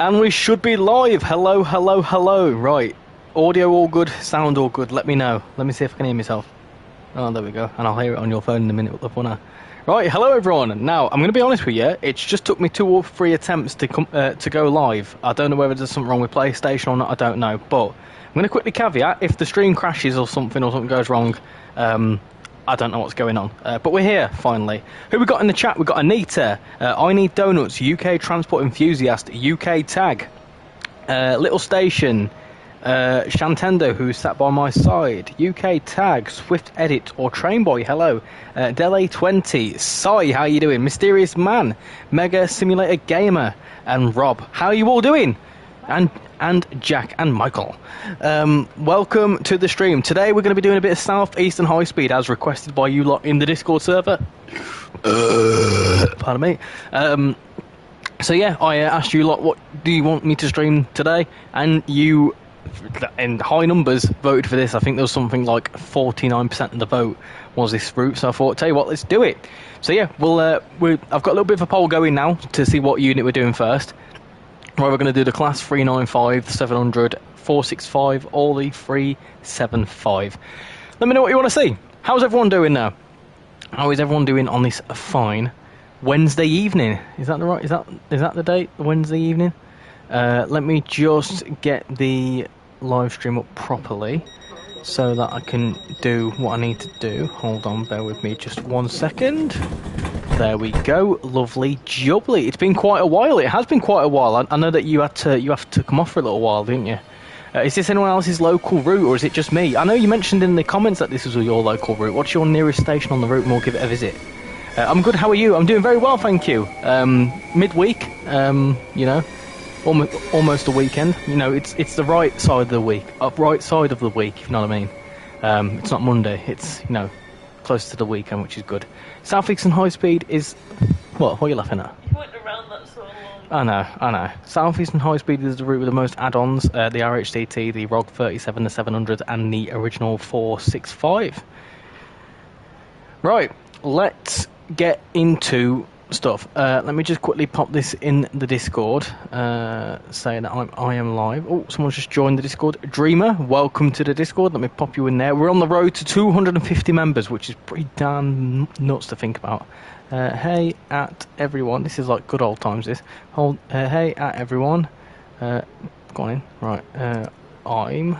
And we should be live. Hello, hello, hello. Right. Audio all good, sound all good. Let me know. Let me see if I can hear myself. Oh, there we go. And I'll hear it on your phone in a minute. Right, hello everyone. Now, I'm going to be honest with you. It's just took me 2 or 3 attempts to go live. I don't know whether there's something wrong with PlayStation or not. I don't know. But I'm going to quickly caveat, if the stream crashes or something goes wrong, I don't know what's going on. But we're here, finally. Who we got in the chat? We got Anita, I Need Donuts, UK Transport Enthusiast, UK Tag, Little Station, Shantendo, who sat by my side, UK Tag, Swift Edit, or Trainboy, hello, Dele20, Sai, how you doing? Mysterious Man, Mega Simulator Gamer, and Rob. How are you all doing? And Jack and Michael. Welcome to the stream. Today we're going to be doing a bit of Southeastern High Speed as requested by you lot in the Discord server. Pardon me. So yeah, I asked you lot, what do you want me to stream today? And you, in high numbers, voted for this. I think there was something like 49% of the vote was this route. So I thought, tell you what, let's do it. So yeah, I've got a little bit of a poll going now to see what unit we're doing first. Right, we're going to do the class 395, 700, 465, or the 375. Let me know what you want to see. How's everyone doing now? How is everyone doing on this fine Wednesday evening? Is that the right? Is that the date? Wednesday evening? Let me just get the live stream up properly so that I can do what I need to do. Hold on, bear with me just 1 second. There we go, lovely jubbly. It's been quite a while. It has been quite a while. I know that you have to come off for a little while, didn't you? Is this anyone else's local route, or is it just me? I know you mentioned in the comments that this was your local route. What's your nearest station on the route, and we'll give it a visit. I'm good. How are you? I'm doing very well, thank you. Midweek, you know, almost a weekend. You know, it's the right side of the week, right side of the week, if you know what I mean. It's not Monday. It's, you know, close to the weekend, which is good. Southeastern High Speed is... What are you laughing at? You went around that so long. I know. Southeastern High Speed is the route with the most add-ons. The RHDT, the ROG 37, the 700, and the original 465. Right, let's get into stuff. Let me just quickly pop this in the Discord, saying that I am live. Oh, someone's just joined the Discord. Dreamer, welcome to the Discord. Let me pop you in there. We're on the road to 250 members, which is pretty damn nuts to think about. Hey at everyone. This is like good old times, this. Hey at everyone. Go on in. Right, I'm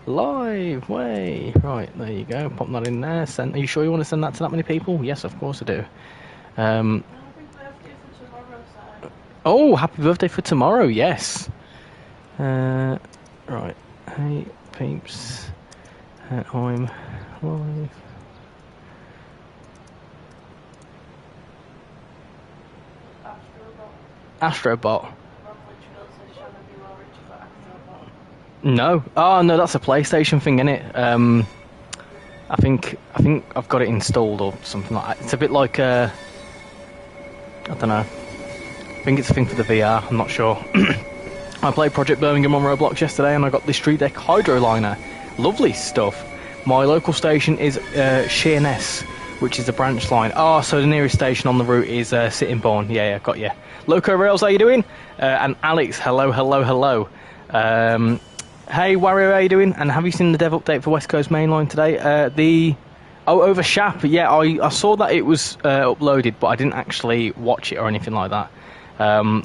live. Way. Right, there you go. Pop that in there. Are you sure you want to send that to that many people? Yes, of course I do. Happy birthday for tomorrow, Si. Oh, happy birthday for tomorrow, yes. Right. Hey, peeps. I'm live. Astrobot. No. Oh, no, that's a PlayStation thing, innit? I think I've got it installed or something like that. It's a bit like I don't know. I think it's a thing for the VR. I'm not sure. I played Project Birmingham on Roblox yesterday, and I got the Street Deck Hydroliner. Lovely stuff. My local station is Sheerness, which is the branch line. Oh, so the nearest station on the route is Sittingbourne. Yeah, got you. Loco Rails, how you doing? And Alex, hello. Hey, Wario, how you doing? And have you seen the dev update for West Coast Mainline today? Over Shap, yeah, I saw that it was uploaded, but I didn't actually watch it or anything like that.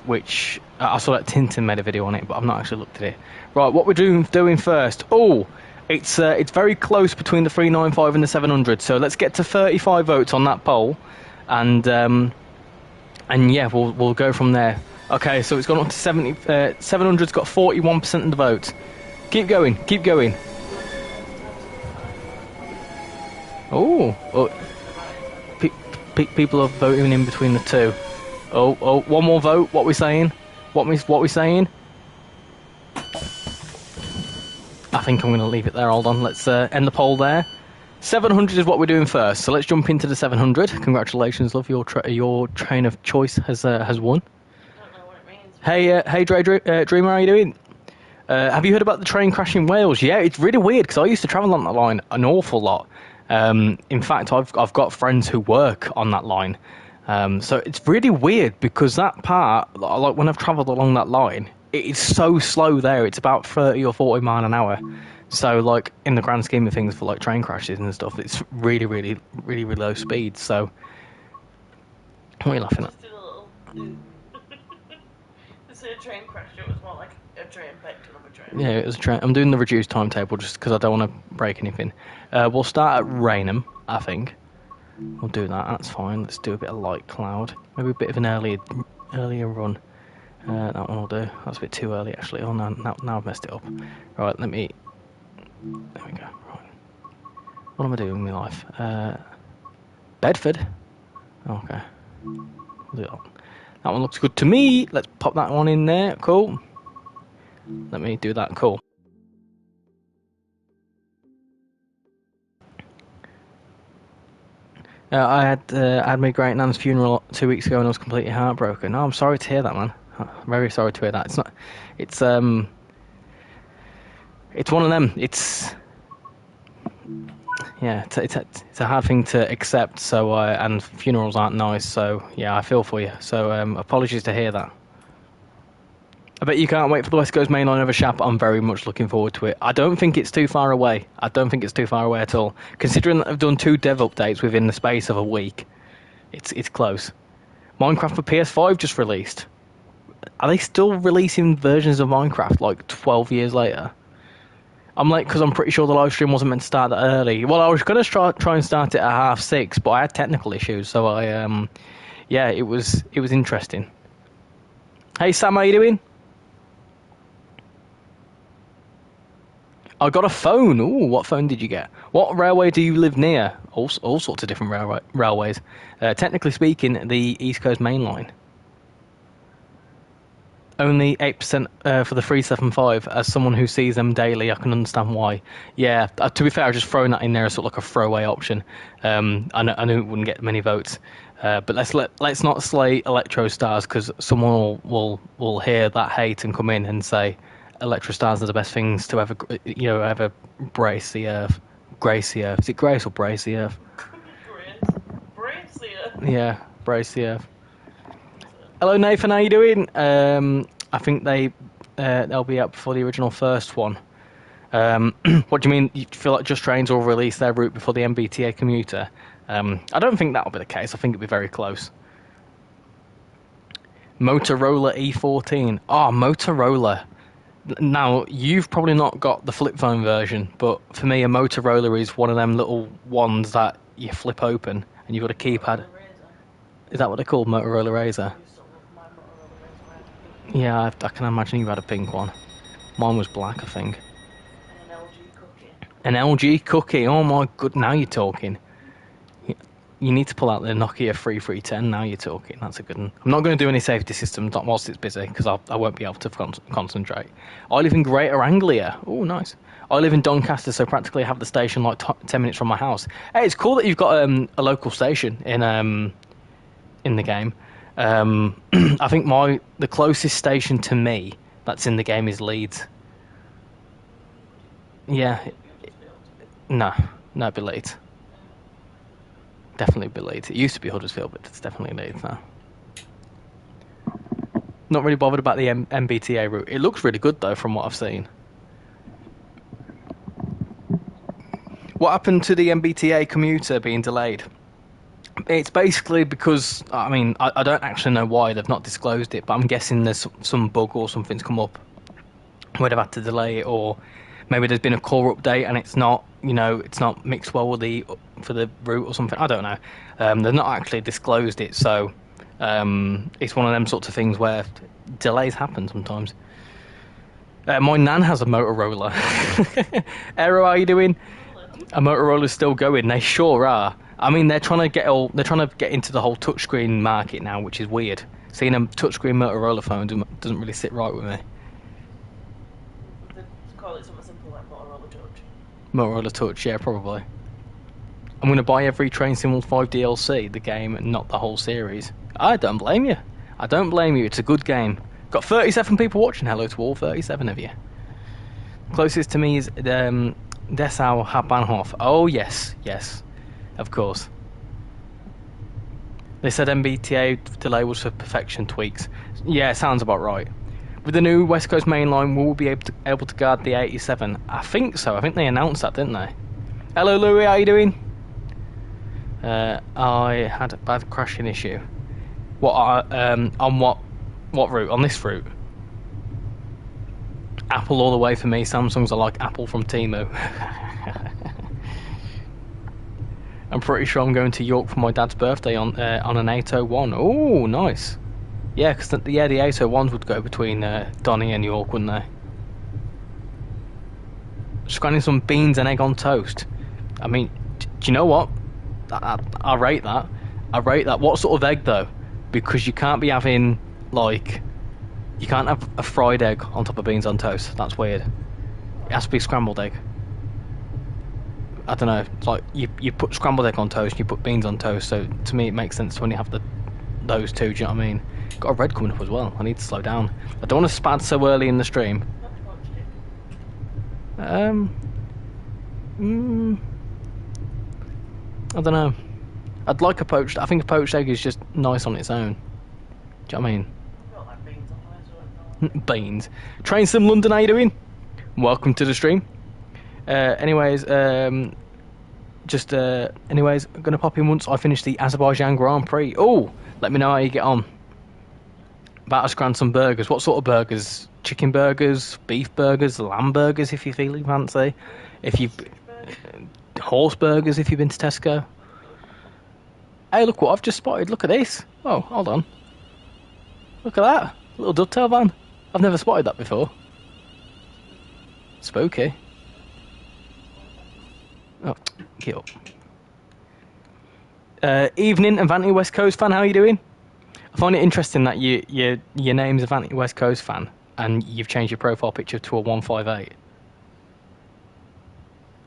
Which I saw that Tintin made a video on it, but I've not actually looked at it. Right, what we're doing first. Oh, it's very close between the 395 and the 700. So let's get to 35 votes on that poll, and yeah, we'll go from there. Okay, so it's gone up to 70. 700's got 41% of the vote. Keep going. Oh, people are voting in between the two. Oh, one more vote. What we saying? What we saying? I think I'm going to leave it there. Hold on. Let's end the poll there. 700 is what we're doing first. So let's jump into the 700. Congratulations, love. Your train of choice has won. I don't know what it means. Hey, Dreamer, how you doing? Have you heard about the train crash in Wales? Yeah, it's really weird because I used to travel on that line an awful lot. In fact, I've got friends who work on that line. So it's really weird because that part, like when I've travelled along that line, it's so slow there. It's about 30 or 40 mile an hour. So like in the grand scheme of things for like train crashes and stuff, it's really, really, really, really low speed. So what are you laughing at? Just did a little. Instead of train crash, it was more like a train back to another train. Yeah, it was a train. I'm doing the reduced timetable just because I don't want to break anything. We'll start at Rainham, I think. We'll do that. That's fine. Let's do a bit of light cloud. Maybe a bit of an earlier run. That one will do. That's a bit too early, actually. Oh, no, now I've messed it up. Right, let me... There we go. Right. What am I doing with my life? Bedford? Okay. We'll do that. That one looks good to me. Let's pop that one in there. Cool. Let me do that. Cool. I had my great nan's funeral 2 weeks ago and I was completely heartbroken. Oh, I'm sorry to hear that, man. I'm very sorry to hear that. It's one of them. It's a hard thing to accept. So and funerals aren't nice. So yeah, I feel for you. So apologies to hear that. I bet you can't wait for the West Coast Main Line over Shap. I'm very much looking forward to it. I don't think it's too far away. I don't think it's too far away at all. Considering that I've done 2 dev updates within the space of a week, it's close. Minecraft for PS5 just released. Are they still releasing versions of Minecraft like 12 years later? I'm late because I'm pretty sure the live stream wasn't meant to start that early. Well, I was going to try and start it at 6:30, but I had technical issues, so it was interesting. Hey Sam, how you doing? I got a phone. Ooh, what phone did you get? What railway do you live near? All sorts of different railways. Technically speaking, the East Coast Main Line. Only 8% for the 375. As someone who sees them daily, I can understand why. Yeah, to be fair, I've just thrown that in there as sort of like a throwaway option. I knew it wouldn't get many votes. But let's not slay Electro Stars because someone will hear that hate and come in and say Electro Stars are the best things to ever brace the earth. Grace the earth. Is it grace or brace the earth? Brace the earth. Yeah, brace the earth. Hello Nathan, how you doing? I think they'll be up before the original first one. What do you mean? You feel like Just Trains will release their route before the MBTA commuter? I don't think that'll be the case. I think it'll be very close. Motorola E14. Oh, Motorola. Now, you've probably not got the flip phone version, but for me, a Motorola is one of them little ones that you flip open and you've got a keypad. Is that what they're called, Motorola Razr? Yeah, I can imagine you had a pink one. Mine was black, I think. And an LG cookie. An LG cookie. Oh my god, now you're talking. You need to pull out the Nokia 3310. Now you're talking. That's a good one. I'm not going to do any safety systems, not whilst it's busy, because I won't be able to concentrate. I live in Greater Anglia. Oh, nice. I live in Doncaster, so practically I have the station like 10 minutes from my house. Hey, it's cool that you've got a local station in the game. I think the closest station to me that's in the game is Leeds. Yeah. No, it'd be Leeds. Definitely be Leeds. It used to be Huddersfield, but it's definitely Leeds now. Not really bothered about the MBTA route. It looks really good though, from what I've seen. What happened to the MBTA commuter being delayed? It's basically because, I mean, I don't actually know why they've not disclosed it, but I'm guessing there's some bug or something's come up where they've had to delay it, or maybe there's been a core update and it's not mixed well with for the route or something. I don't know. They've not actually disclosed it, so it's one of them sorts of things where delays happen sometimes. My nan has a Motorola. Aero, how are you doing? A Motorola's still going. They sure are. I mean, they're trying to get into the whole touchscreen market now, which is weird. Seeing a touchscreen Motorola phone doesn't really sit right with me. They call it something simple like Motorola Touch. Motorola Touch, yeah, probably. I'm going to buy every Train Sim World 5 DLC, the game, and not the whole series. I don't blame you. I don't blame you. It's a good game. Got 37 people watching. Hello to all 37 of you. Closest to me is Dessau Hauptbahnhof. Oh, yes, of course. They said MBTA delay was for perfection tweaks. Yeah, sounds about right. With the new West Coast Main Line, will we be able to guard the 87? I think so. I think they announced that, didn't they? Hello, Louis. How you doing? I had a bad crashing issue. On what route? On this route? Apple all the way for me. Samsungs are like Apple from Temu. I'm pretty sure I'm going to York for my dad's birthday on an 801. Oh, nice. Yeah, because the 801s would go between Donny and York, wouldn't they? Just grinding some beans and egg on toast. I mean, do you know what? I rate that. I rate that. What sort of egg though? Because you can't be having like, you can't have a fried egg on top of beans on toast. That's weird. It has to be scrambled egg. I don't know. It's like you put scrambled egg on toast, and you put beans on toast. So to me, it makes sense when you have those two. Do you know what I mean? Got a red coming up as well. I need to slow down. I don't want to spad so early in the stream. I don't know. I'd like a poached. I think a poached egg is just nice on its own. Do you know what I mean? Beans. Train Sim London, how you doing? Welcome to the stream. Anyways, I'm gonna pop in once I finish the Azerbaijan Grand Prix. Oh, let me know how you get on. About to scran some burgers. What sort of burgers? Chicken burgers, beef burgers, lamb burgers if you're feeling fancy. If you horse burgers if you've been to Tesco. Hey, look what I've just spotted. Look at this. Oh, hold on. Look at that. Little dovetail van. I've never spotted that before. Spooky. Oh, get up. Evening, Avanti West Coast fan. How are you doing? I find it interesting that your name's Avanti West Coast fan and you've changed your profile picture to a 158.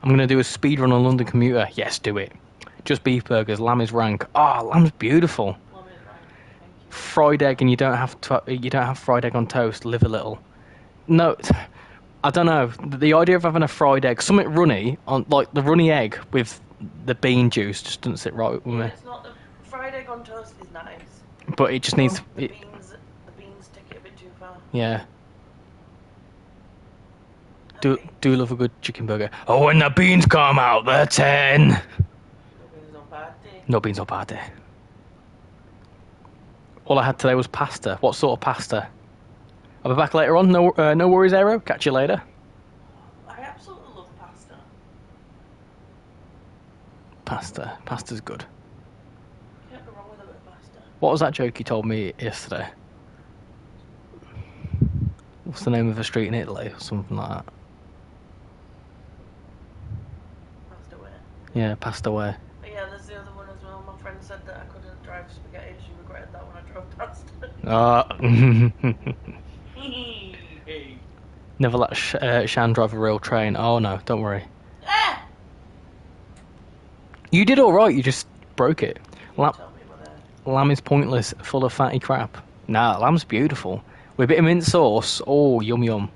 I'm going to do a speed run on London Commuter. Yes, do it. Just beef burgers. Lamb is rank. Oh, lamb's beautiful. Lamb is rank. Thank you. Fried egg, and you don't have fried egg on toast. Live a little. No, I don't know. The idea of having a fried egg, something runny on like the runny egg with the bean juice, just doesn't sit right with me. It's not the fried egg on toast is nice. But it just needs the beans take it a bit too far. Yeah. Do love a good chicken burger. Oh, when the beans come out, they're 10. No beans on party. No beans on party. All I had today was pasta. What sort of pasta? I'll be back later on. No worries, Aero. Catch you later. I absolutely love pasta. Pasta's good. Can't go wrong with a bit of pasta. What was that joke you told me yesterday? What's the name of a street in Italy or something like that? Pasta way. Yeah, pasta way. But yeah, there's the other one as well. My friend said that I couldn't drive spaghetti. She regretted that when I drove past her. Never let Shan drive a real train. Oh no, don't worry. Ah! You did all right. You just broke it. Tell me about that. Lamb is pointless, full of fatty crap. Nah, lamb's beautiful with a bit of mint sauce. Oh, yum yum.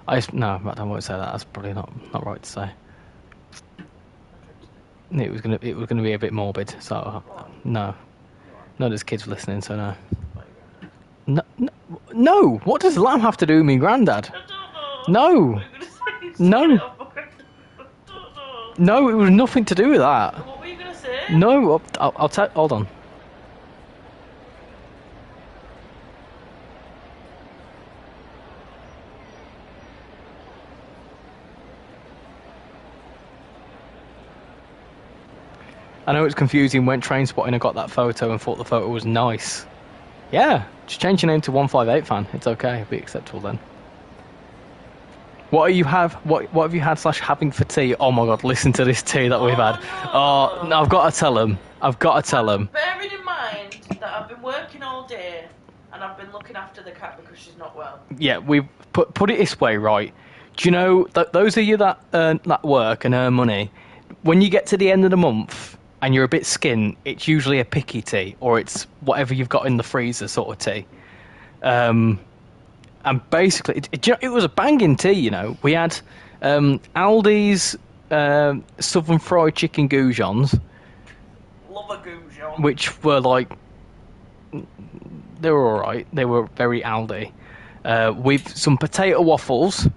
I won't say that. That's probably not right to say. It was gonna be a bit morbid. So no, there's kids listening, so no. No. What does lamb have to do with me, Grandad? I don't know. No. No, it was nothing to do with that. What were you gonna say? No, I'll tell. Hold on. I know it's confusing. Went train spotting and got that photo and thought the photo was nice. Yeah, just change your name to 158 fan. It's okay. It'll be acceptable then. What have you had / having for tea? Oh my god, listen to this tea that we've had. Oh, no, I've got to tell them. Bearing in mind that I've been working all day and I've been looking after the cat because she's not well. Yeah, we put it this way, right? Do you know those of you that work and earn money, when you get to the end of the month and you're a bit skint, it's usually a picky tea or it's whatever you've got in the freezer sort of tea. And basically, it was a banging tea, you know. We had Aldi's Southern Fried Chicken Goujons. Love a goujon. Which were like... They were alright. They were very Aldi. with some potato waffles,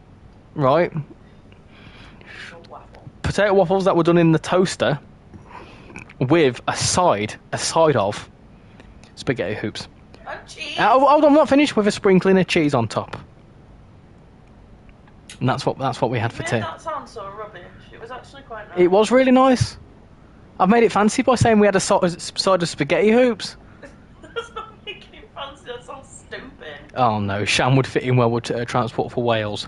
right? Potato waffles that were done in the toaster with a side of spaghetti hoops. And cheese. Hold on, I'm not finished, with a sprinkling of cheese on top. And that's what we had for tea. That sounds so rubbish. It was actually quite nice. It was really nice. I've made it fancy by saying we had a side of spaghetti hoops. That's not making it fancy. That sounds stupid. Oh no, Sham would fit in well with Transport for Wales.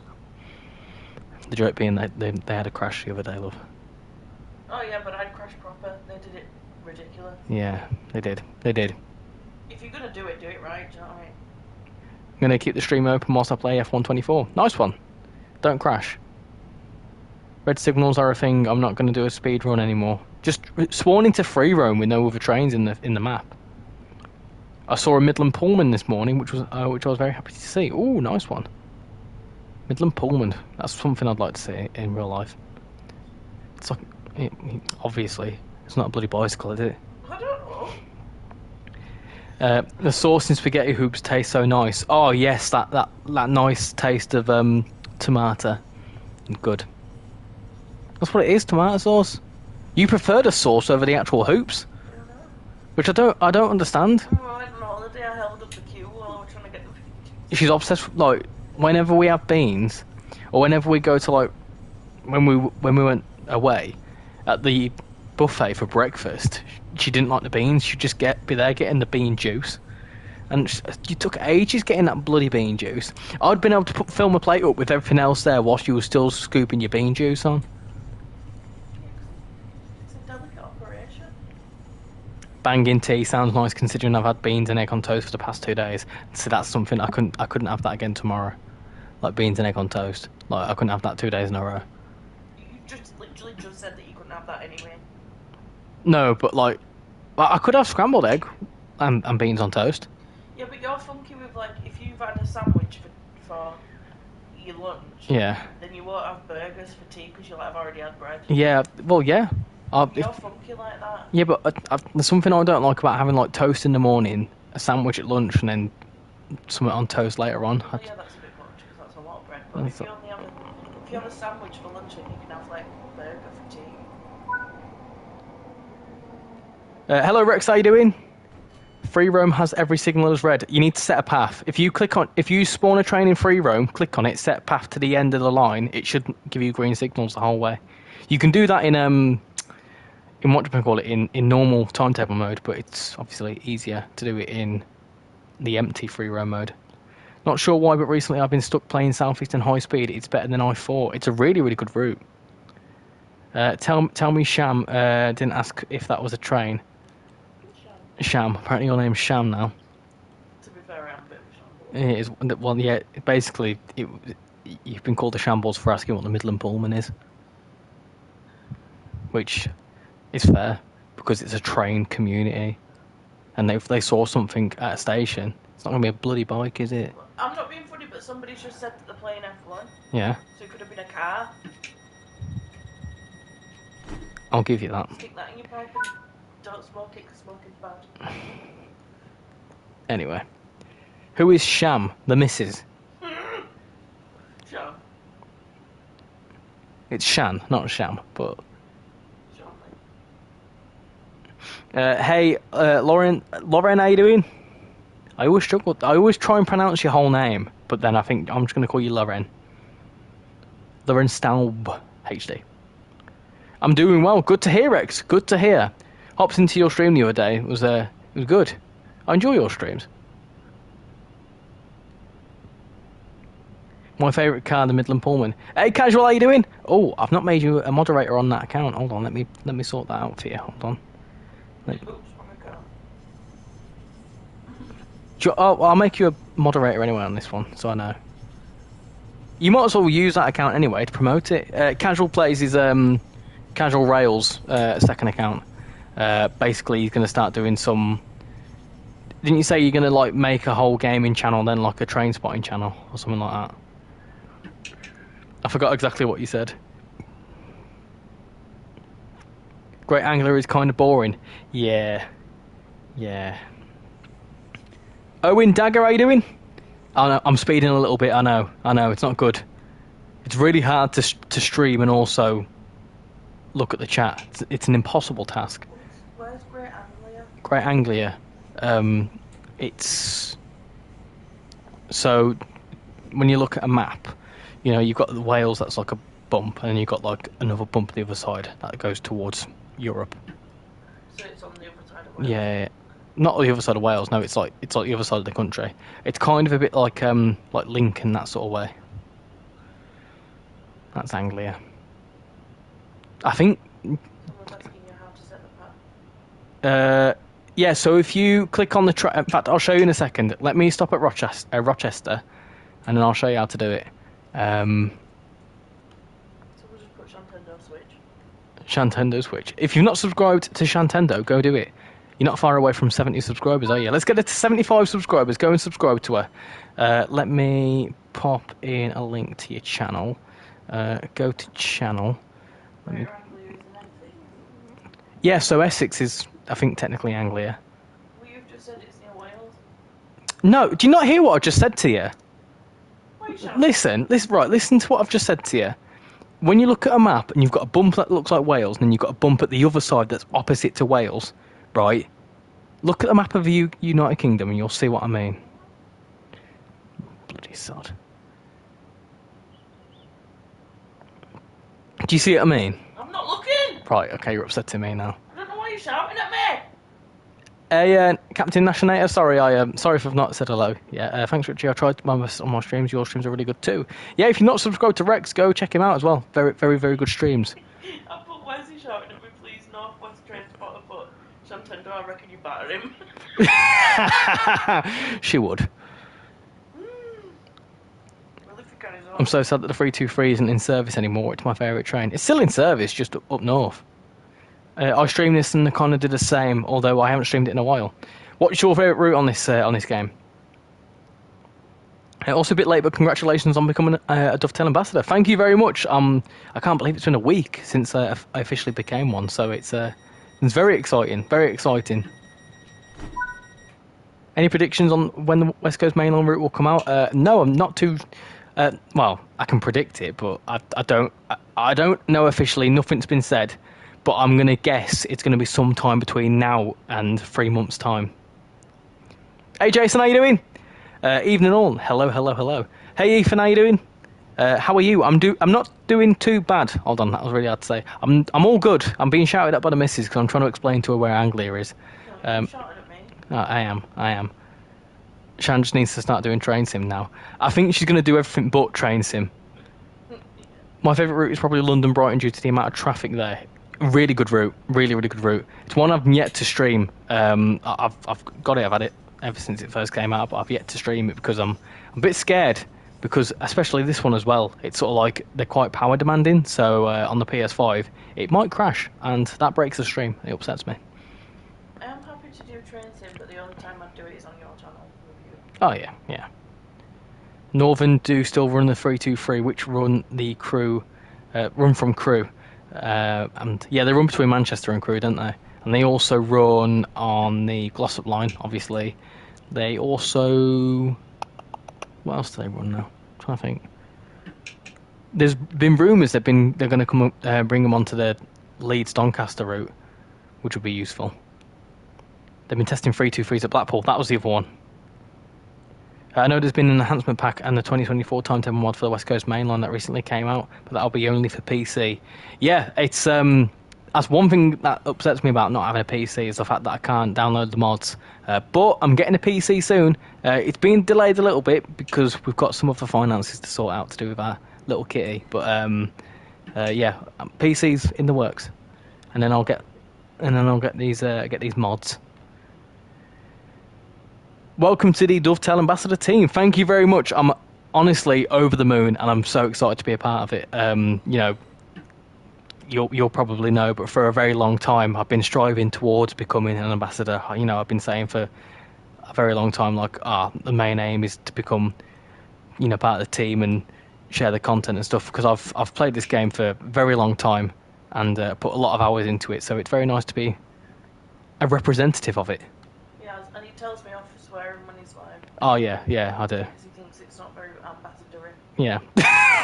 The joke being they had a crash the other day, love. Oh yeah, but I'd crash proper. They did it ridiculous. Yeah, they did. They did. If you're gonna do it right. Do you know what I mean? I'm gonna keep the stream open whilst I play F124. Nice one. Don't crash. Red signals are a thing. I'm not gonna do a speed run anymore. Just spawn into free roam with no other trains in the map. I saw a Midland Pullman this morning, which I was very happy to see. Ooh, nice one. Midland Pullman. That's something I'd like to see in real life. It's like, obviously, it's not a bloody bicycle, is it? I don't know. The sauce in spaghetti hoops tastes so nice. Oh yes, that nice taste of tomato. Good. That's what it is, tomato sauce. You prefer the sauce over the actual hoops, which I don't understand. Oh, I don't know. The day I held up the queue while I was trying to get the. She's obsessed. Like whenever we have beans, or whenever we go to like when we went away at the buffet for breakfast, she didn't like the beans. She'd just be there getting the bean juice, and you took ages getting that bloody bean juice. I'd been able to fill my plate up with everything else there whilst you were still scooping your bean juice on. It's a delicate operation. Banging tea sounds nice considering I've had beans and egg on toast for the past 2 days. So that's something I couldn't have that again tomorrow. Like beans and egg on toast. Like I couldn't have that 2 days in a row. You just literally just said that you couldn't have that anyway. No, but like I could have scrambled egg and beans on toast. Yeah, but you're funky with like if you've had a sandwich for your lunch. Yeah. Then you won't have burgers for tea because you'll have already had bread. Yeah. Well, yeah. You're funky like that. Yeah, but there's something I don't like about having like toast in the morning, a sandwich at lunch, and then something on toast later on. Well, yeah, that's a bit much because that's a lot of bread. But if you have a sandwich for lunch, then you can have like a burger for tea. Hello Rex, how you doing? Free roam has every signal as red. You need to set a path. If you spawn a train in free roam, click on it, set a path to the end of the line. It should give you green signals the whole way. You can do that in what do we call it in normal timetable mode, but it's obviously easier to do it in the empty free roam mode. Not sure why, but recently I've been stuck playing Southeastern High Speed. It's better than I-4. It's a really, really good route. Tell me Sham didn't ask if that was a train. Sham. Apparently your name's Sham now. To be fair, I'm a bit of a shambles. It is. Well, yeah, basically, you've been called a shambles for asking what the Midland Pullman is. Which is fair, because it's a train community. And if they saw something at a station, it's not going to be a bloody bike, is it? I'm not being funny, but somebody just said that they're playing F1. Yeah. So it could have been a car. I'll give you that. Stick that in your pipe and don't smoke it because smoking's bad. Anyway. Who is Sham, the missus? Sure. It's Shan, not Sham, but... Hey, Lauren, how you doing? I always struggle. I always try and pronounce your whole name, but then I think I'm just going to call you Lauren. Lauren Staub, HD. I'm doing well. Good to hear, Rex. Good to hear. Hopped into your stream the other day. It was good. I enjoy your streams. My favourite car, the Midland Pullman. Hey, Casual, how you doing? Oh, I've not made you a moderator on that account. Hold on, let me sort that out for you. Hold on. I'll make you a moderator anyway on this one, so I know. You might as well use that account anyway to promote it. Casual Plays is RichyRail's second account. Basically, he's going to start doing some... Didn't you say you're going to like make a whole gaming channel, then like a train spotting channel or something like that? I forgot exactly what you said. Great Angler is kind of boring. Yeah. Owen Dagger, how you doing? I'm speeding a little bit. I know. It's not good. It's really hard to stream and also look at the chat. It's an impossible task. Where's Great Anglia? Great Anglia. It's so when you look at a map, you know you've got the Wales. That's like a bump, and then you've got like another bump on the other side that goes towards Europe. So it's on the other side of Wales. Yeah, not the other side of Wales. No, it's like the other side of the country. It's kind of a bit like Lincoln, that sort of way. That's Anglia. I think. Someone's asking you how to set the path. Yeah. So if you click on the in fact, I'll show you in a second. Let me stop at Rochester, and then I'll show you how to do it. So we'll just put Shantendo switch. Shantendo switch. If you've not subscribed to Shantendo, go do it. You're not far away from 70 subscribers, are you? Let's get it to 75 subscribers. Go and subscribe to her. Let me pop in a link to your channel. Go to channel. Great Anglia is an Essex. Yeah, so Essex is, I think, technically Anglia. Well, you've just said it's near Wales. No, do you not hear what I just said to you? Why are you shouting? Listen to what I've just said to you. When you look at a map and you've got a bump that looks like Wales, and then you've got a bump at the other side that's opposite to Wales, right? Look at the map of the United Kingdom and you'll see what I mean. Bloody sod. Do you see what I mean? I'm not looking! Right, okay, you're upsetting me now. I don't know why you're shouting at me! Hey, Captain Nationator, sorry if I've not said hello. Yeah, thanks, Richie. I tried my best on my streams. Your streams are really good too. Yeah, if you're not subscribed to Rex, go check him out as well. Very, very, very good streams. I put, why is he shouting at me? Please, Northwest Transport. I put, Shantendo, I reckon you batter him. She would. Well, if he carries on. I'm so sad that the 323 isn't in service anymore. It's my favourite train. It's still in service, just up north. I streamed this and kind of did the same, although I haven't streamed it in a while. What's your favourite route on this game? Also a bit late, but congratulations on becoming a Dovetail ambassador. Thank you very much. I can't believe it's been a week since I officially became one, so it's very exciting. Very exciting. Any predictions on when the West Coast mainline route will come out? No, I'm not too. Well, I can predict it, but I don't know officially. Nothing's been said. But I'm going to guess it's going to be sometime between now and 3 months' time. Hey, Jason, how you doing? Evening all. Hello. Hey, Ethan, how you doing? How are you? I'm not doing too bad. Hold on, that was really hard to say. I'm all good. I'm being shouted at by the missus because I'm trying to explain to her where Anglia is. No, you're shouting at me. I am. Shan just needs to start doing train sim now. I think she's going to do everything but train sim. My favourite route is probably London Brighton due to the amount of traffic there. Really good route. Really good route. It's one I've yet to stream. I've got it. I've had it ever since it first came out, but I've yet to stream it because I'm a bit scared. Because especially this one as well, it's sort of like they're quite power demanding. So on the PS5, it might crash, and that breaks the stream. It upsets me. I am happy to do train sim, but the only time I'd do it is on your channel with you. Oh yeah. Northern do still run the 323, which run the Crewe, run from Crewe. And yeah, they run between Manchester and Crewe, don't they? And they also run on the Glossop line, obviously. They also, what else do they run now? I'm trying to think. There's been rumours they're going to come up, bring them onto the Leeds Doncaster route, which would be useful. They've been testing 323s at Blackpool. That was the other one. I know there's been an enhancement pack and the 2024 timetable mod for the West Coast mainline that recently came out, but that'll be only for PC. Yeah, it's that's one thing that upsets me about not having a PC is the fact that I can't download the mods. But I'm getting a PC soon. It's been delayed a little bit because we've got some of the finances to sort out to do with our little kitty. But yeah, PC's in the works, and then I'll get these mods. Welcome to the Dovetail Ambassador team. Thank you very much. I'm honestly over the moon, and I'm so excited to be a part of it. You know, you'll probably know, but for a very long time, I've been striving towards becoming an ambassador. You know, I've been saying for a very long time, like, the main aim is to become, you know, part of the team and share the content and stuff. Because I've played this game for a very long time and put a lot of hours into it. So it's very nice to be a representative of it. Yeah, And he tells me off for swearing when he's live. Oh yeah, I do. Because he thinks it's not very ambassadory. Yeah,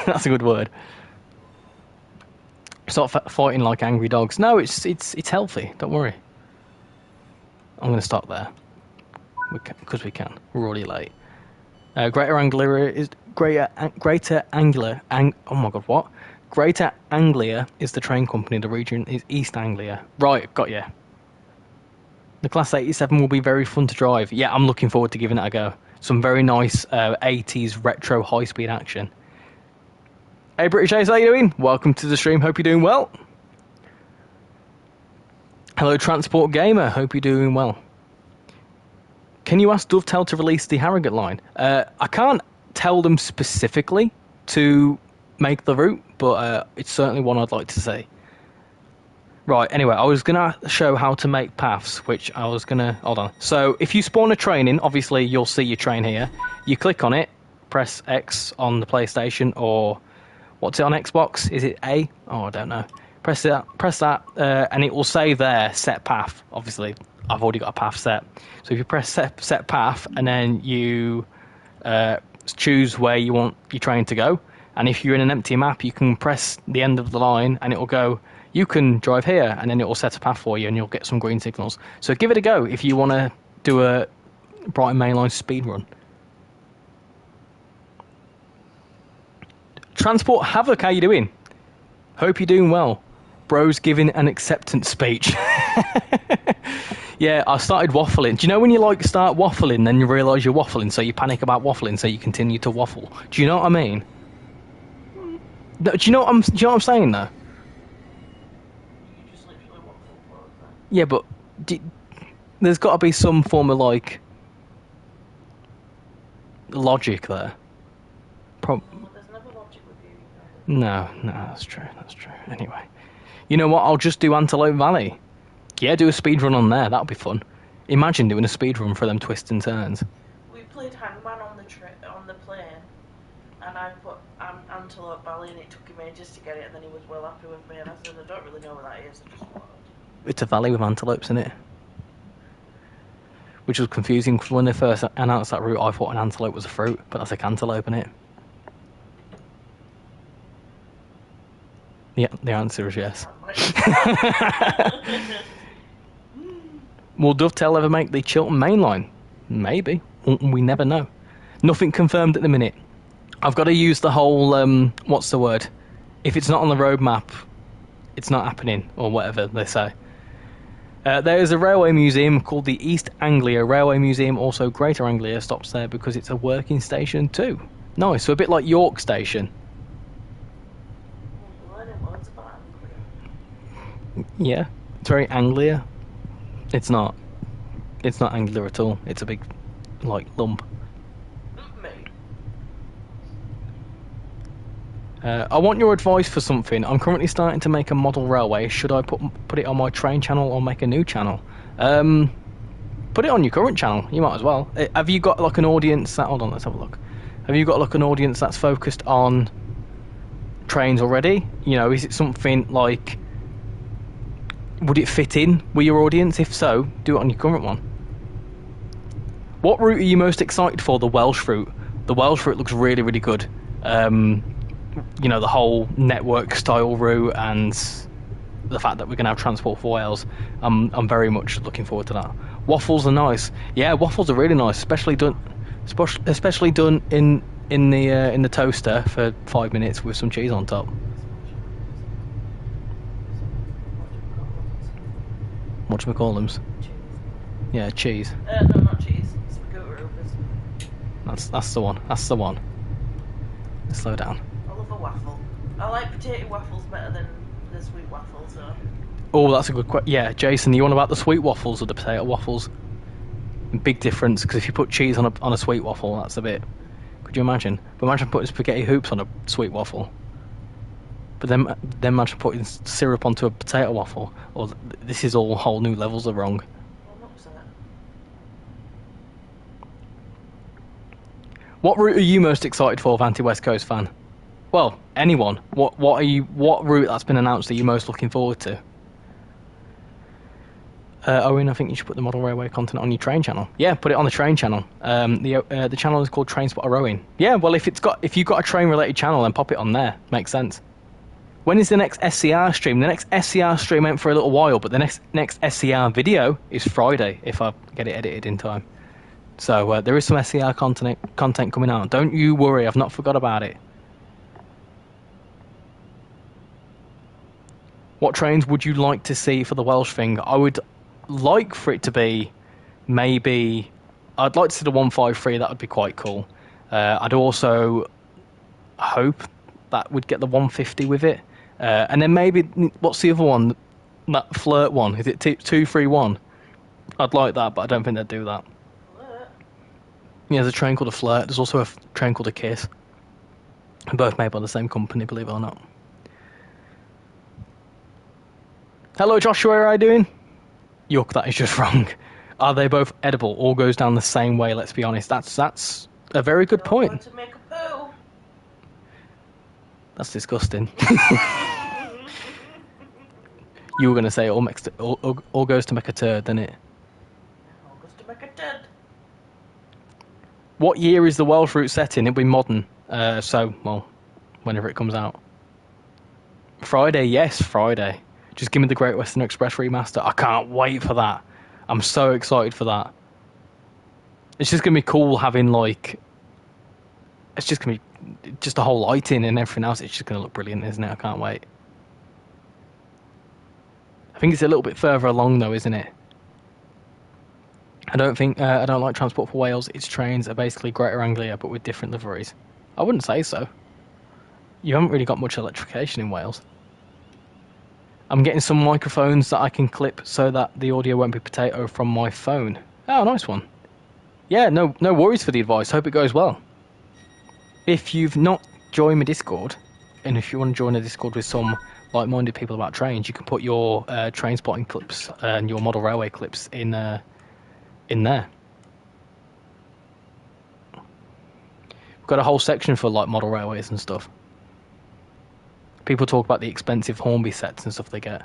that's a good word. Stop fighting like angry dogs. No, it's healthy. Don't worry. I'm going to stop there. Because we can. We're already late. Greater Anglia is Greater Anglia. Oh my god, what? Greater Anglia is the train company. The region is East Anglia. Right, got you. The Class 87 will be very fun to drive. Yeah, I'm looking forward to giving it a go. Some very nice 80s retro high-speed action. Hey British Ace, how you doing? Welcome to the stream, hope you're doing well. Hello Transport Gamer, hope you're doing well. Can you ask Dovetail to release the Harrogate line? I can't tell them specifically to make the route, but it's certainly one I'd like to see. Right, anyway, I was going to show how to make paths, which I was going to... Hold on. So, if you spawn a train in, obviously you'll see your train here. You click on it, press X on the PlayStation, or... What's it on Xbox? Is it A? Oh, I don't know. Press that, and it will say there, set path. Obviously, I've already got a path set. So if you press set path, and then you choose where you want your train to go, and if you're in an empty map, you can press the end of the line, and it will go... You can drive here, and then it will set a path for you, and you'll get some green signals. So give it a go if you want to do a Brighton Main Line speed run. Transport Havoc, how you doing? Hope you're doing well. Bro's giving an acceptance speech. Yeah, I started waffling. Do you know when you start waffling, then you realise you're waffling, so you panic about waffling, so you continue to waffle? Do you know what I mean? Do you know what I'm saying though? Yeah, but there's got to be some form of logic there. There's never logic with you. No, that's true. Anyway, you know what? I'll just do Antelope Valley. Yeah, do a speed run on there. That'll be fun. Imagine doing a speed run for them twists and turns. We played Hangman on the plane, and I put Antelope Valley, and it took him ages to get it, and then he was well happy with me, and I said, I don't really know what that is. I just wanted. It's a valley with antelopes in it. Which was confusing because when they first announced that route, I thought an antelope was a fruit, but that's a cantaloupe in it. Yeah, the answer is yes. Will Dovetail ever make the Chiltern Main Line? Maybe. We never know. Nothing confirmed at the minute. I've got to use the whole, what's the word? If it's not on the roadmap, it's not happening, or whatever they say. There is a railway museum called the East Anglia Railway Museum. Also, Greater Anglia stops there because it's a working station too. Nice, so a bit like York Station. Yeah, it's very Anglia. It's not Anglia at all. It's a big, lump. I want your advice for something. I'm currently starting to make a model railway. Should I put it on my train channel or make a new channel? Put it on your current channel. You might as well. Have you got an audience that... Hold on, let's have a look. Have you got an audience that's focused on trains already? You know, is it something like... Would it fit in with your audience? If so, do it on your current one. What route are you most excited for? The Welsh route. The Welsh route looks really, really good. You know, the whole network style route and the fact that we're going to have Transport for Wales. I'm very much looking forward to that. Waffles are nice. Yeah, waffles are really nice, especially done in the toaster for 5 minutes with some cheese on top. Whatchamacallums? Yeah, cheese. No, not cheese. Scooter Ubers. That's the one. That's the one. Slow down. I love a waffle. I like potato waffles better than the sweet waffles, though. Oh, that's a good question. Yeah, Jason, you on about the sweet waffles or the potato waffles? Big difference, because if you put cheese on a sweet waffle, that's a bit... Could you imagine? But imagine putting spaghetti hoops on a sweet waffle. But then imagine putting syrup onto a potato waffle. Or this is all whole new levels of wrong. I'm not upset. What route are you most excited for, anti-West Coast fan? Well, anyone. What route that's been announced are you most looking forward to? Owen, I think you should put the model railway content on your train channel. Yeah, put it on the train channel. The channel is called Train Spotter Rowing. Yeah, well, if you've got a train related channel, then pop it on there. Makes sense. When is the next SCR stream? The next SCR stream went for a little while, but the next SCR video is Friday if I get it edited in time. So there is some SCR content coming out. Don't you worry, I've not forgot about it. What trains would you like to see for the Welsh thing? I would like for it to be maybe... I'd like to see the 153, that would be quite cool. I'd also hope that would get the 150 with it. And then maybe, what's the other one? That Flirt one, is it 231? I'd like that, but I don't think they'd do that. Flirt? Yeah, there's a train called a Flirt, there's also a train called a Kiss. Both made by the same company, believe it or not. Hello Joshua, how are you doing? Yuck, that is just wrong. Are they both edible? All goes down the same way, let's be honest. That's a very good point. To make a poo. That's disgusting. You were going to say all goes to make a turd, didn't it? All goes to make a turd. What year is the Welsh route set in? It'll be modern. Well, whenever it comes out. Friday, yes, Friday. Just give me the Great Western Express remaster. I can't wait for that. I'm so excited for that. It's just going to be cool having, like... It's just going to be... Just the whole lighting and everything else. It's just going to look brilliant, isn't it? I can't wait. I think it's a little bit further along, though, isn't it? I don't like Transport for Wales. Its trains are basically Greater Anglia, but with different liveries. I wouldn't say so. You haven't really got much electrification in Wales. I'm getting some microphones that I can clip so that the audio won't be potato from my phone. Oh, nice one. Yeah, no worries for the advice. Hope it goes well. If you've not joined my Discord, and if you want to join a Discord with some like-minded people about trains, you can put your train spotting clips and your model railway clips in there. We've got a whole section for like model railways and stuff. People talk about the expensive Hornby sets and stuff they get.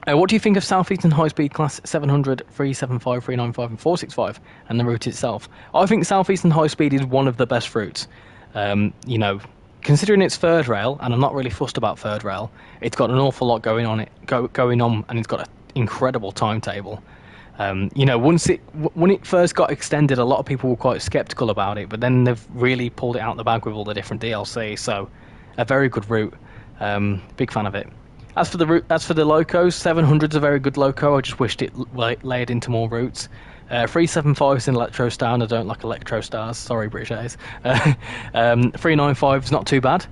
What do you think of Southeastern High Speed Class 700, 375, 395 and 465 and the route itself? I think Southeastern High Speed is one of the best routes. You know, considering it's third rail, and I'm not really fussed about third rail, it's got an awful lot going on, and it's got an incredible timetable. You know, when it first got extended, a lot of people were quite sceptical about it, but then they've really pulled it out the bag with all the different DLC. So, a very good route. Big fan of it. As for the locos, 700's a very good loco. I just wished it layered into more routes. 375 is an Electro Star, and I don't like Electro Stars. Sorry, British A's. 395 is not too bad,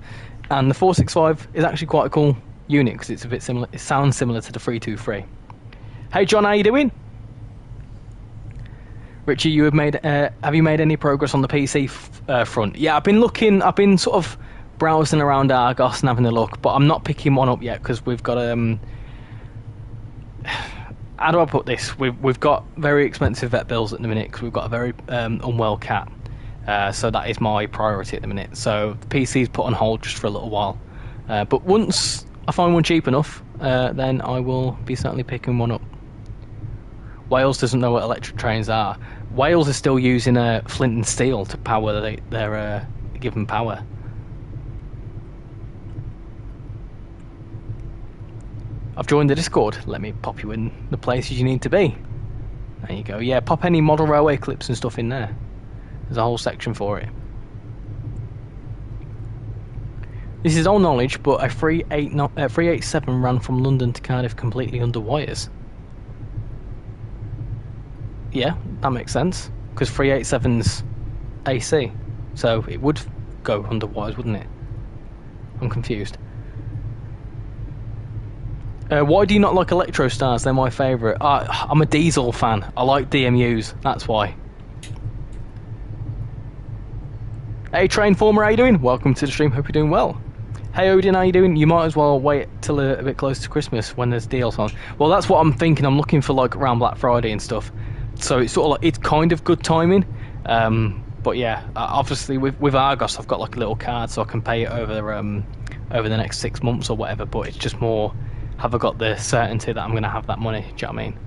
and the 465 is actually quite a cool unit because it's a bit similar. It sounds similar to the 323. Hey John, how you doing? Richie, have you made any progress on the PC front? Yeah, I've been sort of browsing around Argos and having a look, but I'm not picking one up yet because we've got how do I put this? We've got very expensive vet bills at the minute because we've got a very unwell cat, so that is my priority at the minute. So the PC's put on hold just for a little while, but once I find one cheap enough, then I will be certainly picking one up. Wales doesn't know what electric trains are. Wales is still using flint and steel to power their given power. I've joined the Discord. Let me pop you in the places you need to be. There you go. Yeah, pop any model railway clips and stuff in there. There's a whole section for it. This is old knowledge, but a 387 ran from London to Cardiff completely under wires. Yeah, that makes sense, because 387's AC, so it would go under wires, wouldn't it? I'm confused. Why do you not like Electro Stars? They're my favourite. I'm a diesel fan. I like DMUs, that's why. Hey Trainformer, how you doing? Welcome to the stream, hope you're doing well. Hey Odin, how you doing? You might as well wait till a bit closer to Christmas when there's deals on. Well, that's what I'm thinking. I'm looking for like around Black Friday and stuff. So it's sort of like, it's kind of good timing, but yeah, obviously with Argos I've got like a little card so I can pay it over the next 6 months or whatever. But it's just more have I got the certainty that I'm going to have that money? Do you know what I mean?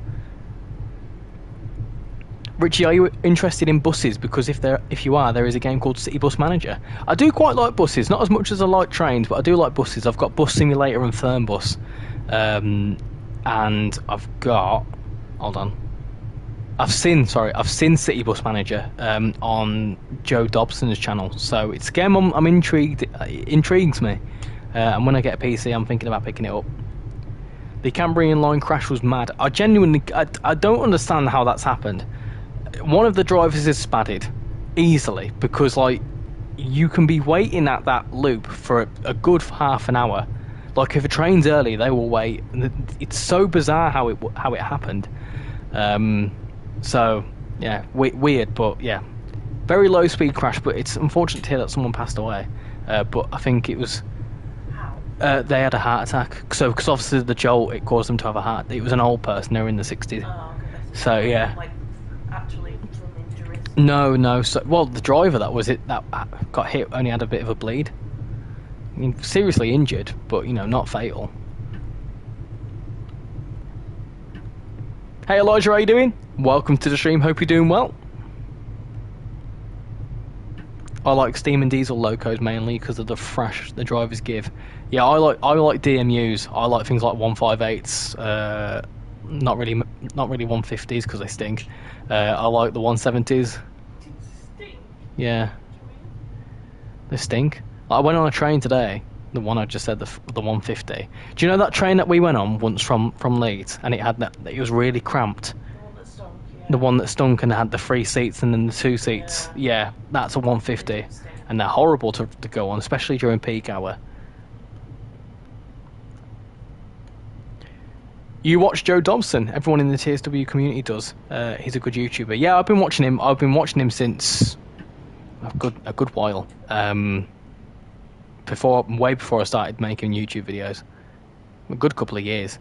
Richie, are you interested in buses? Because if you are, there is a game called City Bus Manager. I do quite like buses, not as much as I like trains, but I do like buses. I've got Bus Simulator and Fernbus, and I've got. Hold on. I've seen City Bus Manager on Joe Dobson's channel, so it's a game I'm intrigued. It intrigues me, and when I get a PC, I'm thinking about picking it up. The Cambrian line crash was mad. I don't understand how that's happened. One of the drivers is spatted easily because, like, you can be waiting at that loop for a good half an hour. Like, if a train's early, they will wait. It's so bizarre how it happened. So yeah, weird, but yeah, very low speed crash. But it's unfortunate to hear that someone passed away. But I think it was they had a heart attack. So because obviously the jolt, it caused them to have a heart. It was an old person. They were in the 60s. Oh, okay. So yeah. Like, actually from injuries. No. So, well, the driver that got hit only had a bit of a bleed. I mean, seriously injured, but not fatal. Hey Elijah, how you doing? Welcome to the stream. Hope you're doing well. I like steam and diesel locos mainly because of the thrash the drivers give. Yeah, I like DMUs. I like things like 158s. Not really 150s because they stink. I like the 170s. Stink. Yeah, they stink. I went on a train today. The one I just said, the 150. Do you know that train that we went on once from Leeds, and it was really cramped? The one that stunk, yeah. The one that stunk and had the 3 seats and then the 2 seats. Yeah, that's a 150, and they're horrible to go on, especially during peak hour. You watch Joe Dobson. Everyone in the TSW community does. He's a good YouTuber. Yeah, I've been watching him. I've been watching him since a good while. Way before I started making YouTube videos, a good couple of years.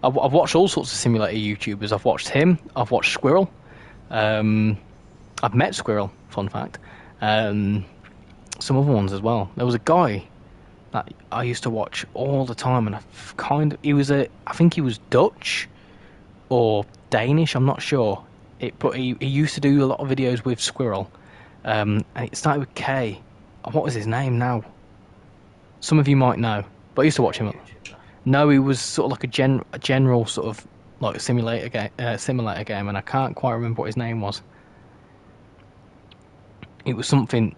I've watched all sorts of simulator YouTubers. I've watched him. I've watched Squirrel. I've met Squirrel. Fun fact. Some other ones as well. There was a guy that I used to watch all the time, and I think he was Dutch or Danish. I'm not sure. But he used to do a lot of videos with Squirrel, and it started with K. What was his name now? Some of you might know, but I used to watch him. No, he was sort of like a general sort of like simulator game, and I can't quite remember what his name was. It was something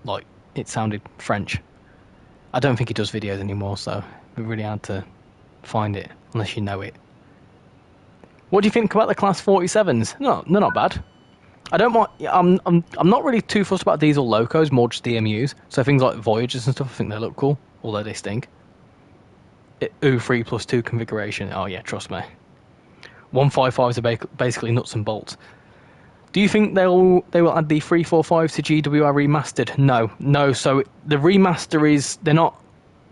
like, it sounded French. I don't think he does videos anymore, so it's really hard to find it unless you know it. What do you think about the Class 47s? No, they're not bad. I don't mind. I'm not really too fussed about diesel locos, more just DMUs. So things like Voyagers and stuff, I think they look cool, although they stink. 3+2 configuration. Oh yeah, trust me. 155s are basically nuts and bolts. Do you think they will add the 345 to GWR remastered? No. So the remaster is, they're not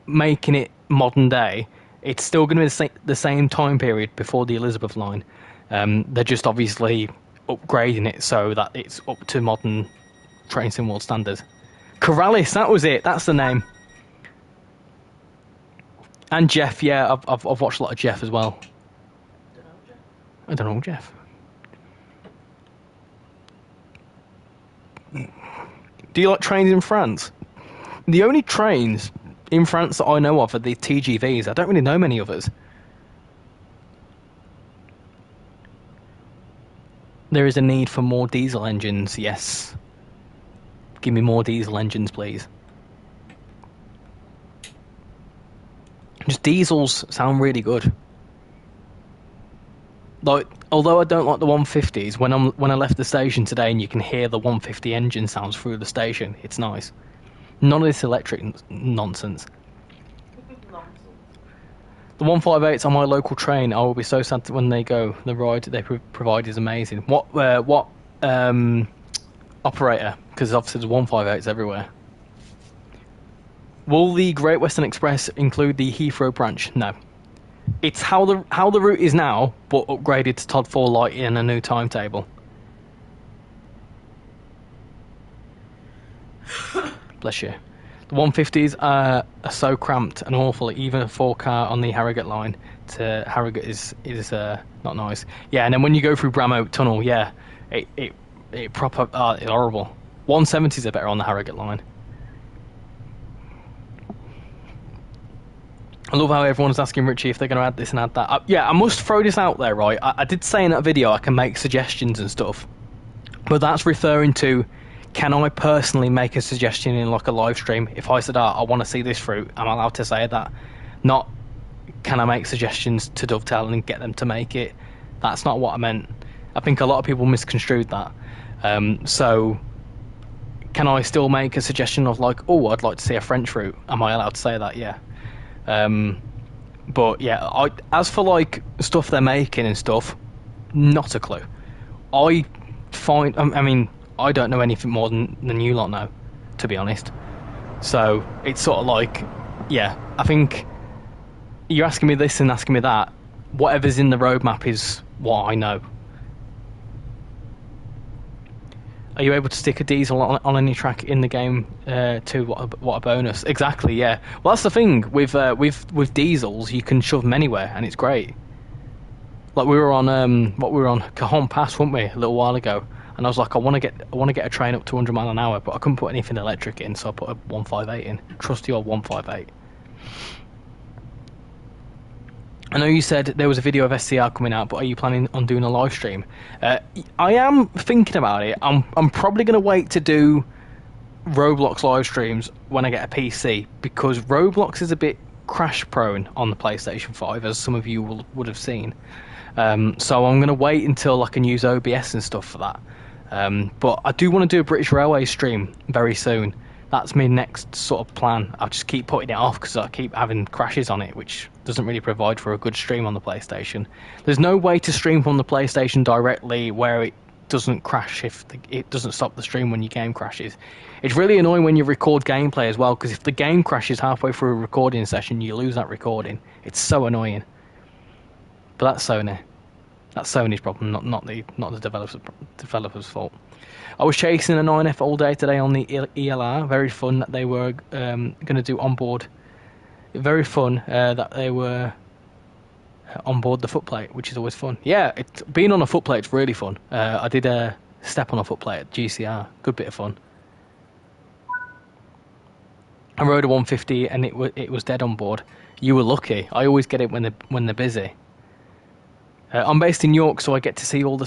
making it modern day. It's still going to be the same time period before the Elizabeth line. They're just obviously upgrading it so that it's up to modern Train Sim World standards. Corrales, that was it. That's the name. And Jeff, yeah, I've watched a lot of Jeff as well. I don't know Jeff. Do you like trains in France? The only trains in France that I know of are the TGVs. I don't really know many others. There is a need for more diesel engines, yes. Give me more diesel engines, please. Just diesels sound really good. Like, although I don't like the 150s, when I left the station today and you can hear the 150 engine sounds through the station, it's nice. None of this electric nonsense. The 158s on my local train, I will be so sad when they go. The ride they provide is amazing. What operator? Because obviously there's 158s everywhere. Will the Great Western Express include the Heathrow branch? No. It's how the route is now, but upgraded to Todd 4 Light in a new timetable. Bless you. The 150s are so cramped and awful. Even a 4-car on the Harrogate line to Harrogate is not nice. Yeah, and then when you go through Bramhope Tunnel, yeah, it proper it's horrible. 170s are better on the Harrogate line. I love how everyone's asking Richie if they're going to add this and add that. Yeah, I must throw this out there, right? I did say in that video I can make suggestions and stuff, but that's referring to, can I personally make a suggestion in like a live stream? If I said, I want to see this fruit, I'm allowed to say that. Not, can I make suggestions to Dovetail and get them to make it? That's not what I meant. I think a lot of people misconstrued that. So, can I still make a suggestion of like, oh, I'd like to see a French fruit? Am I allowed to say that? Yeah. But yeah, as for like stuff they're making and stuff, not a clue. I mean, I don't know anything more than you lot know, to be honest. So it's sort of like, yeah, I think you're asking me this and asking me that. Whatever's in the roadmap is what I know. Are you able to stick a diesel on any track in the game too? What a bonus! Exactly, yeah. Well, that's the thing with diesels. You can shove them anywhere, and it's great. Like we were on Cajon Pass, weren't we, a little while ago? And I was like, I want to get a train up to 100 mile an hour, but I couldn't put anything electric in, so I put a 158 in. Trusty old 158. I know you said there was a video of SCR coming out, but are you planning on doing a live stream? I am thinking about it. I'm probably going to wait to do Roblox live streams when I get a PC, because Roblox is a bit crash prone on the PlayStation 5, as some of you would have seen. So I'm going to wait until I can use OBS and stuff for that. But I do want to do a British Railway stream very soon. That's my next sort of plan. I'll just keep putting it off because I keep having crashes on it, which doesn't really provide for a good stream on the PlayStation. There's no way to stream from the PlayStation directly where it doesn't crash if it doesn't stop the stream when your game crashes. It's really annoying when you record gameplay as well, because if the game crashes halfway through a recording session, you lose that recording. It's so annoying. But that's Sony. That's Sony's problem, not the developer's fault. I was chasing a 9F all day today on the ELR. Very fun that they were going to do onboard. Very fun that they were onboard the footplate, which is always fun. Yeah, being on a footplate's really fun. I did a step on a footplate at GCR. Good bit of fun. I rode a 150 and it was dead on board. You were lucky. I always get it when they're busy. I'm based in York, so I get to see all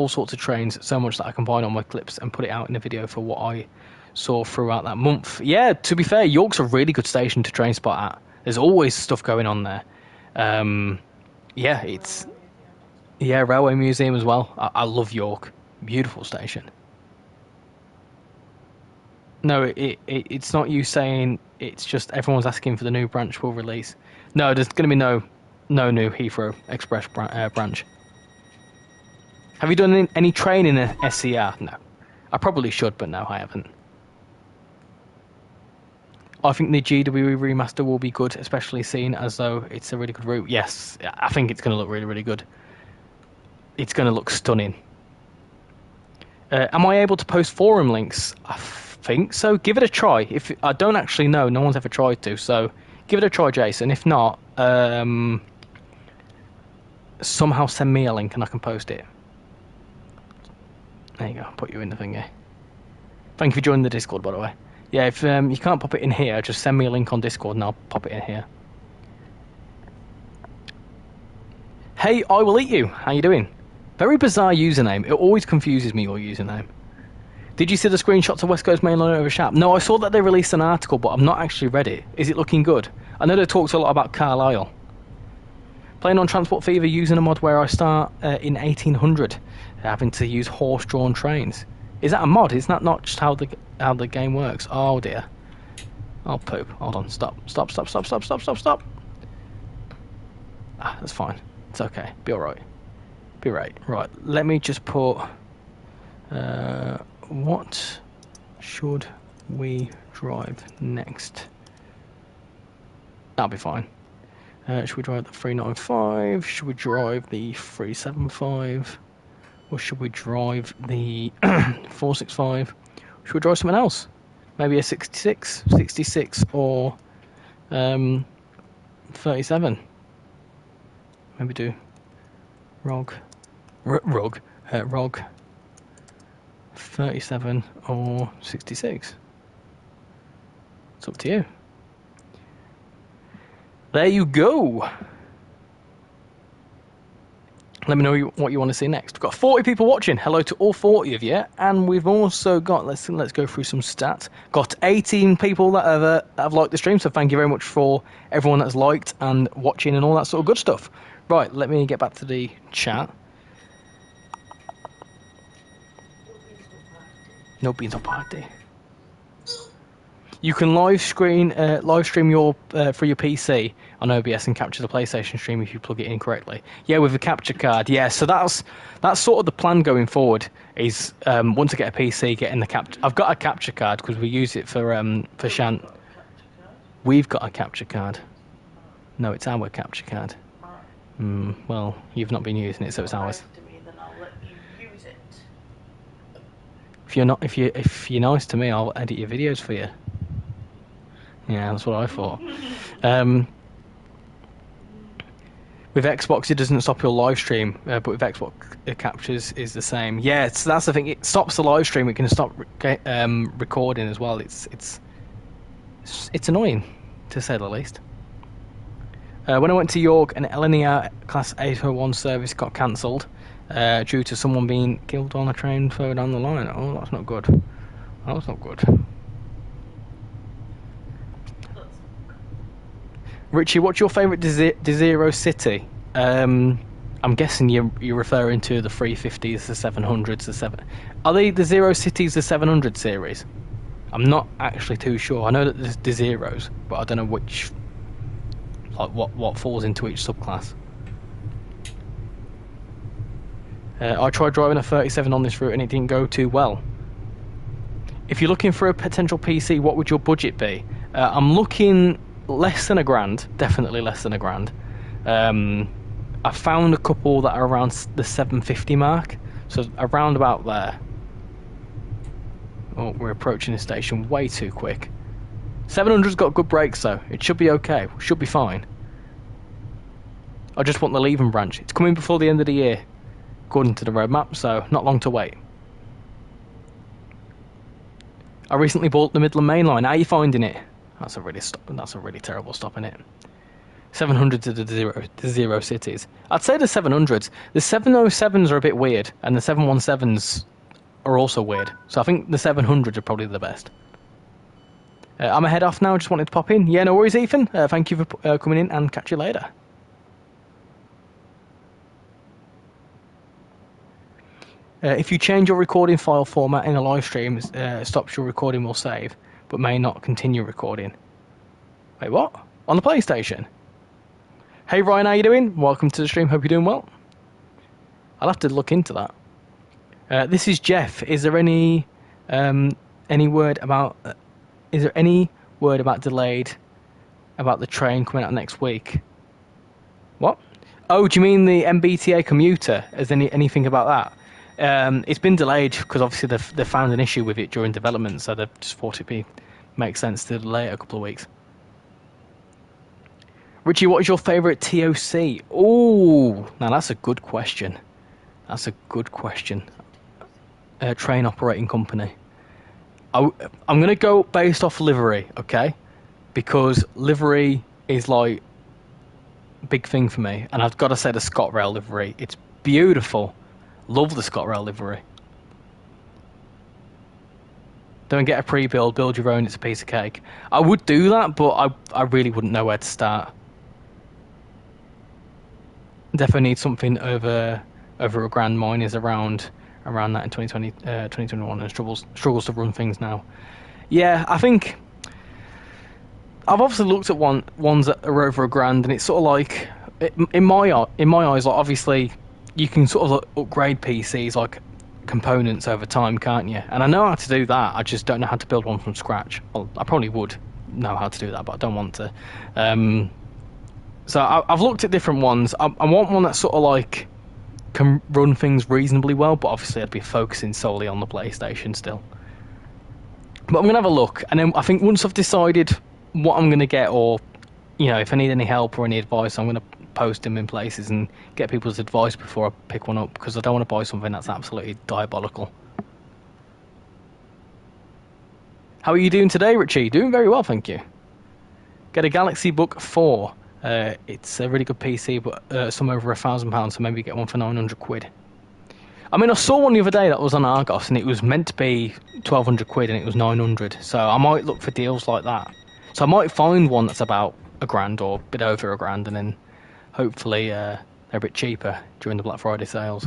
sorts of trains, so much that I combine all my clips and put it out in a video for what I saw throughout that month. Yeah, to be fair, York's a really good station to train spot at. There's always stuff going on there. Railway Museum as well. I love York. Beautiful station. No, it's not you saying, it's just everyone's asking for the new branch will release. No, there's going to be no new Heathrow Express branch. Have you done any training in SCR? No. I probably should, but no, I haven't. I think the GWE remaster will be good, especially seen as though it's a really good route. Yes, I think it's going to look really, really good. It's going to look stunning. Am I able to post forum links? I think so. Give it a try. If I don't actually know, no one's ever tried to, so give it a try, Jason. If not, somehow send me a link and I can post it. There you go, put you in the thingy. Thank you for joining the Discord, by the way. Yeah, if you can't pop it in here, just send me a link on Discord and I'll pop it in here. Hey, I will eat you. How you doing? Very bizarre username. It always confuses me, your username. Did you see the screenshots of West Coast Main Line over Shap? No, I saw that they released an article, but I've not actually read it. Is it looking good? I know they talked a lot about Carlisle. Playing on Transport Fever using a mod where I start in 1800, having to use horse-drawn trains. Is that a mod? Is that not just how the game works? Oh dear. Oh poop. Hold on. Stop. Ah, that's fine. It's okay. Be alright. Be right. Right. Let me just put... what should we drive next? That'll be fine. Should we drive the 395? Should we drive the 375? Or should we drive the 465? Should we drive something else? Maybe a 66 or 37. Maybe do ROG 37 or 66. It's up to you. There you go. Let me know what you want to see next. We've got 40 people watching. Hello to all 40 of you. And we've also got, let's go through some stats. Got 18 people that have liked the stream. So thank you very much for everyone that's liked and watching and all that sort of good stuff. Right, let me get back to the chat. No beans or party. You can live stream your through your PC on OBS and capture the PlayStation stream if you plug it in correctly. Yeah, with a capture card. Yeah, so that's sort of the plan going forward. Is once I get a PC, getting the capture. I've got a capture card because we use it for Shant. We've got a capture card. No, it's our capture card. Well, you've not been using it, so it's ours. If you're nice to me, I'll edit your videos for you. Yeah, that's what I thought. With Xbox, it doesn't stop your live stream, but with Xbox, it captures is the same. Yeah, that's the thing. It stops the live stream. It can stop recording as well. It's annoying, to say the least. When I went to York, an LNER Class 801 service got cancelled due to someone being killed on a train further down the line. Oh, that's not good. That's not good. Richie, what's your favourite Desiro city? I'm guessing you're referring to the 350s, the 700s, the 7. Are they the Zero Cities, the 700 series? I'm not actually too sure. I know that there's Desiros, but I don't know which, like what falls into each subclass. I tried driving a 37 on this route and it didn't go too well. If you're looking for a potential PC, what would your budget be? I'm looking less than £1,000, definitely less than £1,000. I found a couple that are around the 750 mark, so around about there. Oh, we're approaching the station way too quick. 700's got good brakes though. It should be okay. Should be fine. I just want the leaving branch. It's coming before the end of the year, according to the roadmap, so not long to wait. I recently bought the Midland Main Line. How are you finding it? That's a really terrible stop, isn't it? 700 to the Zero Cities. I'd say the 700s. The 707s are a bit weird, and the 717s are also weird. So I think the 700s are probably the best. I'm a head off now. Just wanted to pop in. Yeah, no worries, Ethan. Thank you for coming in, and catch you later. If you change your recording file format in a live stream, stops your recording will save, but may not continue recording. Wait, what? On the PlayStation? Hey Ryan, how you doing? Welcome to the stream, hope you're doing well. I'll have to look into that. This is Jeff. Is there any word about delayed about the train coming out next week? What? Oh, do you mean the MBTA commuter? Is there anything about that? It's been delayed because obviously they've found an issue with it during development, so they've just thought it'd make sense to delay it a couple of weeks. Richie, what is your favourite TOC? Oh, now that's a good question. That's a good question. Train operating company. I'm going to go based off livery, okay? Because livery is like a big thing for me, and I've got to say the ScotRail livery. It's beautiful. Love the ScotRail livery. Don't get a pre-build, build your own, it's a piece of cake. I would do that, but I really wouldn't know where to start. Definitely need something over £1,000. Mine is around that in 2021 and struggles to run things now. Yeah, I think I've obviously looked at ones that are over £1,000, and it's sort of like in my eyes, like obviously you can sort of like upgrade PCs like components over time, can't you? And I know how to do that. I just don't know how to build one from scratch. Well, I probably would know how to do that, but I don't want to. So I've looked at different ones. I want one that sort of like can run things reasonably well, but obviously I'd be focusing solely on the PlayStation still. But I'm going to have a look, and then I think once I've decided what I'm going to get, or, you know, if I need any help or any advice, I'm going to post them in places and get people's advice before I pick one up, because I don't want to buy something that's absolutely diabolical. How are you doing today, Richie? Doing very well, thank you. Get a Galaxy Book 4. It's a really good PC, but some over £1,000, so maybe get one for 900 quid. I mean, I saw one the other day that was on Argos, and it was meant to be 1,200 quid, and it was 900. So I might look for deals like that. So I might find one that's about £1,000 or a bit over £1,000, and then hopefully they're a bit cheaper during the Black Friday sales.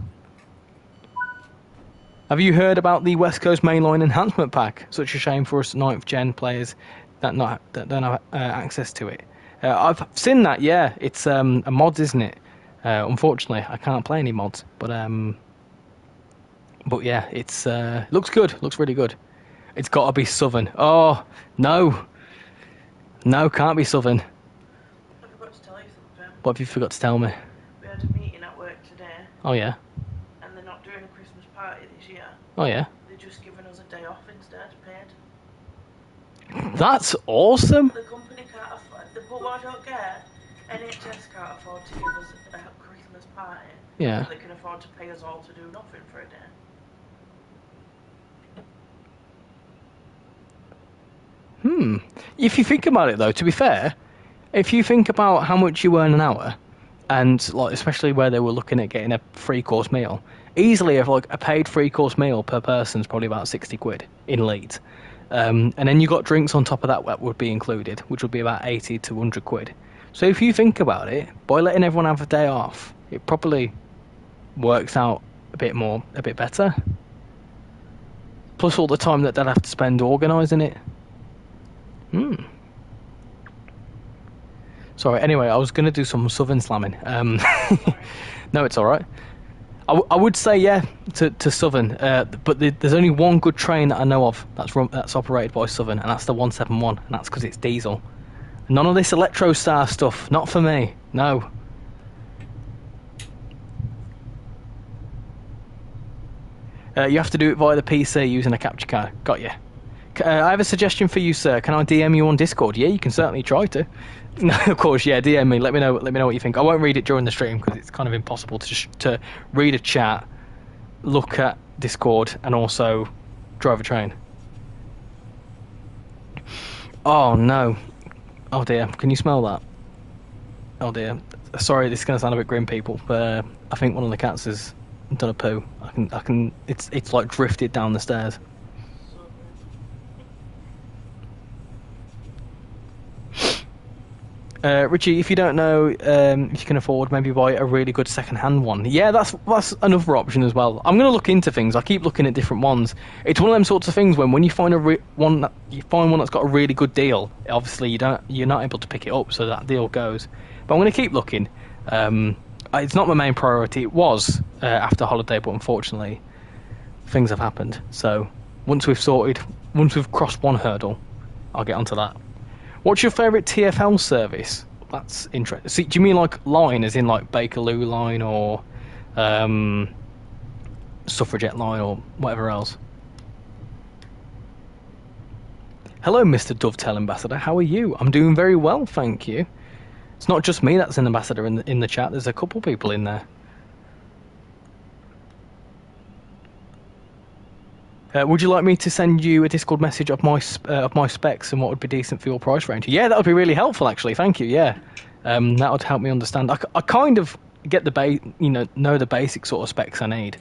Have you heard about the West Coast Mainline Enhancement Pack? Such a shame for us 9th Gen players that don't have access to it. I've seen that, yeah. It's a mod, isn't it? Unfortunately, I can't play any mods, but yeah, it's looks good. Looks really good. It's got to be Southern. Oh no, can't be Southern. I forgot to tell you something. What have you forgot to tell me? We had a meeting at work today. Oh yeah. And they're not doing a Christmas party this year. Oh yeah. They're just giving us a day off instead, paid. That's awesome. The company can't afford. But what I don't get, NHS can't afford to give us a Christmas party. Yeah. So they can afford to pay us all to do nothing for a day. If you think about it, though, to be fair, if you think about how much you earn an hour, and like especially where they were looking at getting a 3-course meal, easily if like a paid 3-course meal per person is probably about 60 quid in Leeds, and then you got drinks on top of that would be included, which would be about 80 to 100 quid. So if you think about it, by letting everyone have a day off, it probably works out a bit better. Plus all the time that they'll have to spend organising it. Sorry, anyway, I was going to do some Southern slamming. No, it's alright. I would say, yeah, to Southern, but there's only one good train that I know of that's operated by Southern, and that's the 171, and that's because it's diesel. None of this Electrostar stuff, not for me, no. You have to do it via the PC using a capture card. Got you. I have a suggestion for you, sir. Can I DM you on Discord? Yeah, you can certainly try to. No, of course, yeah. DM me. Let me know what you think. I won't read it during the stream because it's kind of impossible to read a chat, look at Discord, and also drive a train. Oh no! Oh dear! Can you smell that? Oh dear! Sorry, this is going to sound a bit grim, people, but I think one of the cats has done a poo. I can. It's like drifted down the stairs. Richie, if you don't know, if you can afford, maybe buy a really good second-hand one. Yeah, that's another option as well. I'm going to look into things. I keep looking at different ones. It's one of them sorts of things when you find one that's got a really good deal. Obviously, you're not able to pick it up, so that deal goes. But I'm going to keep looking. It's not my main priority. It was after holiday, but unfortunately, things have happened. So once we've crossed one hurdle, I'll get onto that. What's your favourite TfL service? That's interesting. See, do you mean like line, as in like Bakerloo line or Suffragette line or whatever else? Hello, Mr. Dovetail Ambassador. How are you? I'm doing very well, thank you. It's not just me that's an ambassador in the chat. There's a couple people in there. Would you like me to send you a Discord message of my specs and what would be decent for your price range? Yeah, that would be really helpful, actually. Thank you. Yeah, that would help me understand. I kind of get know the basic sort of specs I need,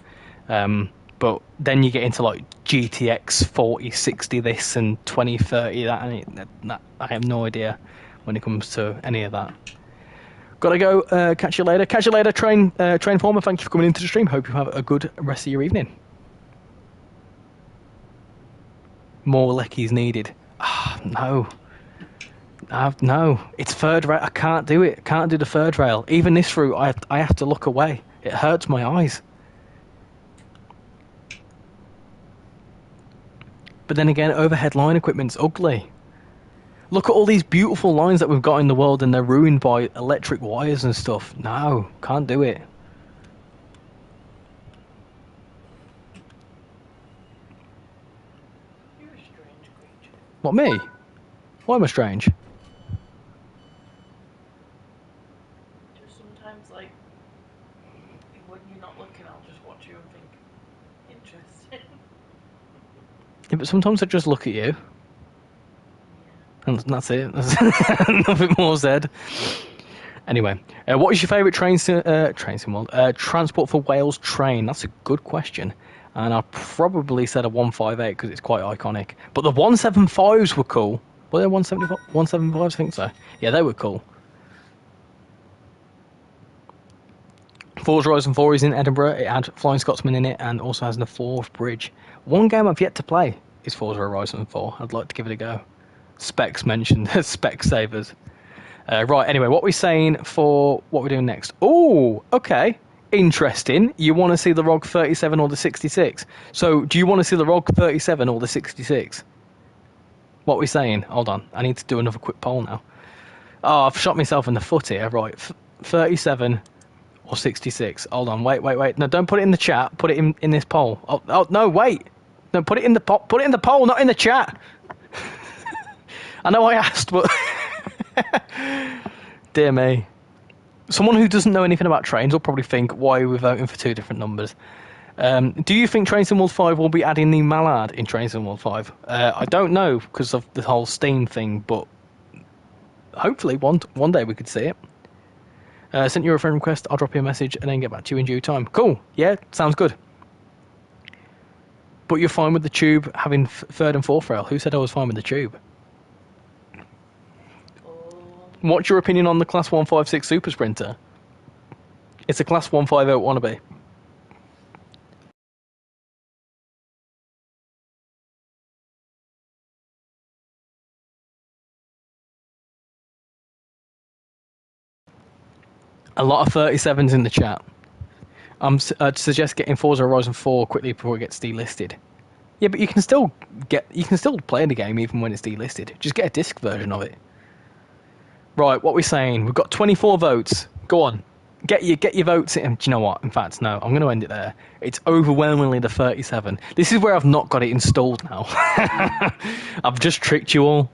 but then you get into like GTX 4060 this and 2030 that, and I have no idea when it comes to any of that. Gotta go. Catch you later. Catch you later, train former. Thank you for coming into the stream. Hope you have a good rest of your evening. More leckies needed. No. No. It's third rail. I can't do it. Can't do the third rail. Even this route, I have to look away. It hurts my eyes. But then again, overhead line equipment's ugly. Look at all these beautiful lines that we've got in the world, and they're ruined by electric wires and stuff. No, can't do it. You're a strange creature. What, me? Why am I strange? Just sometimes, like, when you're not looking, I'll just watch you and think, interesting. Yeah, but sometimes I just look at you. And that's it. That's nothing more said. Anyway, what is your favourite transport for Wales train? That's a good question. And I probably said a 158 because it's quite iconic. But the 175s were cool. Were there 175s? I think so. Yeah, they were cool. Forza Horizon 4 is in Edinburgh. It had Flying Scotsman in it and also has the Forth Bridge. One game I've yet to play is Forza Horizon 4. I'd like to give it a go. Specs mentioned. Spec savers. Right, anyway, what are we saying for what we're doing next? Oh, okay. Interesting. You want to see the ROG 37 or the 66? So, do you want to see the ROG 37 or the 66? What are we saying? Hold on. I need to do another quick poll now. Oh, I've shot myself in the foot here. Right, 37 or 66. Hold on. Wait. No, don't put it in the chat. Put it in this poll. Oh, no, wait. No, put it in the poll, not in the chat. I know I asked, but... Dear me. Someone who doesn't know anything about trains will probably think, why are we voting for two different numbers? Do you think Train Sim World 5 will be adding the Mallard in Train Sim World 5? I don't know because of the whole Steam thing, but hopefully one day we could see it. Sent you a friend request, I'll drop you a message and then get back to you in due time. Cool, yeah, sounds good. But you're fine with the tube having third and fourth rail. Who said I was fine with the tube? What's your opinion on the Class 156 Super Sprinter? It's a Class 150 wannabe. A lot of 37s in the chat. I'd suggest getting Forza Horizon 4 quickly before it gets delisted. Yeah, but you can still play the game even when it's delisted. Just get a disc version of it. Right, what we're saying, we've got 24 votes. Go on, get your votes in. Do you know what? In fact, no, I'm going to end it there. It's overwhelmingly the 37. This is where I've not got it installed now. I've just tricked you all.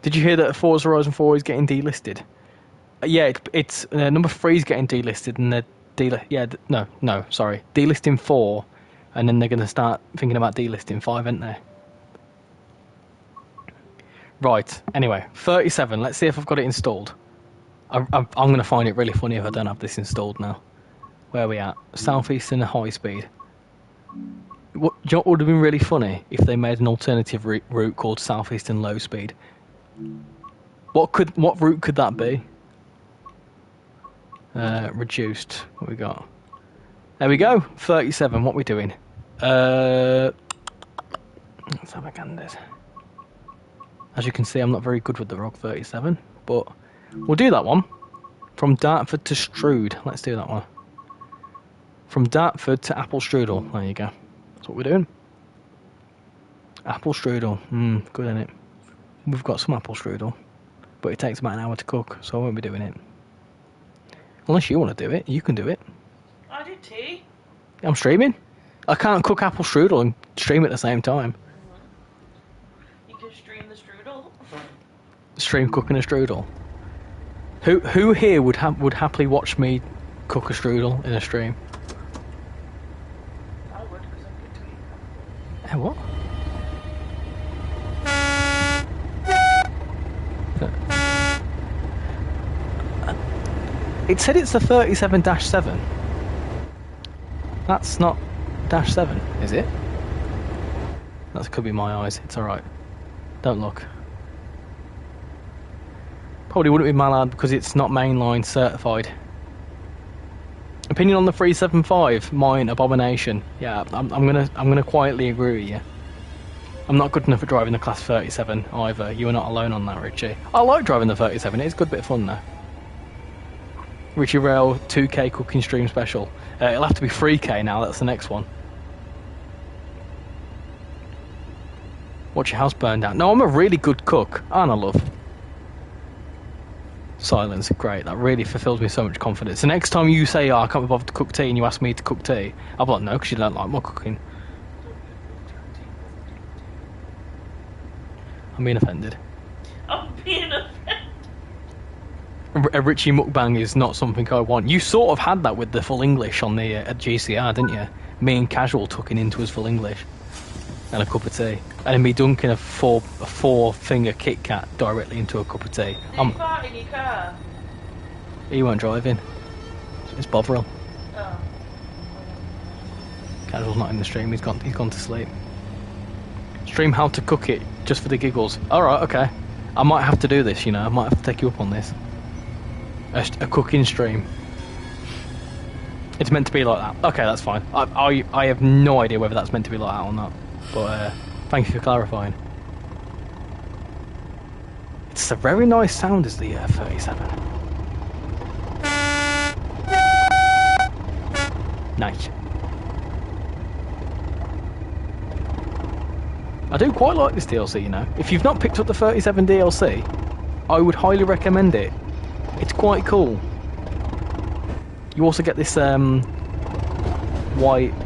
Did you hear that Forza Horizon 4 is getting delisted? Yeah, it's number 3 is getting delisted, and they're delisting 4, and then they're going to start thinking about delisting 5, aren't they? Right, anyway, 37. Let's see if I've got it installed. I'm going to find it really funny if I don't have this installed now. Where are we at? Southeastern High Speed. Do you know what would have been really funny? If they made an alternative route called Southeastern Low Speed. What route could that be? Reduced. What we got? There we go. 37. What are we doing? Let's have a gander. As you can see, I'm not very good with the ROG 37, but we'll do that one. From Dartford to Strood. Let's do that one. From Dartford to Apple Strudel. There you go. That's what we're doing. Apple Strudel. Good, isn't it? We've got some apple strudel, but it takes about an hour to cook, so I won't be doing it. Unless you want to do it, you can do it. I did tea. I'm streaming. I can't cook apple strudel and stream at the same time. You can stream the strudel. Stream cooking a strudel. Who here would happily watch me cook a strudel in a stream? I would, because I'm good to eat. Hey, what? It said it's the 37-7. That's not -7, is it? That could be my eyes. It's alright. Don't look. Probably wouldn't be Mallard because it's not mainline certified. Opinion on the 375? Mine, abomination. Yeah, I'm gonna quietly agree with you. I'm not good enough at driving the Class 37 either. You are not alone on that, Richie. I like driving the 37. It's a good bit of fun though. RichyRail 2K cooking stream special. It'll have to be 3K now. That's the next one. Watch your house burn down. No, I'm a really good cook, aren't I, love? Silence, great. That really fulfills me so much confidence. The next time you say, "Oh, I can't be bothered to cook tea," and you ask me to cook tea, I'll be like, "No, because you don't like my cooking." I'm being offended. I'm being offended. A Richie mukbang is not something I want. You sort of had that with the full English on the at GCR, didn't you? Me and Casual tucking into his full English and a cup of tea, and me dunking a four finger Kit Kat directly into a cup of tea. Did you fart in your car? He weren't driving. It's Bovril. Oh. Casual's not in the stream. He's gone to sleep. Stream how to cook it just for the giggles. All right, okay. I might have to do this. You know, I might have to take you up on this. A cooking stream. It's meant to be like that. Okay, that's fine. I have no idea whether that's meant to be like that or not. But thank you for clarifying. It's a very nice sound, is the 37. Nice. I do quite like this DLC, you know. If you've not picked up the 37 DLC, I would highly recommend it. It's quite cool. You also get this white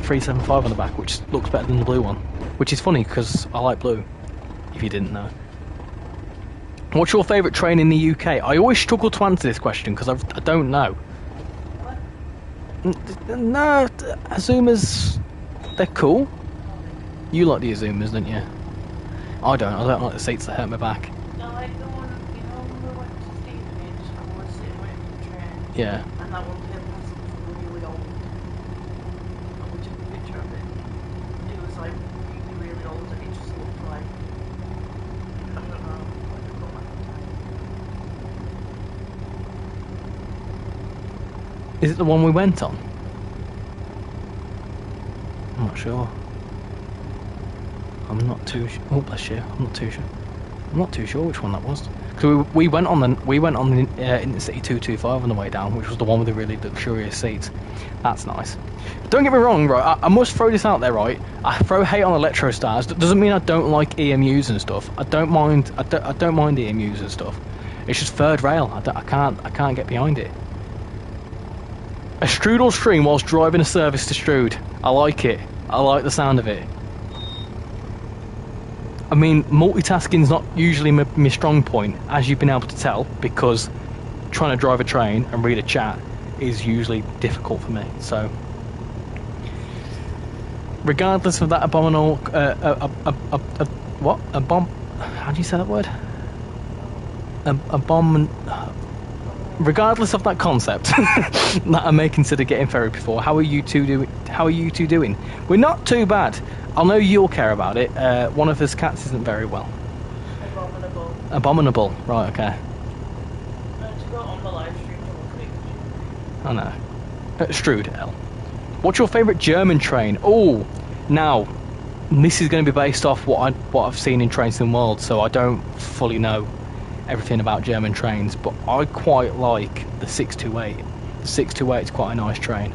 375 on the back, which looks better than the blue one. Which is funny, because I like blue, if you didn't know. What's your favourite train in the UK? I always struggle to answer this question, because I don't know. No, Azumas, they're cool. You like the Azumas, don't you? I don't like the seats that hurt my back. No, like the one, you know, when we went to Stevenage and we were sitting waiting for the train. Yeah. And that one came past us really old. And we took a picture of it. It was like really, really old and it just looked like, I don't know, like a go back in time. Is it the one we went on? I'm not sure. I'm not too. Oh, bless you. I'm not too sure. I'm not too sure which one that was. Because we went on the Intercity 225 on the way down, which was the one with the really luxurious seats. That's nice. Don't get me wrong, right? I must throw this out there, right? I throw hate on Electro Stars. That doesn't mean I don't like EMUs and stuff. I don't mind. I don't mind EMUs and stuff. It's just third rail. I can't get behind it. A strudel stream whilst driving a service to Strood. I like it. I like the sound of it. I mean, multitasking's not usually my strong point, as you've been able to tell, because trying to drive a train and read a chat is usually difficult for me. So, regardless of that abominable, how do you say that word? Regardless of that concept that I may consider getting ferried before, how are you two doing? We're not too bad. I know you'll care about it. One of his cats isn't very well. Abominable. Abominable. Right. Okay. To go on the live stream to look at it. I know. Strood L. What's your favourite German train? Oh, now this is going to be based off what I've seen in trainsimworld, so I don't fully know everything about German trains, but I quite like the 628. The 628 is quite a nice train.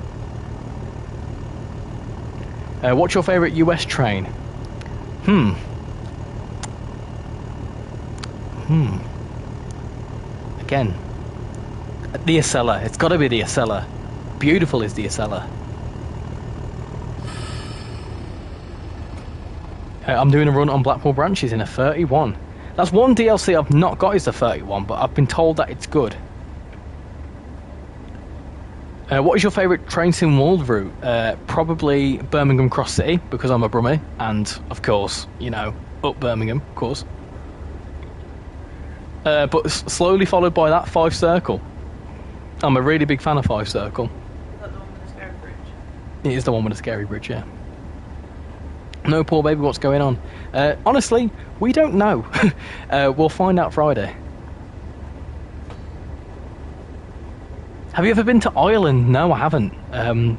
What's your favourite US train? Again, the Acela. It's got to be the Acela. Beautiful is the Acela. I'm doing a run on Blackpool branches in a 31. That's one DLC I've not got is the 31, but I've been told that it's good. What is your favourite trainsimworld route? Probably Birmingham Cross City, because I'm a Brummie, and of course, you know, up Birmingham, of course. But slowly followed by that 5 Circle. I'm a really big fan of 5 Circle. Is that the one with the scary bridge? It is the one with the scary bridge, yeah. No, poor baby, what's going on? Honestly, we don't know. We'll find out Friday. Have you ever been to Ireland? No, I haven't.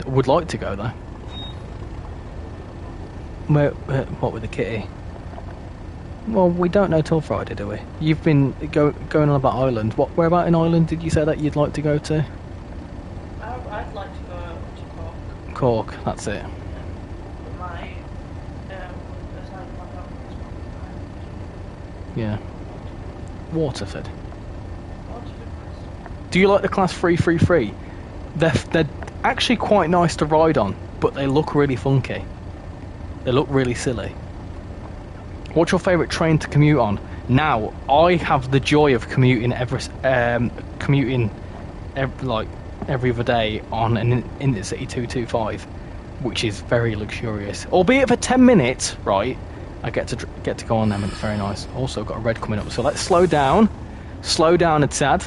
Would like to go though. What with the kitty? Well, we don't know till Friday, do we? You've been going on about Ireland. Where about in Ireland did you say that you'd like to go to? I'd like to go to Cork. Cork, that's it. Yeah. Waterford. Do you like the Class 333? They're actually quite nice to ride on, but they look really funky. They look really silly. What's your favourite train to commute on? Now I have the joy of commuting every other day on an Intercity 225, which is very luxurious. Albeit for 10 minutes, right? I get to go on them, and it's very nice. Also got a red coming up, so let's slow down a tad.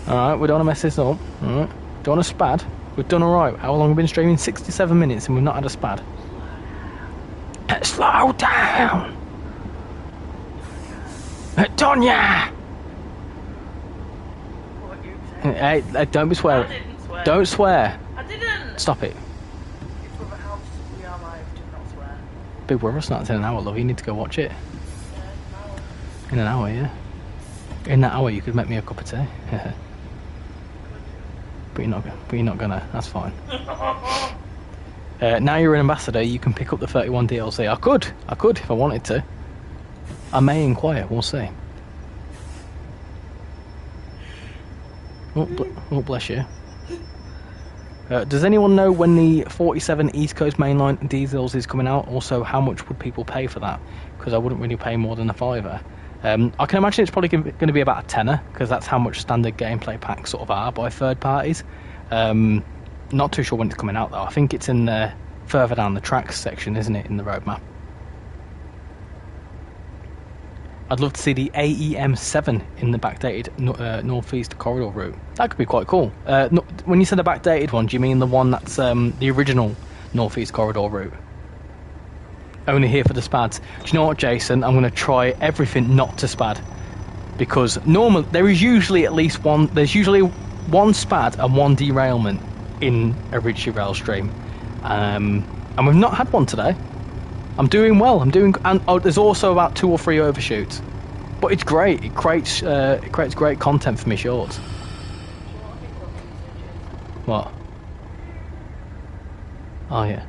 All right, we don't want to mess this up. All right, don't want a spad. We've done all right. How long have we been streaming? 67 minutes, and we've not had a spad. Slow down, Tonya. What you said. Hey, don't be swearing. I didn't swear. Don't swear. I didn't. Stop it. It's from a house. We are live. Do not swear. Big Brother starts in an hour, love. You need to go watch it. Yeah, no. In an hour, yeah. In that hour, you could make me a cup of tea. But you're not gonna. That's fine. Now you're an ambassador, you can pick up the 31 DLC. I could if I wanted to. I may inquire. We'll see. Oh, bless you. Does anyone know when the 47 East Coast Mainline diesels is coming out? Also, how much would people pay for that? Because I wouldn't really pay more than a $5. I can imagine it's probably going to be about a tenner, because that's how much standard gameplay packs sort of are by third parties. Not too sure when it's coming out though. I think it's in the further down the tracks section, isn't it, in the roadmap? I'd love to see the AEM7 in the backdated northeast corridor route. That could be quite cool. When you said the backdated one, do you mean the one that's the original northeast corridor route? Only here for the spads. Do you know what, Jason? I'm going to try everything not to spad, because normally there is usually at least one. There's usually one spad and one derailment in a RichyRail stream, and we've not had one today. I'm doing well. And there's also about 2 or 3 overshoots, but it's great. It creates great content for me shorts. What? Oh yeah.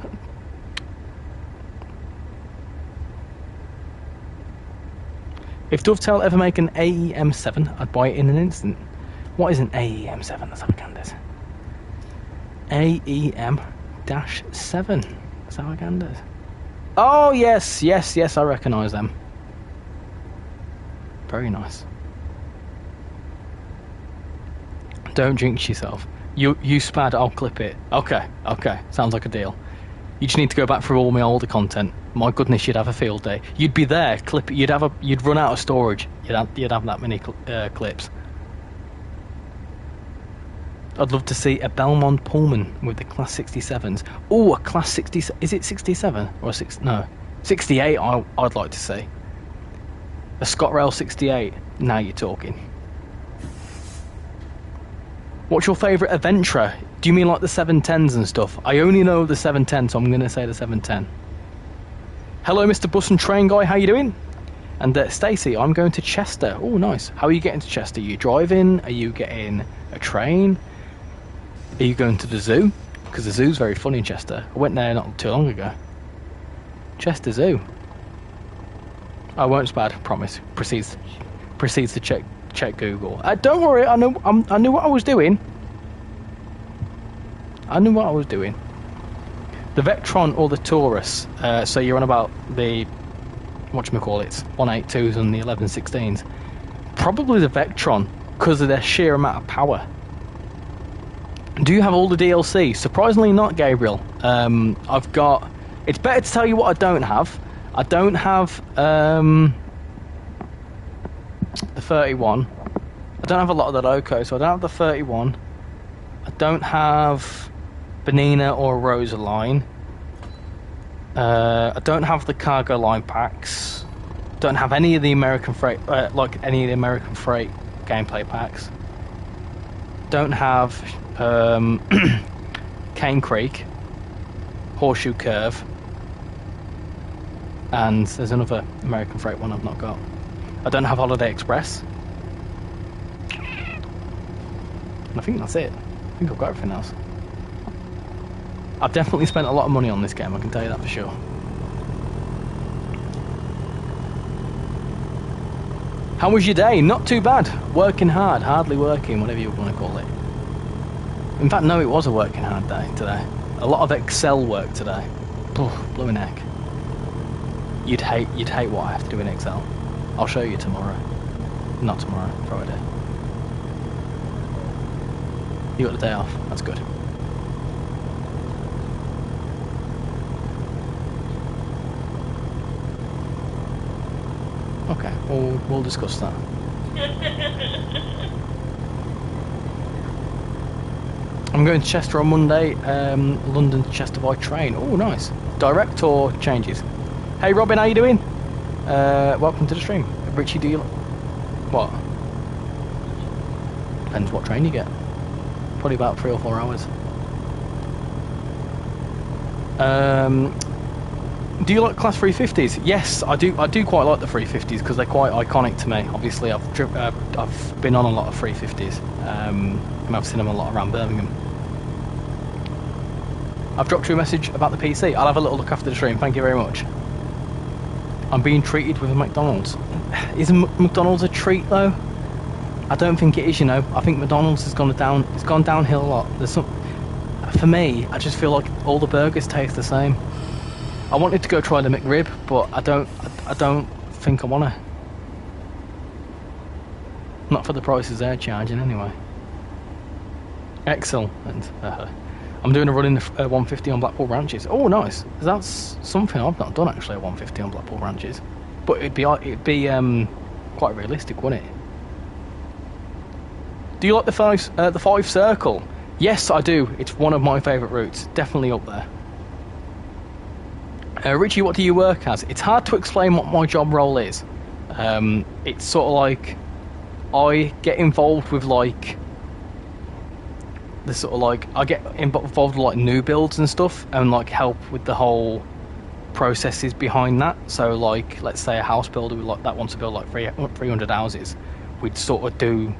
If Dovetail ever make an AEM7, I'd buy it in an instant. What is an AEM7? Let's have a gander. AEM-7. Let's have a gander. Oh, yes, I recognise them. Very nice. Don't jinx yourself. You spad, I'll clip it. Okay, sounds like a deal. You just need to go back through all my older content. My goodness, you'd have a field day. You'd be there, clip it. You'd run out of storage. You'd have that many clips. I'd love to see a Belmont Pullman with the Class 67s. Oh, a Class 60. Is it 67 or 6? No, 68. I'd like to see a ScotRail 68. Now you're talking. What's your favourite adventurer? Do you mean like the 710s and stuff? I only know the 710, so I'm going to say the 710. Hello, Mr. Bus and Train Guy. How you doing? And Stacey, I'm going to Chester. Oh, nice. How are you getting to Chester? Are you driving? Are you getting a train? Are you going to the zoo? Because the zoo's very fun in Chester. I went there not too long ago. Chester Zoo. I won't spad, promise. Proceeds to check Google. Don't worry, I knew what I was doing. The Vectron or the Taurus. So you're on about the whatchamacallits, 182s and the 1116s. Probably the Vectron, because of their sheer amount of power. Do you have all the DLC? Surprisingly not, Gabriel. I've got... It's better to tell you what I don't have. I don't have the 31. I don't have a lot of the Loco, so I don't have the 31. I don't have Benina or Rosa line. I don't have the cargo line packs. Don't have any of the American Freight, gameplay packs. Don't have Cane Creek, Horseshoe Curve, and there's another American Freight one I've not got. I don't have Holiday Express. And I think that's it. I think I've got everything else. I've definitely spent a lot of money on this game, I can tell you that for sure. How was your day? Not too bad. Working hard, hardly working, whatever you want to call it. In fact, no, it was a working hard day today. A lot of Excel work today. Blooming heck. You'd hate what I have to do in Excel. I'll show you tomorrow. Not tomorrow, Friday. You got the day off. That's good. Okay, we'll discuss that. I'm going to Chester on Monday. London to Chester by train. Oh, nice. Direct or changes? Hey, Robin, how you doing? Welcome to the stream. Richie, do you... What? Depends what train you get. Probably about 3 or 4 hours. Do you like Class 350s? Yes, I do. I do quite like the 350s because they're quite iconic to me. Obviously, I've been on a lot of 350s, and I've seen them a lot around Birmingham. I've dropped you a message about the PC. I'll have a little look after the stream. Thank you very much. I'm being treated with a McDonald's. Is McDonald's a treat though? I don't think it is. You know, I think McDonald's has gone down. It's gone downhill a lot. There's some. For me, I just feel like all the burgers taste the same. I wanted to go try the McRib, but I don't think I wanna. Not for the prices they're charging anyway. Excellent. I'm doing a run in the 150 on Blackpool branches. Oh, nice. That's something I've not done actually. A 150 on Blackpool branches, but it'd be quite realistic, wouldn't it? Do you like the five circle? Yes, I do. It's one of my favourite routes. Definitely up there. Richie, what do you work as? It's hard to explain what my job role is. It's sort of like I get involved with like the sort of like I get involved with like new builds and stuff, and like help with the whole processes behind that. So like, let's say a house builder that wants to build like 300 houses, we'd sort of do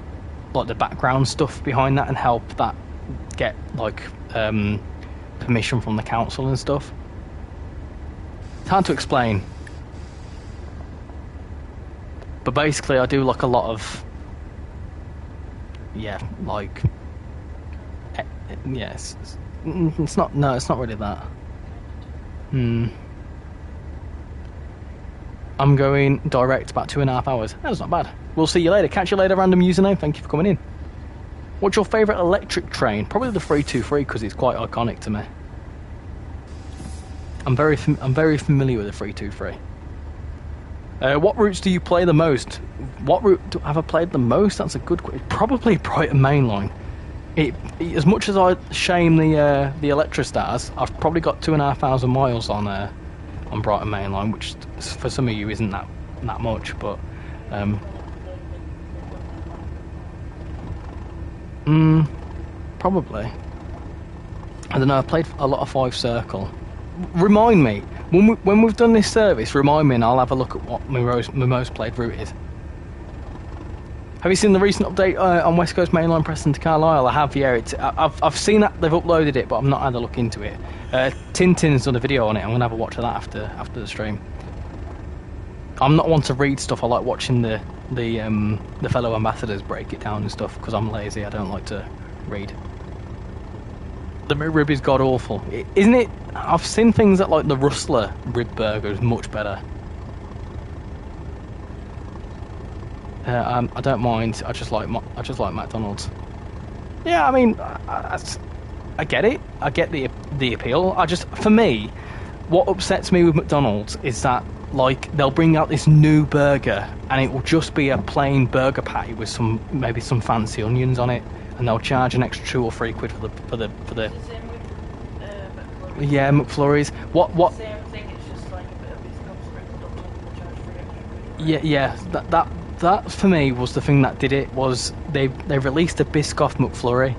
like the background stuff behind that and help that get like permission from the council and stuff. It's hard to explain, but basically I do like a lot of yes, it's not really that. I'm going direct about 2.5 hours. That's not bad. We'll see you later. Catch you later, random username. Thank you for coming in. What's your favourite electric train? Probably the 323 because it's quite iconic to me. I'm very familiar with the 323. What routes do you play the most? What route have I played the most? That's a good question. Probably Brighton Main Line. As much as I shame the Electrostars, I've probably got 2,500 miles on Brighton Main Line, which for some of you isn't that much, but probably. I don't know. I played a lot of 5 Circle. Remind me when we've done this service. Remind me, and I'll have a look at what my most played route is. Have you seen the recent update on West Coast Main Line Preston to Carlisle? I have, yeah. I've seen that they've uploaded it, but I've not had a look into it. Tintin's done a video on it. I'm gonna have a watch of that after the stream. I'm not one to read stuff. I like watching the fellow ambassadors break it down and stuff because I'm lazy. I don't like to read. The rib is god awful, isn't it? I've seen things that like the Rustler rib burger is much better. I don't mind. I just like McDonald's. Yeah, I mean, I get it. I get the appeal. For me, what upsets me with McDonald's is that like they'll bring out this new burger and it will just be a plain burger patty with maybe some fancy onions on it, and they'll charge an extra £2 or £3 for the. Yeah, McFlurries. What? Same thing. It's just like a bit of biscuits sprinkled on top of the charge for it. Yeah. That for me was the thing that did it. Was they released a Biscoff McFlurry,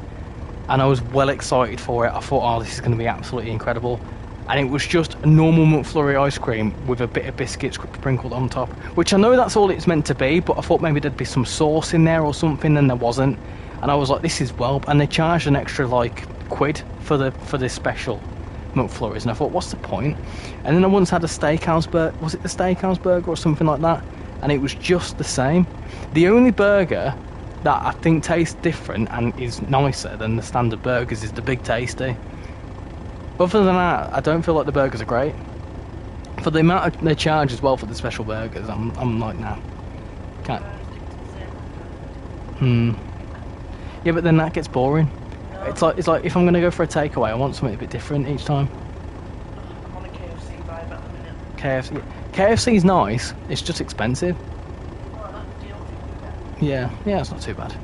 and I was well excited for it. I thought, oh, this is going to be absolutely incredible. And it was just a normal McFlurry ice cream with a bit of biscuits sprinkled on top, which I know that's all it's meant to be, but I thought maybe there'd be some sauce in there or something, and there wasn't. And I was like, this is well, and they charged an extra like £1 for this special McFlurries, and I thought, what's the point? And then I once had a steakhouse burger. Was it the steakhouse burger or something like that? And it was just the same. The only burger that I think tastes different and is nicer than the standard burgers is the Big Tasty. Other than that, I don't feel like the burgers are great. For the amount they charge as well for the special burgers, I'm like, nah. Can't. Stick to the same route. Hmm. Yeah, but then that gets boring. No, It's like if I'm gonna go for a takeaway, I want something a bit different each time. I'm on a KFC vibe at the minute. KFC's nice. It's just expensive. Oh, I like the deal thing you get. Yeah, it's not too bad.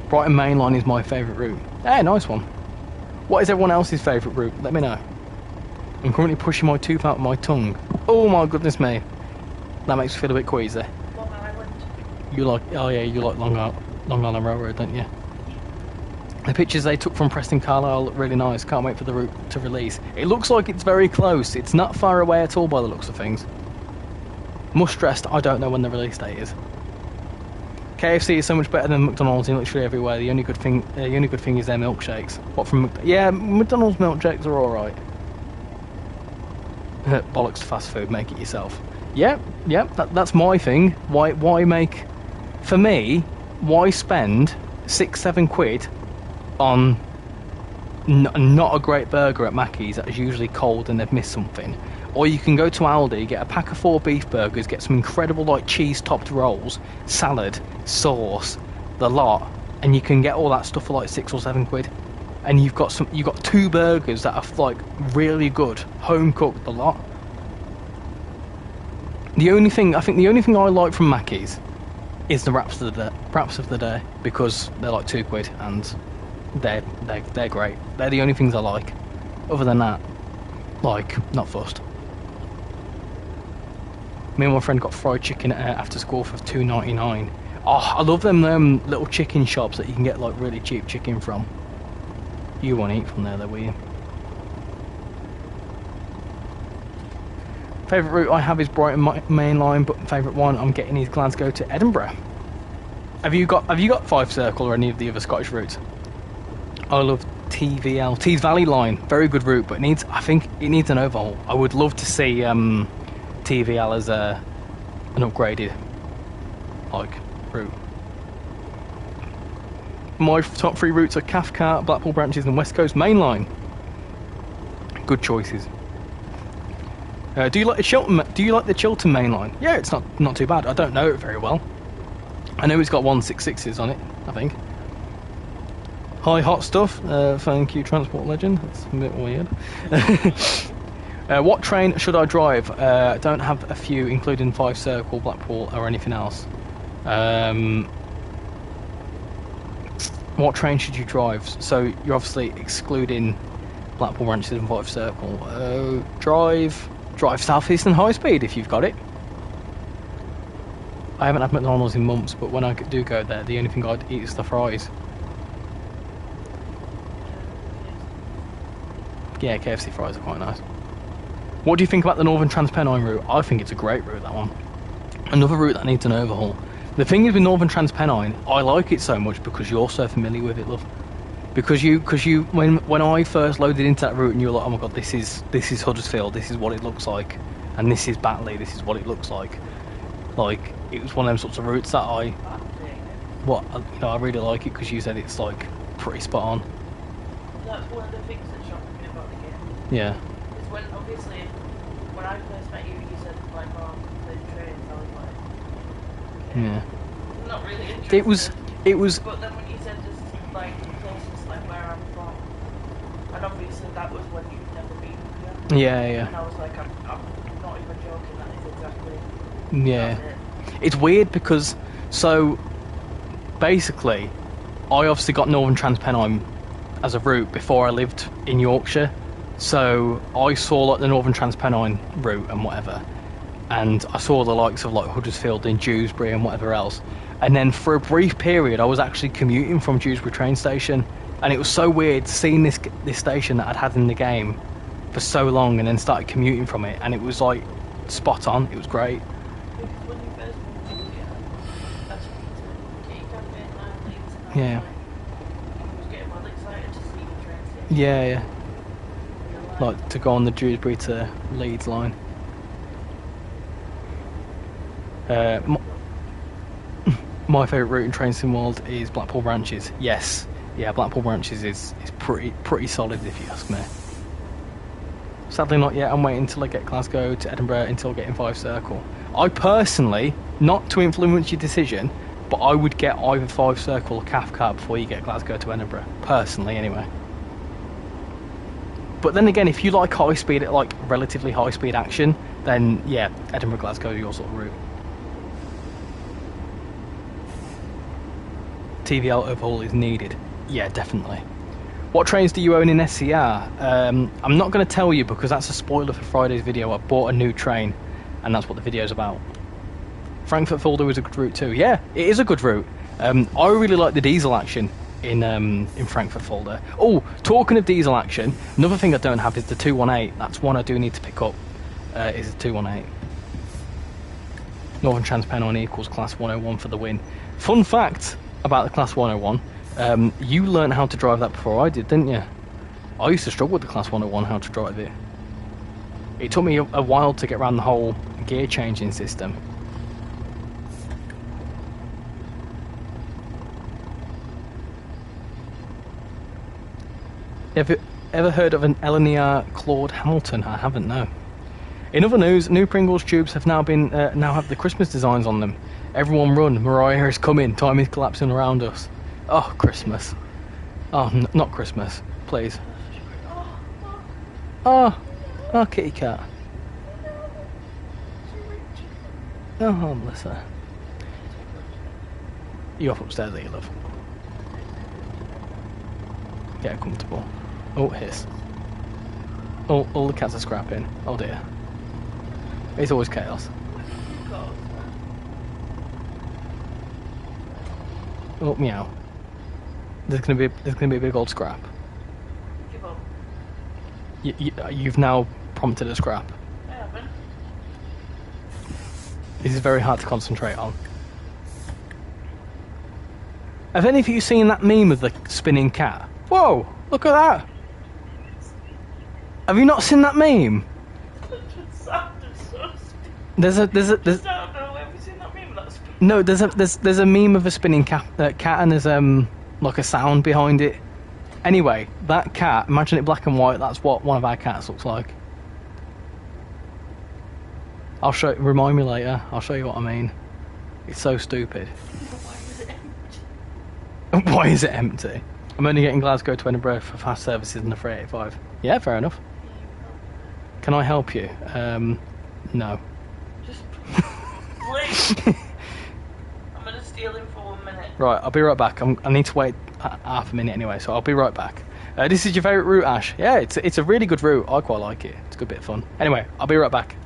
Brighton Main Line is my favourite route. Hey, nice one. What is everyone else's favourite route? Let me know. I'm currently pushing my tooth out of my tongue. Oh my goodness me. That makes me feel a bit queasy. Long Island. You like, oh yeah, you like Long Island Railroad, don't you? The pictures they took from Preston Carlisle look really nice. Can't wait for the route to release. It looks like it's very close. It's not far away at all by the looks of things. Must stressed, I don't know when the release date is. KFC is so much better than McDonald's in literally everywhere. The only good thing is their milkshakes. What from? Yeah, McDonald's milkshakes are all right. Bollocks to fast food. Make it yourself. Yeah, that's my thing. Why make? For me, why spend £6-7 on not a great burger at Mackey's that is usually cold and they've missed something? Or you can go to Aldi, get a pack of 4 beef burgers, get some incredible like cheese-topped rolls, salad, sauce, the lot, and you can get all that stuff for like £6 or £7. And you've got 2 burgers that are like really good, home cooked, the lot. The only thing I like from Mackey's is the wraps of the day because they're like £2 and they're great. They're the only things I like. Other than that, like, not fussed. Me and my friend got fried chicken after school for $2.99. Oh, I love them little chicken shops that you can get like really cheap chicken from. You won't eat from there though, will you? Favourite route I have is Brighton Main Line, but favourite one I'm getting is Glasgow to Edinburgh. Have you got 5 Circle or any of the other Scottish routes? I love TVL, Tees Valley Line, very good route, but I think it needs an overhaul. I would love to see TVL as an upgraded like route. My top 3 routes are Cathcart, Blackpool Branches and West Coast Main Line. Good choices. Do you like the Chiltern Main Line? Yeah, it's not too bad. I don't know it very well. I know it's got 166s on it, I think. Hi, hot stuff. Thank you, Transport Legend. That's a bit weird. What train should I drive? Don't have a few, including 5 Circle, Blackpool, or anything else. What train should you drive? So you're obviously excluding Blackpool Branches and 5 Circle. Drive Southeastern High Speed if you've got it. I haven't had McDonald's in months, but when I do go there, the only thing I'd eat is the fries. Yeah, KFC fries are quite nice. What do you think about the Northern Transpennine route? I think it's a great route, that one. Another route that needs an overhaul. The thing is with Northern Transpennine, I like it so much because you're so familiar with it, love. Because when I first loaded into that route and you were like, oh my god, this is Huddersfield, this is what it looks like, and this is Batley, this is what it looks like. Like, it was one of them sorts of routes that I really like it because you said it's like pretty spot on. That's one of the things that shocked me about the game. Yeah. Because when I first met you, you said like, oh, there's trains. I was like, okay. Yeah. I'm not really interested. It was. But then when you said just like places like where I'm from, and obviously that was when you'd never been here. Yeah. And I was like, I'm not even joking. That is exactly. Yeah. It's weird because so basically, I obviously got Northern Transpennine as a route before I lived in Yorkshire, so I saw like the Northern Transpennine route and whatever, and I saw the likes of like Huddersfield and Dewsbury and whatever else, and then for a brief period I was actually commuting from Dewsbury train station, and it was so weird seeing this station that I'd had in the game for so long and then started commuting from it, and it was like spot on. It was great. Because when you first moved here, that's when you campaign line leads and Yeah. I was getting well excited to see the train station. Yeah. Like to go on the Dewsbury to Leeds line. My favourite route in trainsimworld is Blackpool Branches. Yes, yeah, Blackpool Branches is pretty solid if you ask me. Sadly not yet. I'm waiting until I get Glasgow to Edinburgh until getting 5 Circle. I personally, not to influence your decision, but I would get either 5 Circle or Cathcart before you get Glasgow to Edinburgh. Personally, anyway. But then again, if you like high speed, like relatively high speed action, then yeah, Edinburgh, Glasgow, your sort of route. TVL overhaul is needed. Yeah, definitely. What trains do you own in SCR? I'm not going to tell you because that's a spoiler for Friday's video. I bought a new train, and that's what the video's about. Frankfurt Fulda is a good route too. Yeah, it is a good route. I really like the diesel action in Frankfurt Fulda. Oh, talking of diesel action, another thing I don't have is the 218. That's one I do need to pick up. Is the 218. Northern Transpennine equals Class 101 for the win. Fun fact about the Class 101. You learned how to drive that before I did, didn't you? I used to struggle with the Class 101, how to drive it. It took me a while to get around the whole gear changing system. Have you ever heard of an Eleanor Claude Hamilton? I haven't, no. In other news, new Pringles tubes have now have the Christmas designs on them. Everyone run, Mariah is coming, time is collapsing around us. Oh, Christmas. Oh, not Christmas, please. Oh, kitty cat. Oh, bless her. You off upstairs there, you love. Get her comfortable. Oh, hiss. All the cats are scrapping. Oh dear. It's always chaos. Oh, meow. There's gonna be a big old scrap. Give up. You've now prompted a scrap. I haven't. This is very hard to concentrate on. Have any of you seen that meme of the spinning cat? Whoa! Look at that! Have you not seen that meme? There's no, there's a meme of a spinning cat and there's like a sound behind it. Anyway, that cat, imagine it black and white. That's what one of our cats looks like. I'll show. Remind me later. I'll show you what I mean. It's so stupid. Why is it empty? I'm only getting Glasgow to Edinburgh for fast services in the 385. Yeah, fair enough. Can I help you? No. Just please. I'm gonna steal him for 1 minute. Right, I'll be right back. I need to wait half a minute anyway, so I'll be right back. This is your favourite route, Ash? Yeah, it's a really good route. I quite like it. It's a good bit of fun. Anyway, I'll be right back.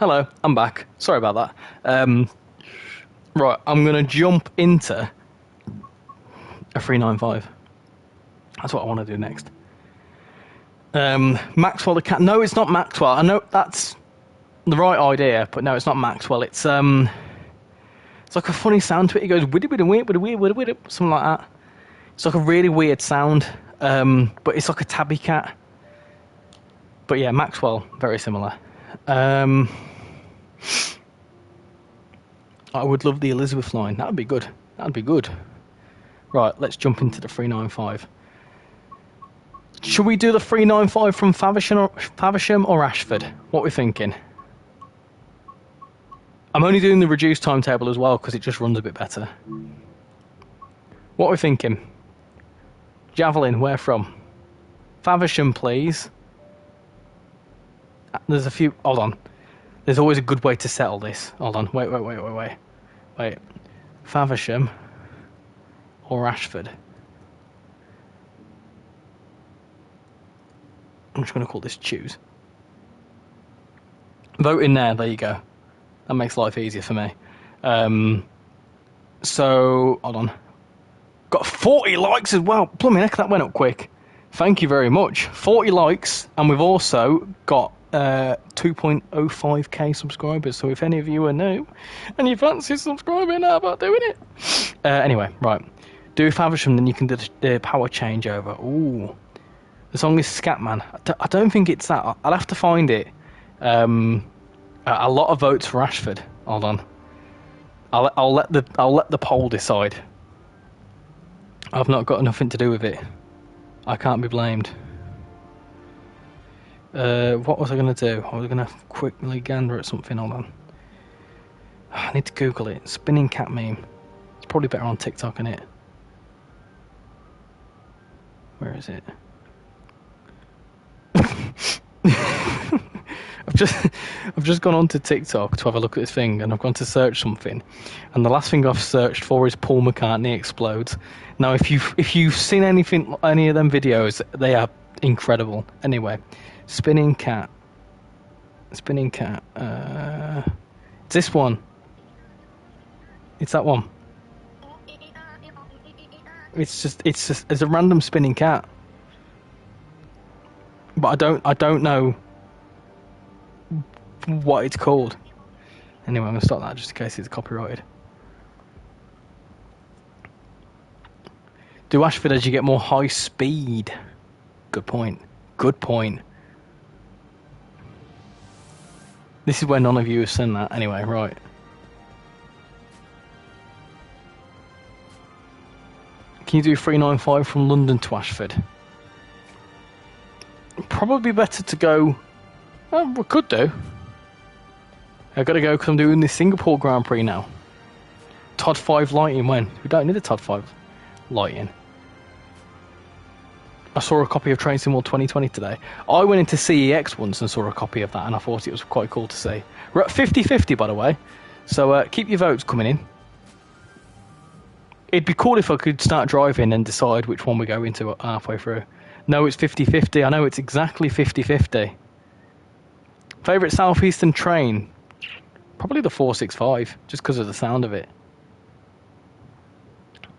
Hello, I'm back. Sorry about that. Right, I'm going to jump into a 395. That's what I want to do next. Maxwell the cat. No, it's not Maxwell. I know that's the right idea, but no, it's not Maxwell. It's like a funny sound to it. It goes widdy widdy widdy widdy widdy widdy, something like that. It's like a really weird sound, but it's like a tabby cat. But yeah, Maxwell, very similar. I would love the Elizabeth line. That'd be good. That'd be good. Right, let's jump into the 395. Should we do the 395 from Faversham or Ashford? What are we thinking? I'm only doing the reduced timetable as well because it just runs a bit better. What are we thinking? Javelin, where from? Faversham, please. There's a few... Hold on. There's always a good way to settle this. Hold on. Wait. Faversham or Ashford? I'm just going to call this choose. Vote in there. There you go. That makes life easier for me. So, hold on. Got 40 likes as well. Plumbing heck, that went up quick. Thank you very much. 40 likes, and we've also got 2.05k subscribers. So if any of you are new and you fancy subscribing, how about doing it? Anyway, right. Do Faversham, then you can do the power changeover. Ooh. The song is Scatman. I don't think it's that. I'll have to find it. A lot of votes for Ashford. Hold on. I'll let the poll decide. I've not got nothing to do with it. I can't be blamed. What was I going to do? I was going to quickly gander at something. Hold on. I need to Google it. Spinning cat meme. It's probably better on TikTok, isn't it? Where is it? I've just gone onto TikTok to have a look at this thing, and I've gone to search something, and the last thing I've searched for is Paul McCartney explodes. Now, if you've seen any of them videos, they are incredible. Anyway, spinning cat. It's this one. It's that one. It's a random spinning cat, but I don't know what it's called. Anyway, I'm gonna start that just in case it's copyrighted. Do Ashford as you get more high speed? Good point. This is where none of you have seen that. Anyway, right. Can you do 395 from London to Ashford? Probably better to go... Well, we could do. I've got to go because I'm doing this Singapore Grand Prix now. Todd 5 lighting when? We don't need a Todd 5 lighting. I saw a copy of TrainsimWorld 2020 today. I went into CEX once and saw a copy of that, and I thought it was quite cool to see. We're at 50-50, by the way. So keep your votes coming in. It'd be cool if I could start driving and decide which one we go into halfway through. No, it's 50-50. I know it's exactly 50-50. Favourite Southeastern train? Probably the 465, just because of the sound of it.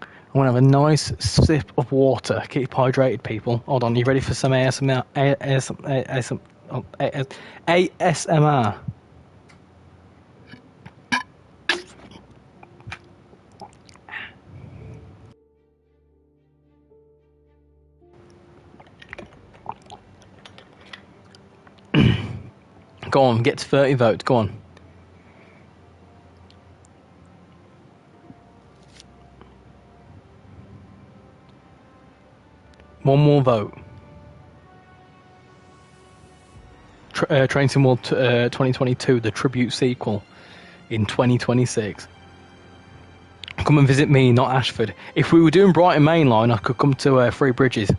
I want to have a nice sip of water. Keep hydrated, people. Hold on, you ready for some ASMR? ASMR. Go on, get to 30 votes. Go on. One more vote. TrainsimWorld 2022, the tribute sequel in 2026. Come and visit me, not Ashford. If we were doing Brighton Main Line, I could come to Three Bridges.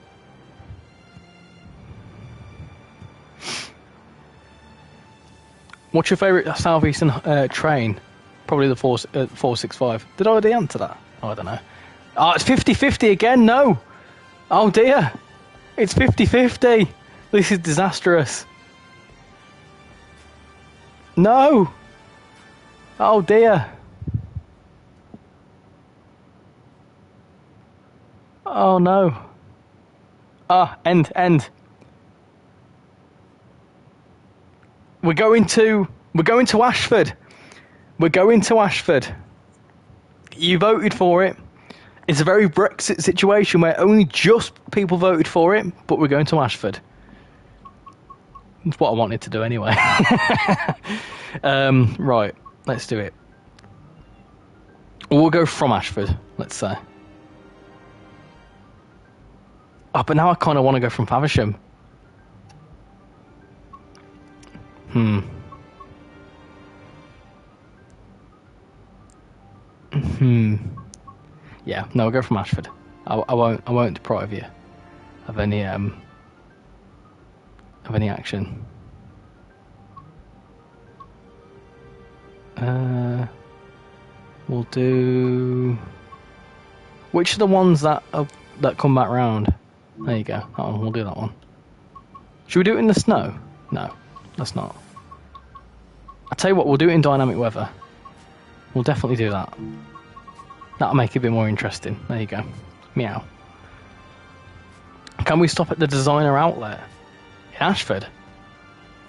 What's your favourite Southeastern train? Probably the 465. Did I already answer that? Oh, I don't know. Oh, it's 50-50 again? No! Oh dear! It's 50-50! This is disastrous. No! Oh dear. Oh no. Ah, end. We're going to Ashford. We're going to Ashford. You voted for it. It's a very Brexit situation where only just people voted for it, but we're going to Ashford. That's what I wanted to do anyway. Right, let's do it. We'll go from Ashford, let's say. Oh, but now I kind of want to go from Faversham. Yeah, no, we'll go from Ashford. I won't deprive you of any action. We'll do. Which are the ones that come back round? There you go. That one. We'll do that one. Should we do it in the snow? No, let's not. I'll tell you what. We'll do it in dynamic weather. We'll definitely do that. That'll make it a bit more interesting. There you go. Meow. Can we stop at the designer outlet in Ashford?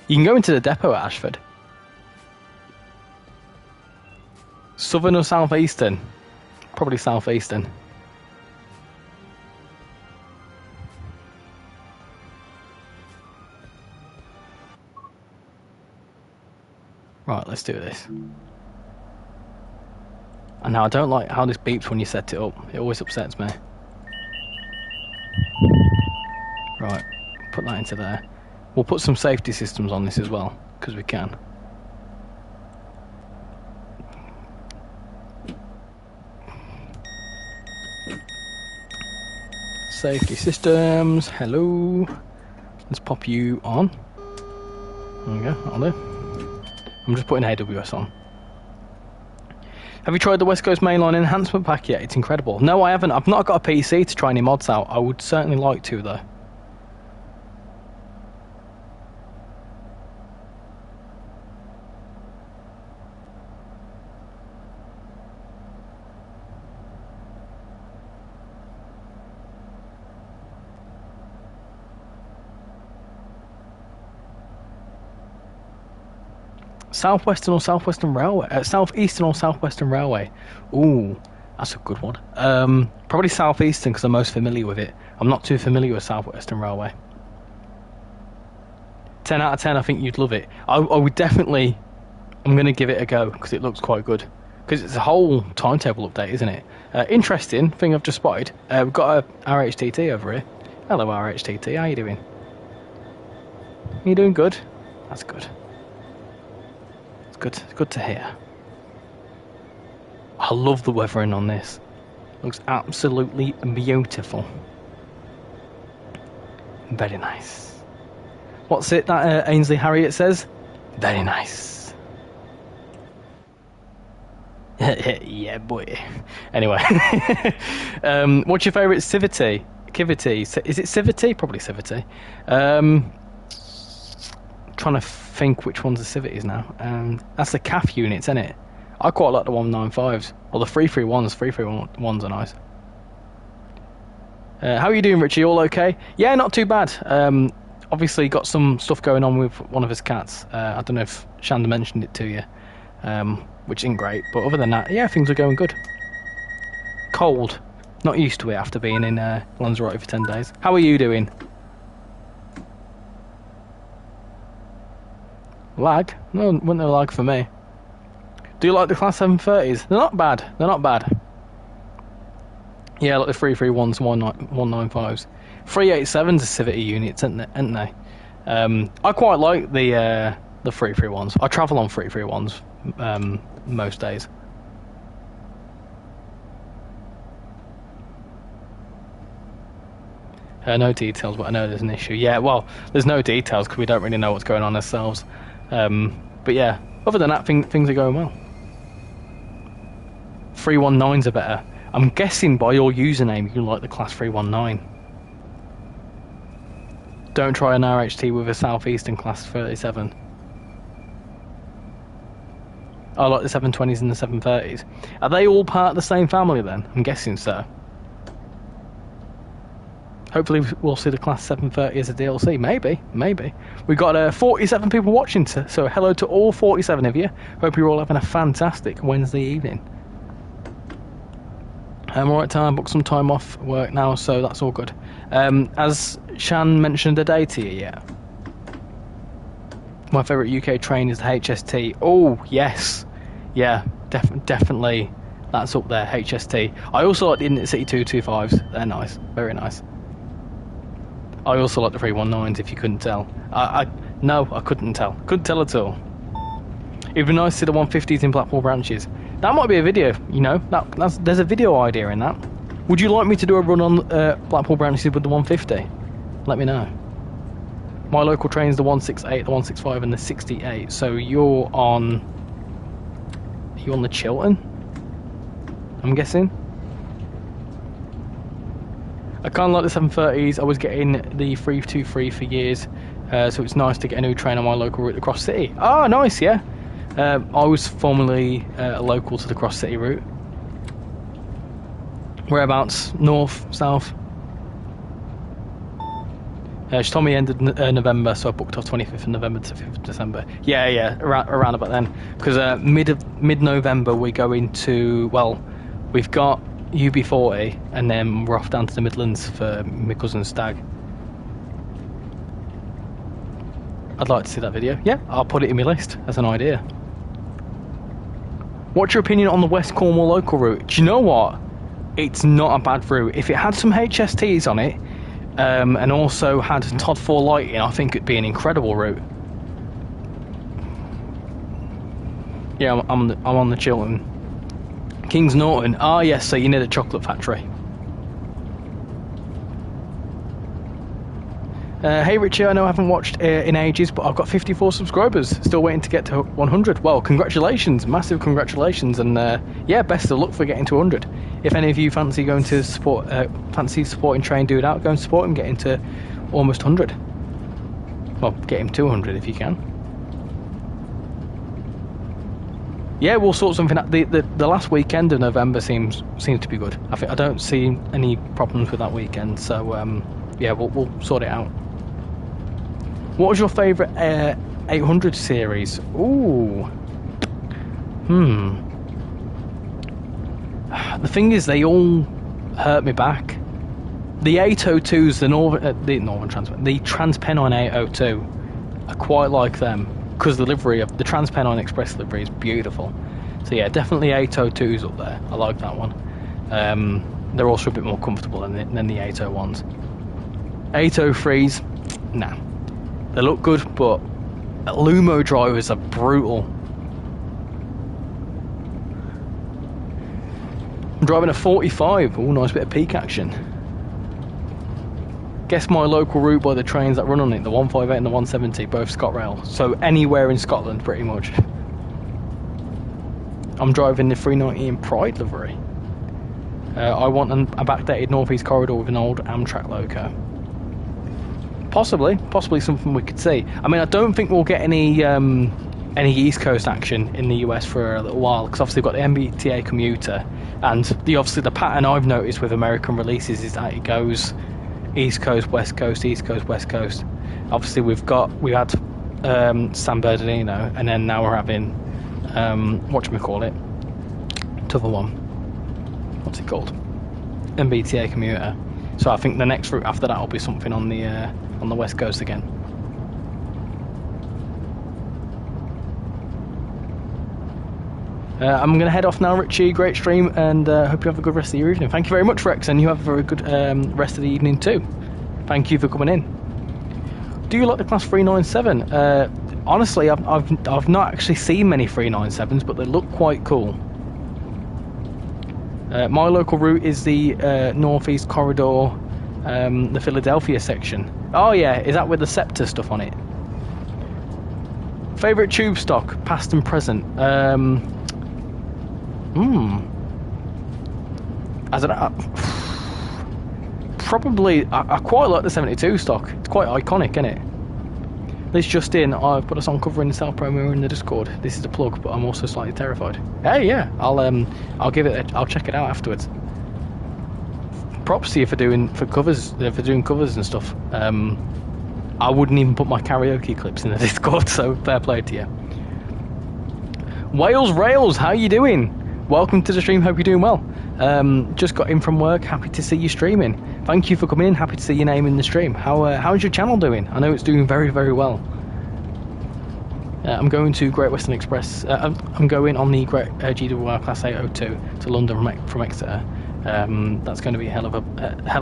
You can go into the depot at Ashford. Southern or southeastern? Probably southeastern. Right, let's do this. And now I don't like how this beeps when you set it up. It always upsets me. Right, put that into there. We'll put some safety systems on this as well, because we can. Safety systems, hello. Let's pop you on. There we go, that'll do. I'm just putting AWS on. Have you tried the West Coast Mainline enhancement pack yet? It's incredible. No, I haven't. I've not got a PC to try any mods out. I would certainly like to, though. Southwestern or Southwestern Railway? Southeastern or Southwestern Railway? Ooh, that's a good one. Probably Southeastern because I'm most familiar with it. I'm not too familiar with Southwestern Railway. 10 out of 10, I think you'd love it. I would definitely... I'm going to give it a go because it looks quite good. Because it's a whole timetable update, isn't it? Interesting thing I've just spotted. We've got a RHTT over here. Hello, RHTT. How you doing? You doing good? That's good. Good, good to hear. I love the weathering on this. Looks absolutely beautiful. Very nice. What's it that Ainsley Harriott says? Very nice. Yeah, boy. Anyway, what's your favourite Civity? Is it Civity? Probably Civity. Trying to think which one's the Civities now. That's the CAF units, isn't it? I quite like the 195s. Or the 331s. 331s are nice. How are you doing, Richie? All okay? Yeah, not too bad. Obviously got some stuff going on with one of his cats. I don't know if Shanda mentioned it to you, which isn't great. But other than that, yeah, things are going good. Cold. Not used to it after being in Lanzarote for 10 days. How are you doing? Lag? No, wasn't no lag for me. Do you like the Class 730s? They're not bad. They're not bad. Yeah, like the 331s, 195s. 387s are Civity units, aren't they? I quite like the 331s. I travel on 331s most days. No details, but I know there's an issue. Yeah, well, there's no details because we don't really know what's going on ourselves. But yeah, other than that, things are going well. 319s are better. I'm guessing by your username you like the Class 319. Don't try an RHT with a Southeastern Class 37. I like the 720s and the 730s. Are they all part of the same family then? I'm guessing so. Hopefully we'll see the Class 730 as a DLC. Maybe. We've got 47 people watching, so hello to all 47 of you. Hope you're all having a fantastic Wednesday evening. I'm alright, time. I booked some time off work now, so that's all good. As Shan mentioned a day to you yet? My favourite UK train is the HST. Oh, yes. Yeah, definitely. That's up there, HST. I also like the Intercity 225s. They're nice. Very nice. I also like the 319s, if you couldn't tell. No, I couldn't tell. Couldn't tell at all. It'd be nice to see the 150s in Blackpool branches. That might be a video, you know. There's a video idea in that. Would you like me to do a run on Blackpool branches with the 150? Let me know. My local train's the 168, the 165 and the 68. So you're on... Are you on the Chiltern? I'm guessing. I kind of like the 730s. I was getting the 323 for years, so it's nice to get a new train on my local route, the Cross City. Oh, nice, yeah. I was formerly local to the Cross City route. Whereabouts? North? South? She told me it ended November, so I booked off 25th of November to 5th of December. Yeah, around about then. Because mid-November we're going to, well, we've got UB40 and then we're off down to the Midlands for my cousin's stag. I'd like to see that video. Yeah, I'll put it in my list as an idea. What's your opinion on the West Cornwall local route? Do you know what? It's not a bad route. If it had some HSTs on it, and also had Todd 4 lighting, I think it'd be an incredible route. Yeah, I'm on the Chiltern. Kings Norton. Ah, yes, so you need a chocolate factory. Hey Richie, I know I haven't watched in ages, but I've got 54 subscribers. Still waiting to get to 100. Well, congratulations, massive congratulations, and yeah, best of luck for getting to 100. If any of you fancy going to support, fancy supporting Train Dude out, go and support him, get him to almost 100. Well, get him to 100 if you can. Yeah, we'll sort something out. The last weekend of November seems to be good. I don't see any problems with that weekend, so yeah, we'll sort it out. What was your favourite 800 series? Ooh. The thing is, they all hurt me back. The 802s, the Transpennine 802, I quite like them because the livery of the Transpennine Express livery is beautiful. So yeah, definitely 802s up there. I like that one. They're also a bit more comfortable than the 801s. 803s, nah. They look good, but Lumo drivers are brutal. I'm driving a 45. Oh, nice bit of peak action. Guess my local route by the trains that run on it, the 158 and the 170, both ScotRail. So anywhere in Scotland, pretty much. I'm driving the 390 in Pride livery. I want a backdated Northeast corridor with an old Amtrak loco. Possibly something we could see. I mean, I don't think we'll get any East Coast action in the US for a little while, because obviously we've got the MBTA commuter, and obviously the pattern I've noticed with American releases is that it goes East Coast, West Coast, East Coast, West Coast. Obviously we had San Bernardino, and then now we're having whatchamacallit, t'other one. What's it called? MBTA commuter. So I think the next route after that will be something on the West Coast again. I'm going to head off now, Richie. Great stream, and hope you have a good rest of your evening. Thank you very much, Rex, and you have a very good rest of the evening too. Thank you for coming in. Do you like the Class 397? Honestly, I've not actually seen many 397s, but they look quite cool. My local route is the Northeast Corridor, the Philadelphia section. Oh yeah, is that with the Scepter stuff on it? Favourite tube stock, past and present? Probably, I quite like the 72 stock. It's quite iconic, isn't it? Liz just in, I've put us on cover in the South promo in the Discord. This is a plug, but I'm also slightly terrified. Hey, yeah, I'll give it. I'll check it out afterwards. Props to you for doing covers and stuff. I wouldn't even put my karaoke clips in the Discord, so fair play to you. Wales Rails, how you doing? Welcome to the stream. Hope you're doing well. Just got in from work. Happy to see you streaming. Thank you for coming in. Happy to see your name in the stream. How's your channel doing? I know it's doing very, very well. I'm going to Great Western Express. I'm going on the Great GWR Class 802 to London from Exeter. That's going to be a hell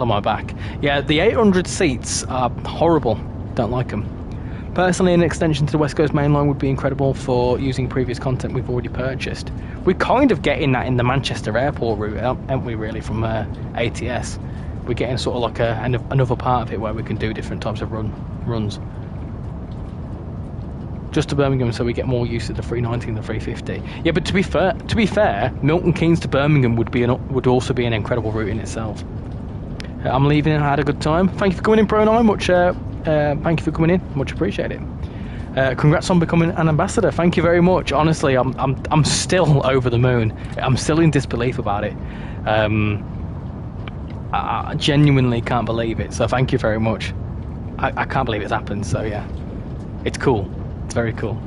of my back. Yeah, the 800 seats are horrible. Don't like them. Personally, an extension to the West Coast Main Line would be incredible for using previous content we've already purchased. We're kind of getting that in the Manchester Airport route, aren't we, really, from ATS? We're getting sort of like another part of it where we can do different types of runs. Just to Birmingham, so we get more use of the 390 and the 350. Yeah, but to be fair, Milton Keynes to Birmingham would also be an incredible route in itself. I'm leaving and I had a good time. Thank you for coming in, Pro9. Thank you for coming in. Much appreciated. Congrats on becoming an ambassador. Thank you very much. Honestly, I'm still over the moon. I'm still in disbelief about it. I genuinely can't believe it. So thank you very much. I can't believe it's happened. So yeah, it's cool. It's very cool.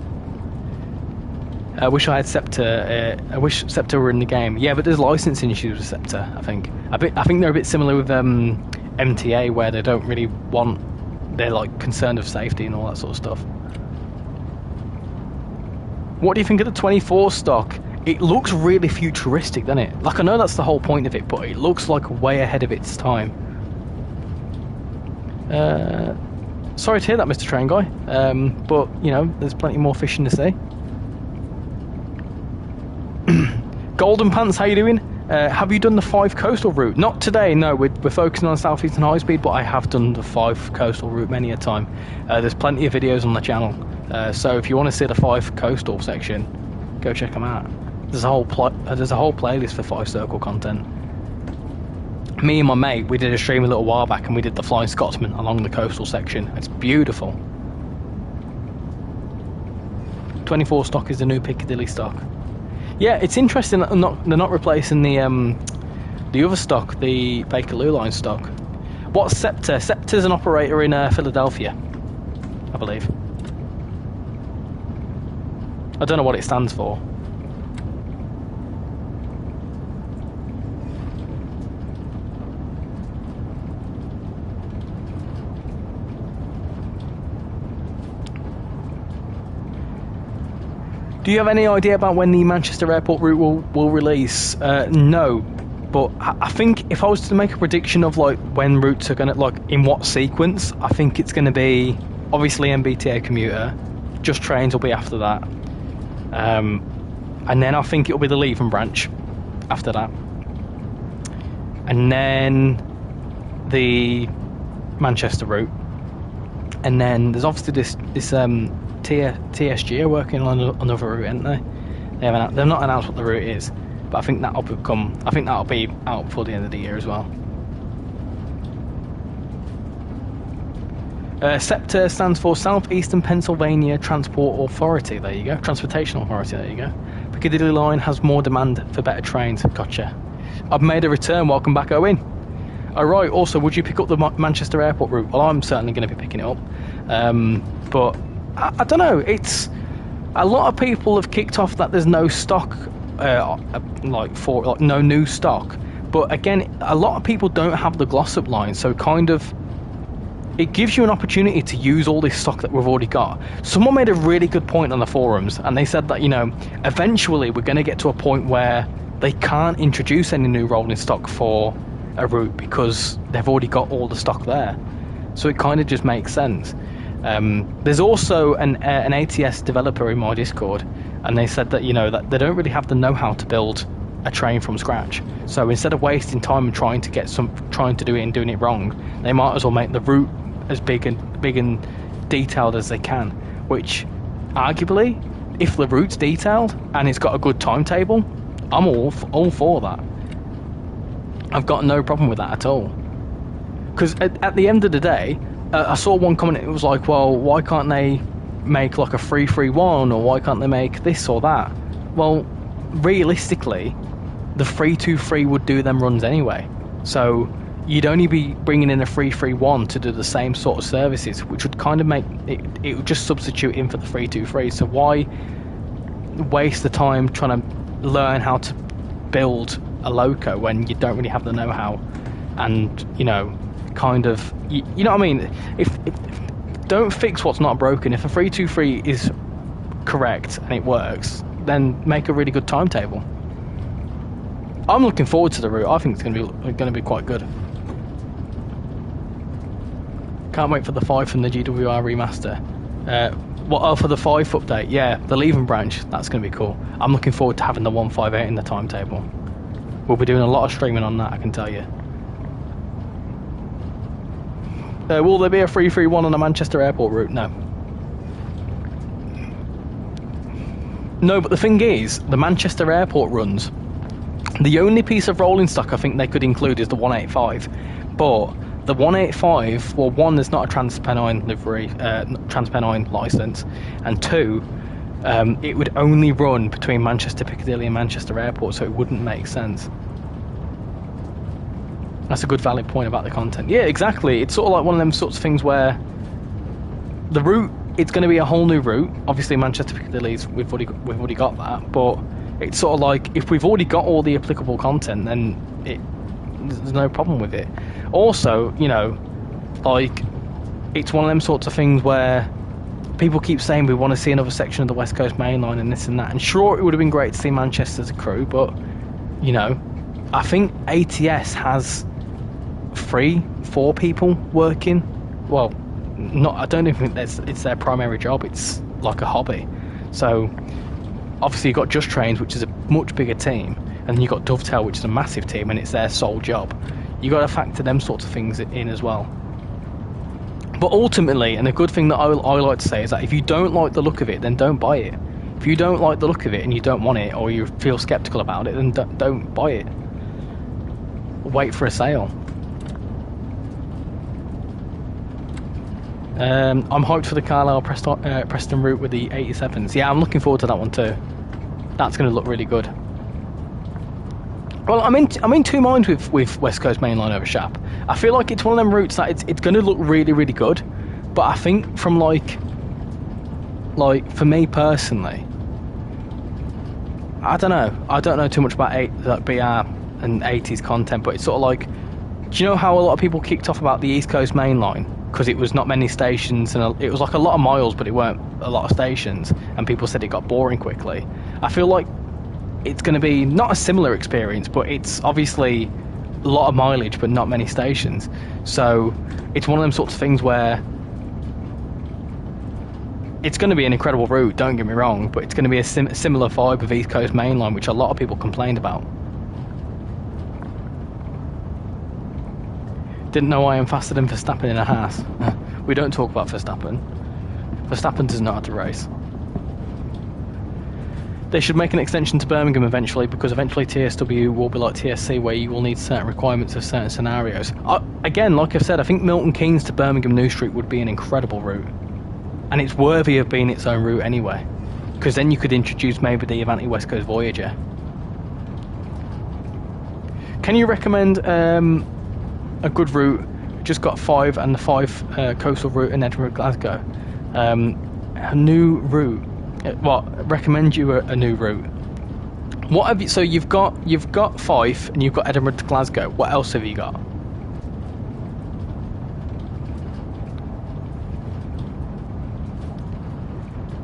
I wish I had Scepter. I wish Scepter were in the game. Yeah, but there's licensing issues with Scepter. I think they're a bit similar with MTA, where they don't really want. They're like concerned of safety and all that sort of stuff. What do you think of the 24 stock? It looks really futuristic, doesn't it? Like, I know that's the whole point of it, but it looks like way ahead of its time. Sorry to hear that, Mr. Train Guy. But you know, there's plenty more fishing to see. Golden Pants, how you doing? Have you done the 5 coastal route? Not today, no. We're focusing on Southeastern High Speed, but I have done the 5 coastal route many a time. There's plenty of videos on the channel, so if you want to see the 5 coastal section, go check them out. There's a whole playlist for 5 circle content. Me and my mate, we did a stream a little while back, and we did the Flying Scotsman along the coastal section. It's beautiful. 24 stock is the new Piccadilly stock. Yeah, it's interesting that they're not replacing the other stock, the Bakerloo line stock. What's Scepter? Scepter's an operator in Philadelphia, I believe. I don't know what it stands for. Do you have any idea about when the Manchester Airport route will release? No, but I think if I was to make a prediction of like when routes are gonna, like in what sequence, I think it's gonna be obviously MBTA commuter, just trains will be after that, and then I think it'll be the Leaven branch after that, and then the Manchester route, and then there's obviously this TSG are working on another route, aren't they? They've not announced what the route is, but I think that'll be out before the end of the year as well. SEPTA stands for Southeastern Pennsylvania Transport Authority. There you go. Transportation Authority. There you go. Piccadilly line has more demand for better trains. Gotcha. I've made a return. Welcome back, Owen. All right. Also, would you pick up the Manchester Airport route? Well, I'm certainly going to be picking it up, but I don't know. It's a lot of people have kicked off that there's no stock, no new stock. But again, a lot of people don't have the gloss-up line, so kind of it gives you an opportunity to use all this stock that we've already got. Someone made a really good point on the forums, and they said that, you know, eventually we're going to get to a point where they can't introduce any new rolling stock for a route because they've already got all the stock there. So it kind of just makes sense. There's also an ATS developer in my Discord, and they said that, you know, that they don't really have the know-how to build a train from scratch. So instead of wasting time and trying to do it and doing it wrong, they might as well make the route as big and detailed as they can. Which, arguably, if the route's detailed and it's got a good timetable, I'm all for that. I've got no problem with that at all. Because at the end of the day, I saw one comment. It was like, well, why can't they make like a 331, or why can't they make this or that? Well, realistically, the 323 would do them runs anyway. So you'd only be bringing in a 331 to do the same sort of services, which would kind of make it would just substitute in for the 323. So why waste the time trying to learn how to build a loco when you don't really have the know-how? And you know, kind of, you know what I mean? If don't fix what's not broken. If a 323 is correct and it works, then make a really good timetable. I'm looking forward to the route. I think it's going to be quite good. Can't wait for the 5 from the GWR remaster. For the 5 update, yeah, the Leaving branch, that's going to be cool. I'm looking forward to having the 158 in the timetable. We'll be doing a lot of streaming on that, I can tell you. Will there be a 331 on the Manchester Airport route? No. No, but the thing is, the Manchester Airport runs, the only piece of rolling stock I think they could include is the 185. But the 185, well, one, there's not a Transpennine livery, Transpennine licence, and two, it would only run between Manchester Piccadilly and Manchester Airport, so it wouldn't make sense. That's a good valid point about the content. Yeah, exactly. It's sort of like one of them sorts of things where the route, it's going to be a whole new route. Obviously, Manchester Piccadilly's, we've already got that, but it's sort of like, if we've already got all the applicable content, then there's no problem with it. Also, you know, like, it's one of them sorts of things where people keep saying we want to see another section of the West Coast Main Line and this and that, and sure, it would have been great to see Manchester as a crew, but, you know, I think ATS has 3-4 people working. Well, not, I don't even think it's their primary job, it's like a hobby. So obviously you've got Just Trains, which is a much bigger team, and then you've got Dovetail, which is a massive team, and it's their sole job. You've got to factor them sorts of things in as well. But ultimately, and a good thing that I like to say is that if you don't like the look of it, then don't buy it. If you don't like the look of it and you don't want it, or you feel skeptical about it, then don't buy it. Wait for a sale. I'm hyped for the Carlisle Preston route with the 87s. Yeah, I'm looking forward to that one too. That's going to look really good. Well, I'm in two minds with West Coast Main Line over Shap. I feel like it's one of them routes that it's going to look really, really good. But I think from like for me personally, I don't know too much about BR and 80s content, but it's sort of like, do you know how a lot of people kicked off about the East Coast Main Line? Because it was not many stations, and it was like a lot of miles, but it weren't a lot of stations, and people said it got boring quickly. I feel like it's going to be not a similar experience, but it's obviously a lot of mileage, but not many stations. So it's one of them sorts of things where it's going to be an incredible route, don't get me wrong, but it's going to be a similar vibe of East Coast Main Line, which a lot of people complained about. Didn't know I am faster than Verstappen in a Haas. We don't talk about Verstappen. Verstappen does not have to race. They should make an extension to Birmingham eventually, because eventually TSW will be like TSC, where you will need certain requirements of certain scenarios. Again, like I've said, I think Milton Keynes to Birmingham New Street would be an incredible route. And it's worthy of being its own route anyway, because then you could introduce maybe the Avanti West Coast Voyager. Can you recommend a good route? Just got 5 and the 5 coastal route in Edinburgh, Glasgow. A new route. What? Recommend you a new route. What have you? So you've got Fife and you've got Edinburgh to Glasgow. What else have you got?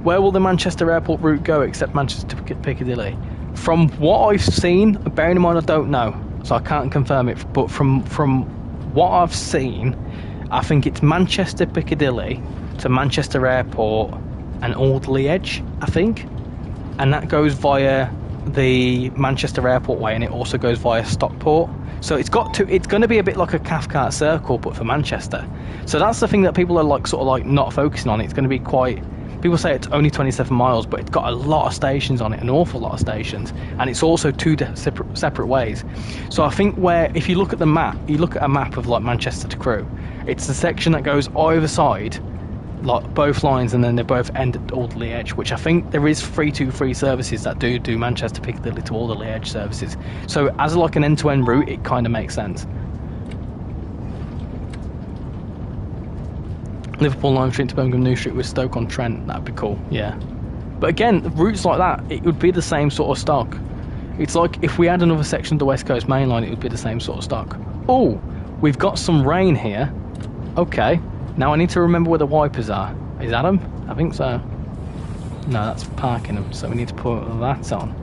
Where will the Manchester Airport route go except Manchester to Piccadilly? From what I've seen, bearing in mind I don't know, so I can't confirm it, but from what I've seen, I think it's Manchester Piccadilly to Manchester Airport and Alderley Edge, I think, and that goes via the Manchester Airport way, and it also goes via Stockport. So it's going to be a bit like a Cathcart Circle, but for Manchester. So that's the thing that people are like sort of like not focusing on. It's going to be quite. People say it's only 27 miles, but it's got a lot of stations on it, an awful lot of stations, and it's also 2 separate ways. So I think if you look at the map, you look at a map of like Manchester to Crewe, it's the section that goes either side like both lines, and then they both end at Alderley Edge, which I think there is 323 services that do Manchester Piccadilly to Alderley Edge services. So as like an end-to-end route, it kind of makes sense. Liverpool Lime Street to Birmingham New Street with Stoke-on-Trent, that'd be cool, yeah. But again, routes like that, it would be the same sort of stock. It's like if we had another section of the West Coast Main Line, it would be the same sort of stock. Oh, we've got some rain here. Okay, now I need to remember where the wipers are. Is that them? I think so. No, that's parking them, so we need to put that on.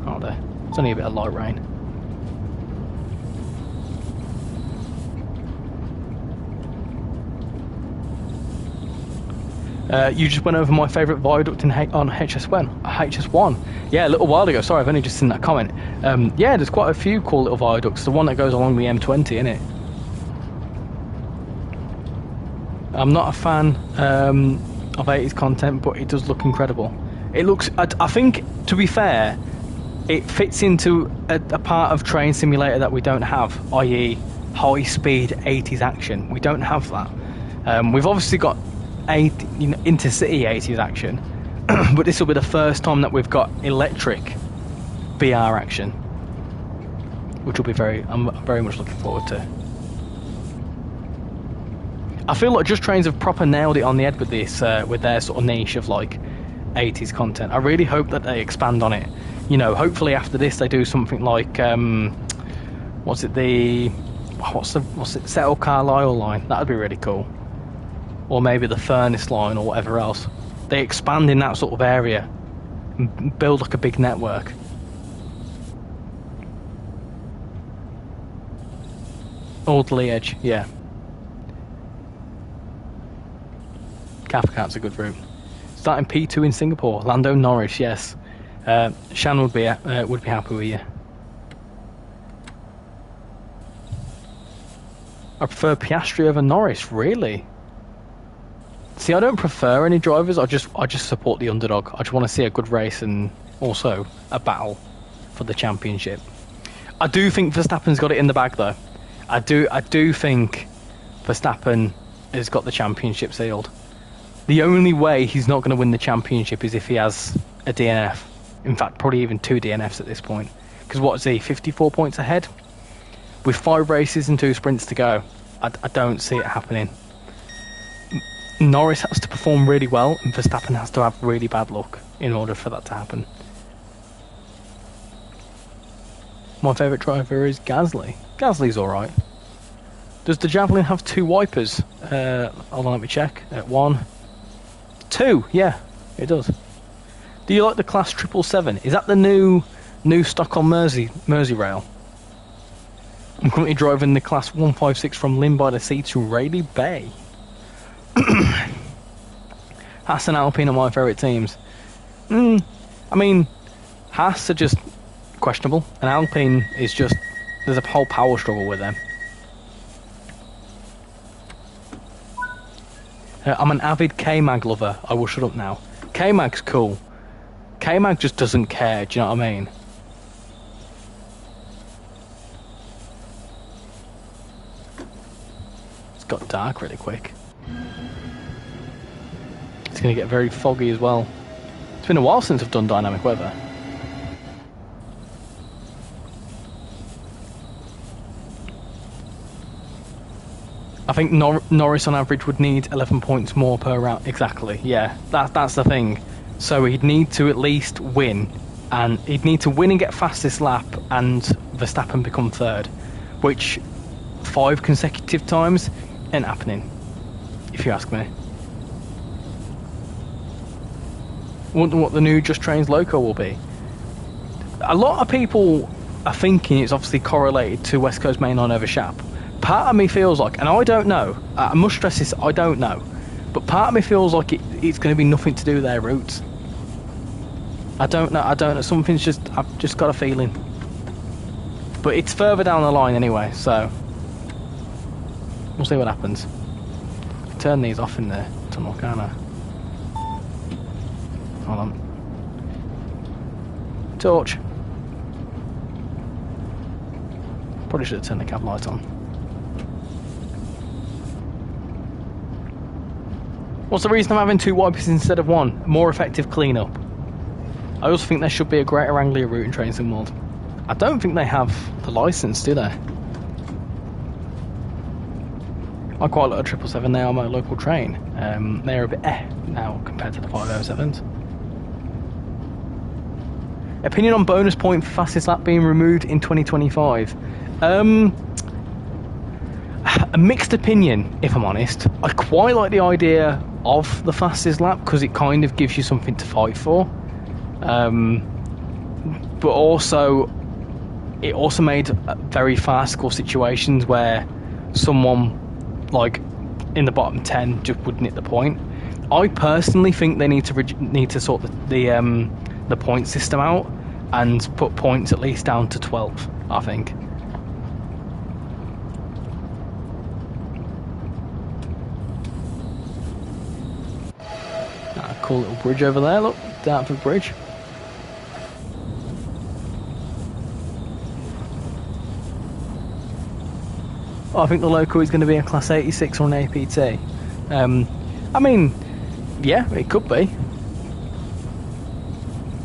Oh, there. It's only a bit of light rain. You just went over my favourite viaduct on HS1. Yeah, a little while ago. Sorry, I've only just seen that comment. Yeah, there's quite a few cool little viaducts. The one that goes along the M20, innit? I'm not a fan of 80s content, but it does look incredible. It looks... I think, to be fair, it fits into a part of Train Simulator that we don't have, i.e. high-speed 80s action. We don't have that. We've obviously got intercity 80s action, but this will be the first time that we've got electric VR action, which will be I'm very much looking forward to. I feel like Just Trains have proper nailed it on the head with this, with their sort of niche of like 80s content. I really hope that they expand on it. You know, hopefully after this they do something like what's it, Settle Carlisle line. That'd be really cool. Or maybe the Furnace line or whatever else. They expand in that sort of area and build like a big network. Alderley Edge, yeah. Cathcart's a good route. Starting P2 in Singapore. Lando Norris, yes. Shan would be happy with you. I prefer Piastri over Norris, really? See, I don't prefer any drivers. I just support the underdog. I just want to see a good race and also a battle for the championship. I do think Verstappen's got it in the bag, though. I do think Verstappen has got the championship sealed. The only way he's not going to win the championship is if he has a DNF. In fact, probably even 2 DNFs at this point. Because what is he, 54 points ahead? With 5 races and 2 sprints to go, I don't see it happening. Norris has to perform really well, and Verstappen has to have really bad luck in order for that to happen. My favourite driver is Gasly. Gasly's alright. Does the Javelin have 2 wipers? Hold on, let me check. 1, 2, yeah, it does. Do you like the Class 777? Is that the new Stockholm RichyRail? I'm currently driving the Class 156 from Lynn by the Sea to Rayleigh Bay. Haas and Alpine are my favourite teams. I mean, Haas are just questionable, and Alpine is just... there's a whole power struggle with them. I'm an avid K-Mag lover. I will shut up now. K-Mag's cool. K-Mag just doesn't care, do you know what I mean? It's got dark really quick. It's going to get very foggy as well. It's been a while since I've done dynamic weather. I think Norris on average would need 11 points more per round. Exactly, yeah. That's the thing. So he'd need to at least win. And he'd need to win and get fastest lap and Verstappen become third. Which 5 consecutive times ain't happening, if you ask me. Wonder what the new Just Trains loco will be. A lot of people are thinking it's obviously correlated to West Coast Main Line over Shap. Part of me feels like, and I don't know, I must stress this, I don't know, but part of me feels like it's going to be nothing to do with their routes. I don't know, something's just, I've just got a feeling. But it's further down the line anyway, so we'll see what happens. Turn these off in the tunnel, can't I? Hold on. Torch. Probably should have turned the cab light on. What's the reason of having 2 wipers instead of 1? More effective cleanup. I also think there should be a greater Anglia route in TrainSimWorld. I don't think they have the license, do they? I quite like a 777. They are my local train. They're a bit now compared to the 507s. Opinion on bonus point for fastest lap being removed in 2025. A mixed opinion, if I'm honest. I quite like the idea of the fastest lap because it kind of gives you something to fight for. But also, it also made very farcical situations where someone like in the bottom 10 just wouldn't hit the point. I personally think they need to sort the point system out and put points at least down to 12. I think. Cool little bridge over there. Look, Dartford Bridge. I think the local is going to be a Class 86 or an APT. I mean, yeah, it could be.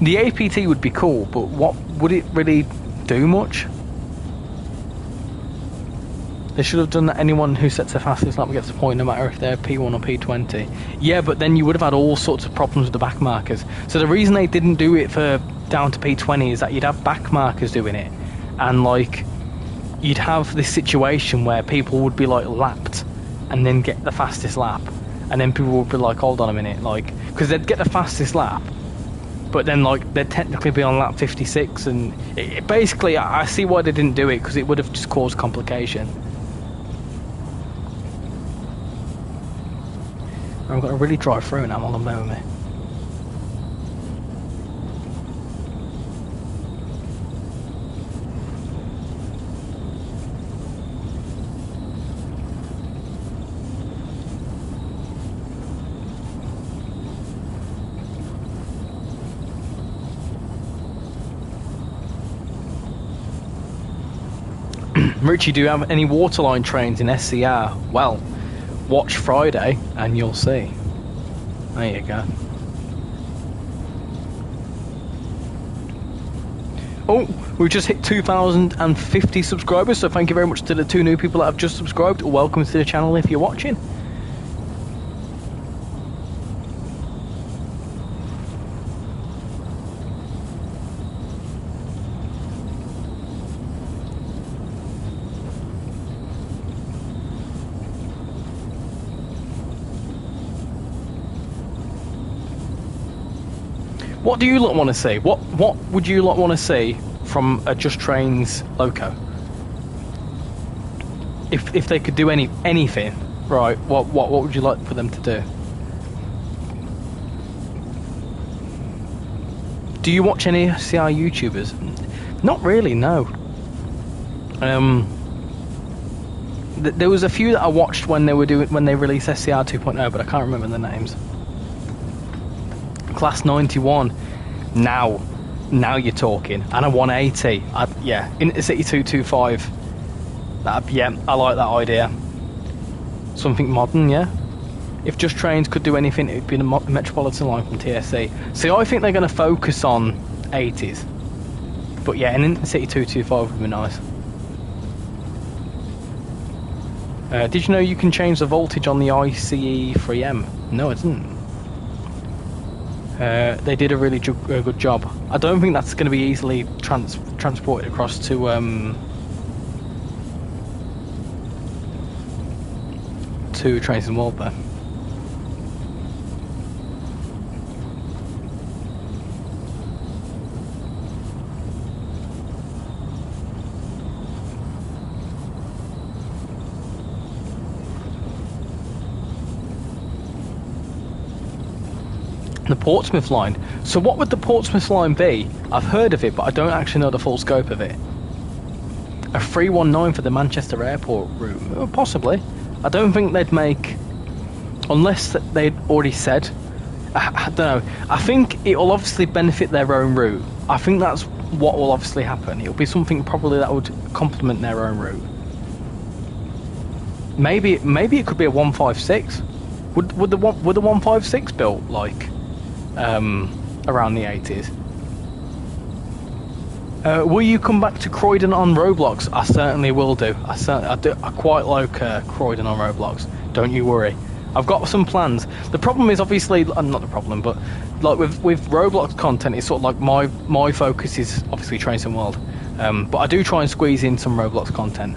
The APT would be cool, but what would it really do much? They should have done that anyone who sets the fastest lap gets a point no matter if they're P1 or P20. Yeah, but then you would have had all sorts of problems with the back markers. So the reason they didn't do it for down to P20 is that you'd have back markers doing it. And like, you'd have this situation where people would be like lapped and then get the fastest lap. And then people would be like, hold on a minute, like, because they'd get the fastest lap, but then like they'd technically be on lap 56. And basically, I see why they didn't do it, because it would have just caused complication. I've got to really drive through now while I'm there with me. Richie, do you have any waterline trains in SCR? Well, watch Friday and you'll see. There you go. Oh, we've just hit 2,050 subscribers, so thank you very much to the 2 new people that have just subscribed. Welcome to the channel if you're watching. What do you lot want to see? What would you lot want to see from a Just Trains loco? If they could do anything, right? What would you like for them to do? Do you watch any SCR YouTubers? Not really, no. There was a few that I watched when they released SCR 2.0, but I can't remember the names. Class 91. Now you're talking. And a 180. Yeah, Intercity 225. Yeah, I like that idea. Something modern, yeah. If Just Trains could do anything, it'd be the Metropolitan line from TSC. See, I think they're going to focus on 80s. But yeah, an Intercity 225 would be nice. Did you know you can change the voltage on the ICE 3M? No, I didn't. They did a really good job. I don't think that's going to be easily transported across to TrainSimWorld there. The Portsmouth line. So what would the Portsmouth line be? I've heard of it, but I don't actually know the full scope of it. A 319 for the Manchester Airport route? Possibly. I don't think they'd make... Unless they'd already said... I don't know. I think it'll obviously benefit their own route. I think that's what will obviously happen. It'll be something probably that would complement their own route. Maybe it could be a 156. Would the 156 built like around the 80s? Will you come back to Croydon on Roblox? I certainly will do. I quite like Croydon on Roblox. Don't you worry. I've got some plans. The problem is obviously not the problem, but like with Roblox content, it's sort of like my focus is obviously trainsimworld. But I do try and squeeze in some Roblox content.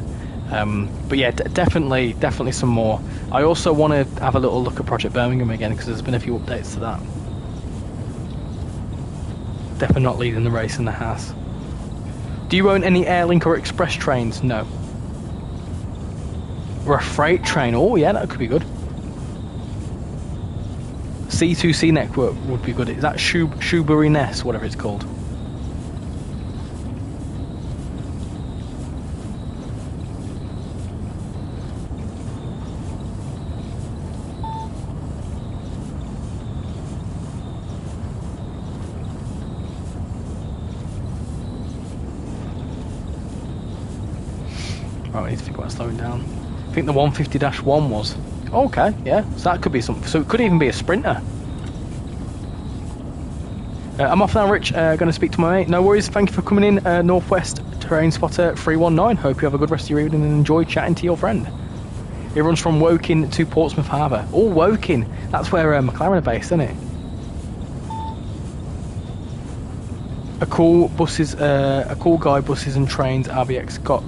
But yeah, definitely some more. I also want to have a little look at Project Birmingham again because there's been a few updates to that. Definitely not leading the race in the house. Do you own any Airlink or Express trains? No. Or a freight train? Oh yeah, that could be good. C2C network would be good. Is that Shrewsbury Ness, whatever it's called? Right, I need to think about slowing down. I think the 150-1 was. Okay, yeah, so that could be something. So it could even be a sprinter. I'm off now, Rich. Going to speak to my mate. No worries. Thank you for coming in, Northwest Terrain Spotter 319. Hope you have a good rest of your evening and enjoy chatting to your friend. He runs from Woking to Portsmouth Harbour. Oh, Woking. That's where McLaren are based, isn't it? A cool guy, buses and trains. RBX got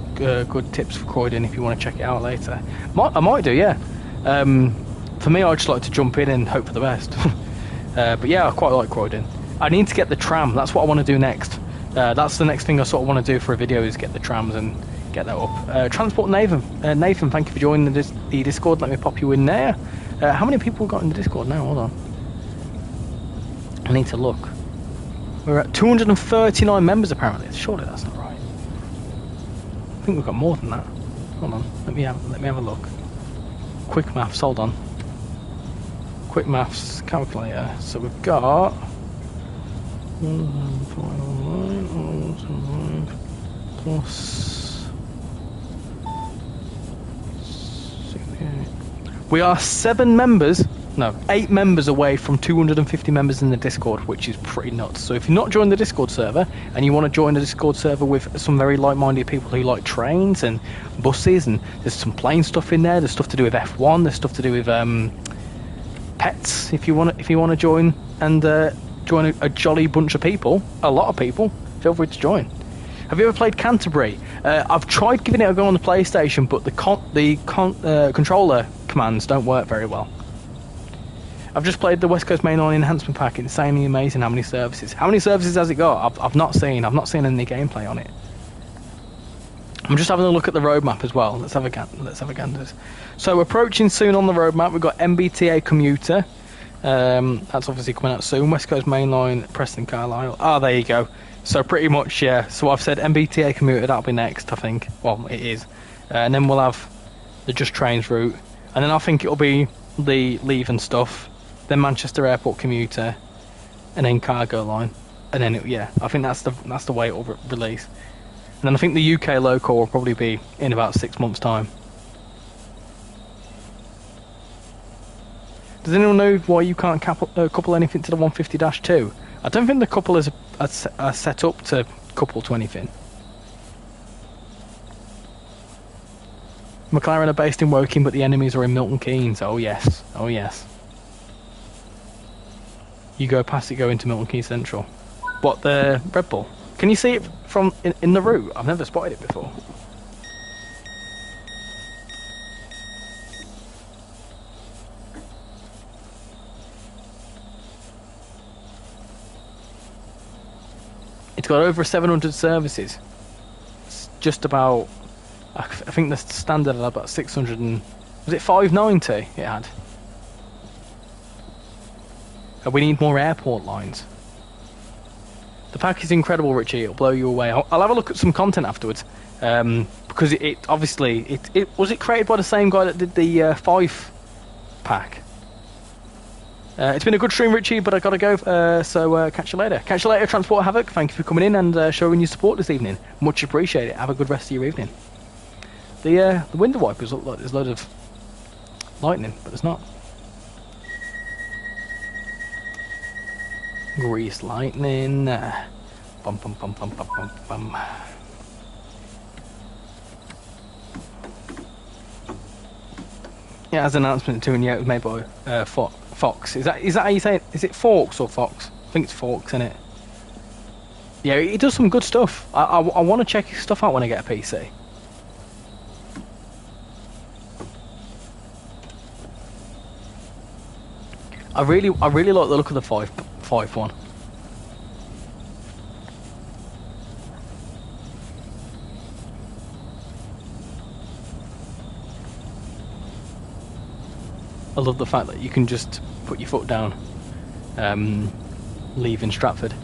good tips for Croydon if you want to check it out later. I might do, yeah. For me, I just like to jump in and hope for the best. But yeah, I quite like Croydon. I need to get the tram. That's what I want to do next. That's the next thing I sort of want to do for a video is get the trams and get that up. Transport Nathan. Nathan, thank you for joining the Discord. Let me pop you in there. How many people have got in the Discord now? Hold on. I need to look. We're at 239 members apparently. Surely that's not right. I think we've got more than that. Hold on. Let me have a look. Quick maths. Hold on. Quick maths calculator. So we've got. Plus. We are 7 members. No, 8 members away from 250 members in the Discord, which is pretty nuts. So if you're not joined the Discord server and you want to join the Discord server with some very like-minded people who like trains and buses, and there's some plane stuff in there, there's stuff to do with F1, there's stuff to do with pets. If you want to join and join a jolly bunch of people, a lot of people, feel free to join. Have you ever played Canterbury? I've tried giving it a go on the PlayStation, but the controller commands don't work very well. I've just played the West Coast Main Line Enhancement Pack. Insanely amazing how many services. How many services has it got? I've not seen any gameplay on it. I'm just having a look at the roadmap as well. Let's have a gander. So approaching soon on the roadmap, we've got MBTA Commuter. That's obviously coming out soon. West Coast Main Line, Preston Carlisle. Ah, there you go. So pretty much, yeah. So I've said MBTA Commuter, that'll be next, I think. Well, it is. And then we'll have the Just Trains route. And then I think it'll be the Leave and stuff. Then Manchester Airport Commuter, and then Cargo Line, and then I think that's the way it'll release. And then I think the UK local will probably be in about 6 months' time. Does anyone know why you can't couple anything to the 150-2? I don't think the couple is set up to couple to anything. McLaren are based in Woking, but the enemies are in Milton Keynes. Oh yes, oh yes. You go past it, go into Milton Keynes Central. What, the Red Bull? Can you see it from in the route? I've never spotted it before. It's got over 700 services. It's just about, I think the standard had about 600 and, was it 590 it had? We need more airport lines. The pack is incredible, Richie. It'll blow you away. I'll have a look at some content afterwards, because it obviously was it created by the same guy that did the Fife pack. It's been a good stream, Richie, but I gotta go. So catch you later. Catch you later, Transport Havoc. Thank you for coming in and showing your support this evening. Much appreciated. Have a good rest of your evening. The window wipers look like there's a load of lightning, but there's not. Grease lightning. Bum bum bum bum bum bum bum. Yeah, as an announcement to it was made by Fox. Is that how you say it? Is it Forks or Fox? I think it's Forks, isn't it? Yeah, he does some good stuff. I want to check his stuff out when I get a PC. I really like the look of the five one. I love the fact that you can just put your foot down, leaving Stratford.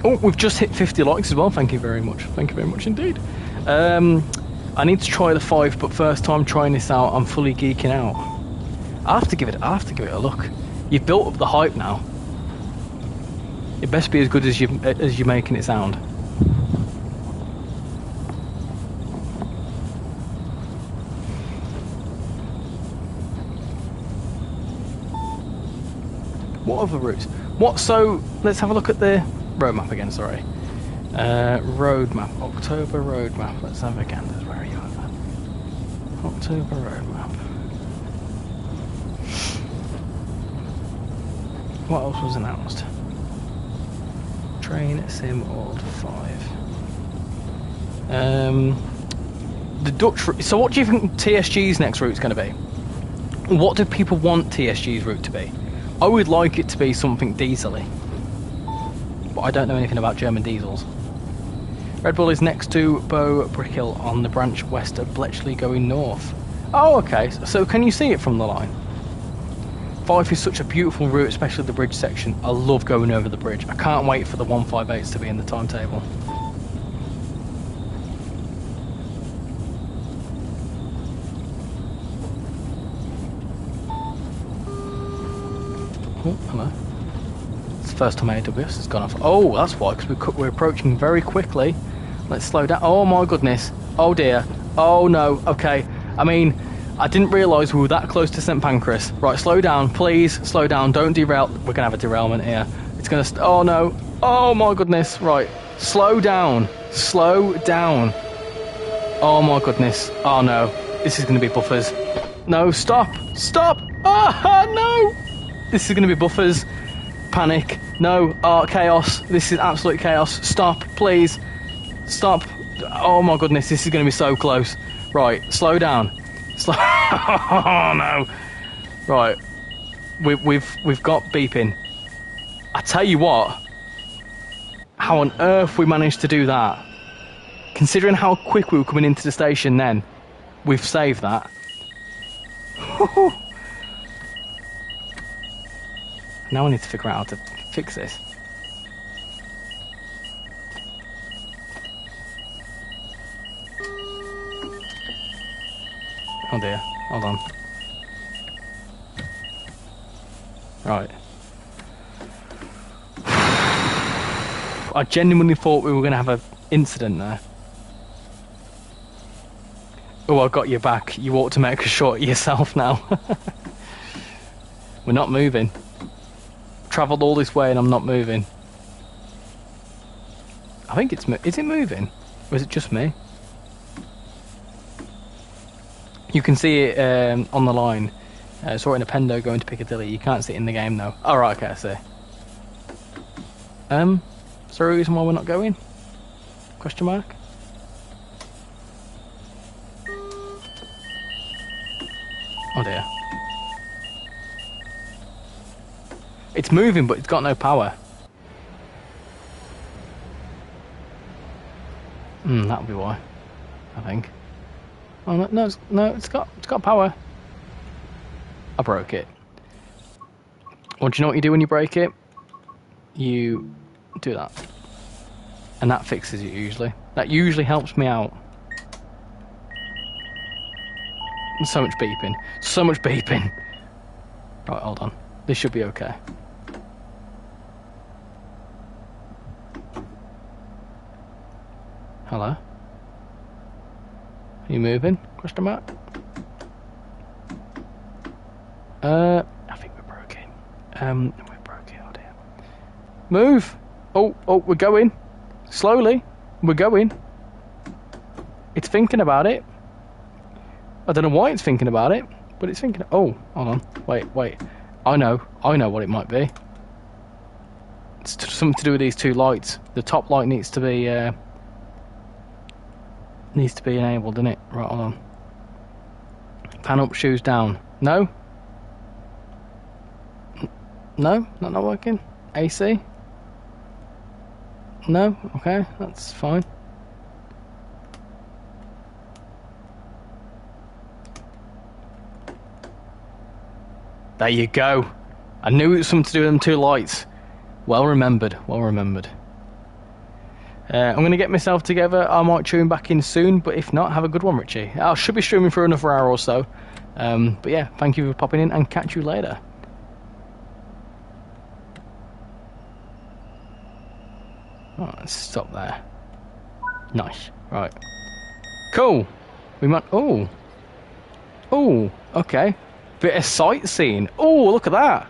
Oh, we've just hit 50 likes as well. Thank you very much. Thank you very much indeed. I need to try the 5, but first time trying this out, I'm fully geeking out. I have to give it a look. You've built up the hype now. It best be as good as you're making it sound. What other routes? So let's have a look at the road map again. Sorry, road map. October road map. Let's have a gander. Where are you at? October road map. What else was announced? Train Sim World 5. The Dutch. So what do you think TSG's next route's going to be? What do people want TSG's route to be? I would like it to be something diesely, but I don't know anything about German diesels. Red Bull is next to Bow Brickhill on the branch west of Bletchley going north. Oh, okay. So can you see it from the line? Fife is such a beautiful route, especially the bridge section. I love going over the bridge. I can't wait for the 158s to be in the timetable. Oh, hello. It's the first time AWS has gone off. Oh, that's why, because we're approaching very quickly. Let's slow down. Oh my goodness. Oh dear. Oh no. Okay. I mean, I didn't realise we were that close to St Pancras. Right, slow down, please. Slow down. Don't derail. We're gonna have a derailment here. It's gonna. Oh no. Oh my goodness. Right. Slow down. Slow down. Oh my goodness. Oh no. This is gonna be buffers. No. Stop. Stop. Ah no. This is going to be buffers. Panic. No. Oh, chaos. This is absolute chaos. Stop, please. Stop. Oh my goodness, this is going to be so close. Right, slow down. Slow. Oh no. Right. We've got beeping. I tell you what. How on earth we managed to do that? Considering how quick we were coming into the station then, we've saved that. Now I need to figure out how to fix this. Oh dear, hold on. Right. I genuinely thought we were going to have an incident there. Oh, I got you back. You ought to make a shot of yourself now. We're not moving. Travelled all this way and I'm not moving. I think it's... Is it moving? Or is it just me? You can see it on the line. Saw it in a Pendo going to Piccadilly. You can't see it in the game though. Oh, right, okay, I see. Is there a reason why we're not going? Question mark? Oh dear. It's moving, but it's got no power. That'll be why. I think. Oh no, it's got power. I broke it. Well, do you know what you do when you break it? You do that. And that fixes it usually. That usually helps me out. So much beeping. So much beeping. Right, hold on. This should be okay. Hello? Are you moving? Question mark? I think we broke it. We broke it, oh dear. Move! Oh, we're going. Slowly. We're going. It's thinking about it. I don't know why it's thinking about it, but it's thinking... Oh, hold on. Wait. I know what it might be. It's something to do with these two lights. The top light needs to be enabled, doesn't it? Right, hold on. Pan up, shoes down. No? No? Not working? AC? No? Okay, that's fine. There you go. I knew it was something to do with them two lights. Well remembered, well remembered. I'm going to get myself together. I might tune back in soon, but if not, have a good one, Richie. I should be streaming for another hour or so. But yeah, thank you for popping in and catch you later. Oh, let's stop there. Nice. Right. Cool. We might... Oh, okay. Bit of sightseeing. Oh, look at that.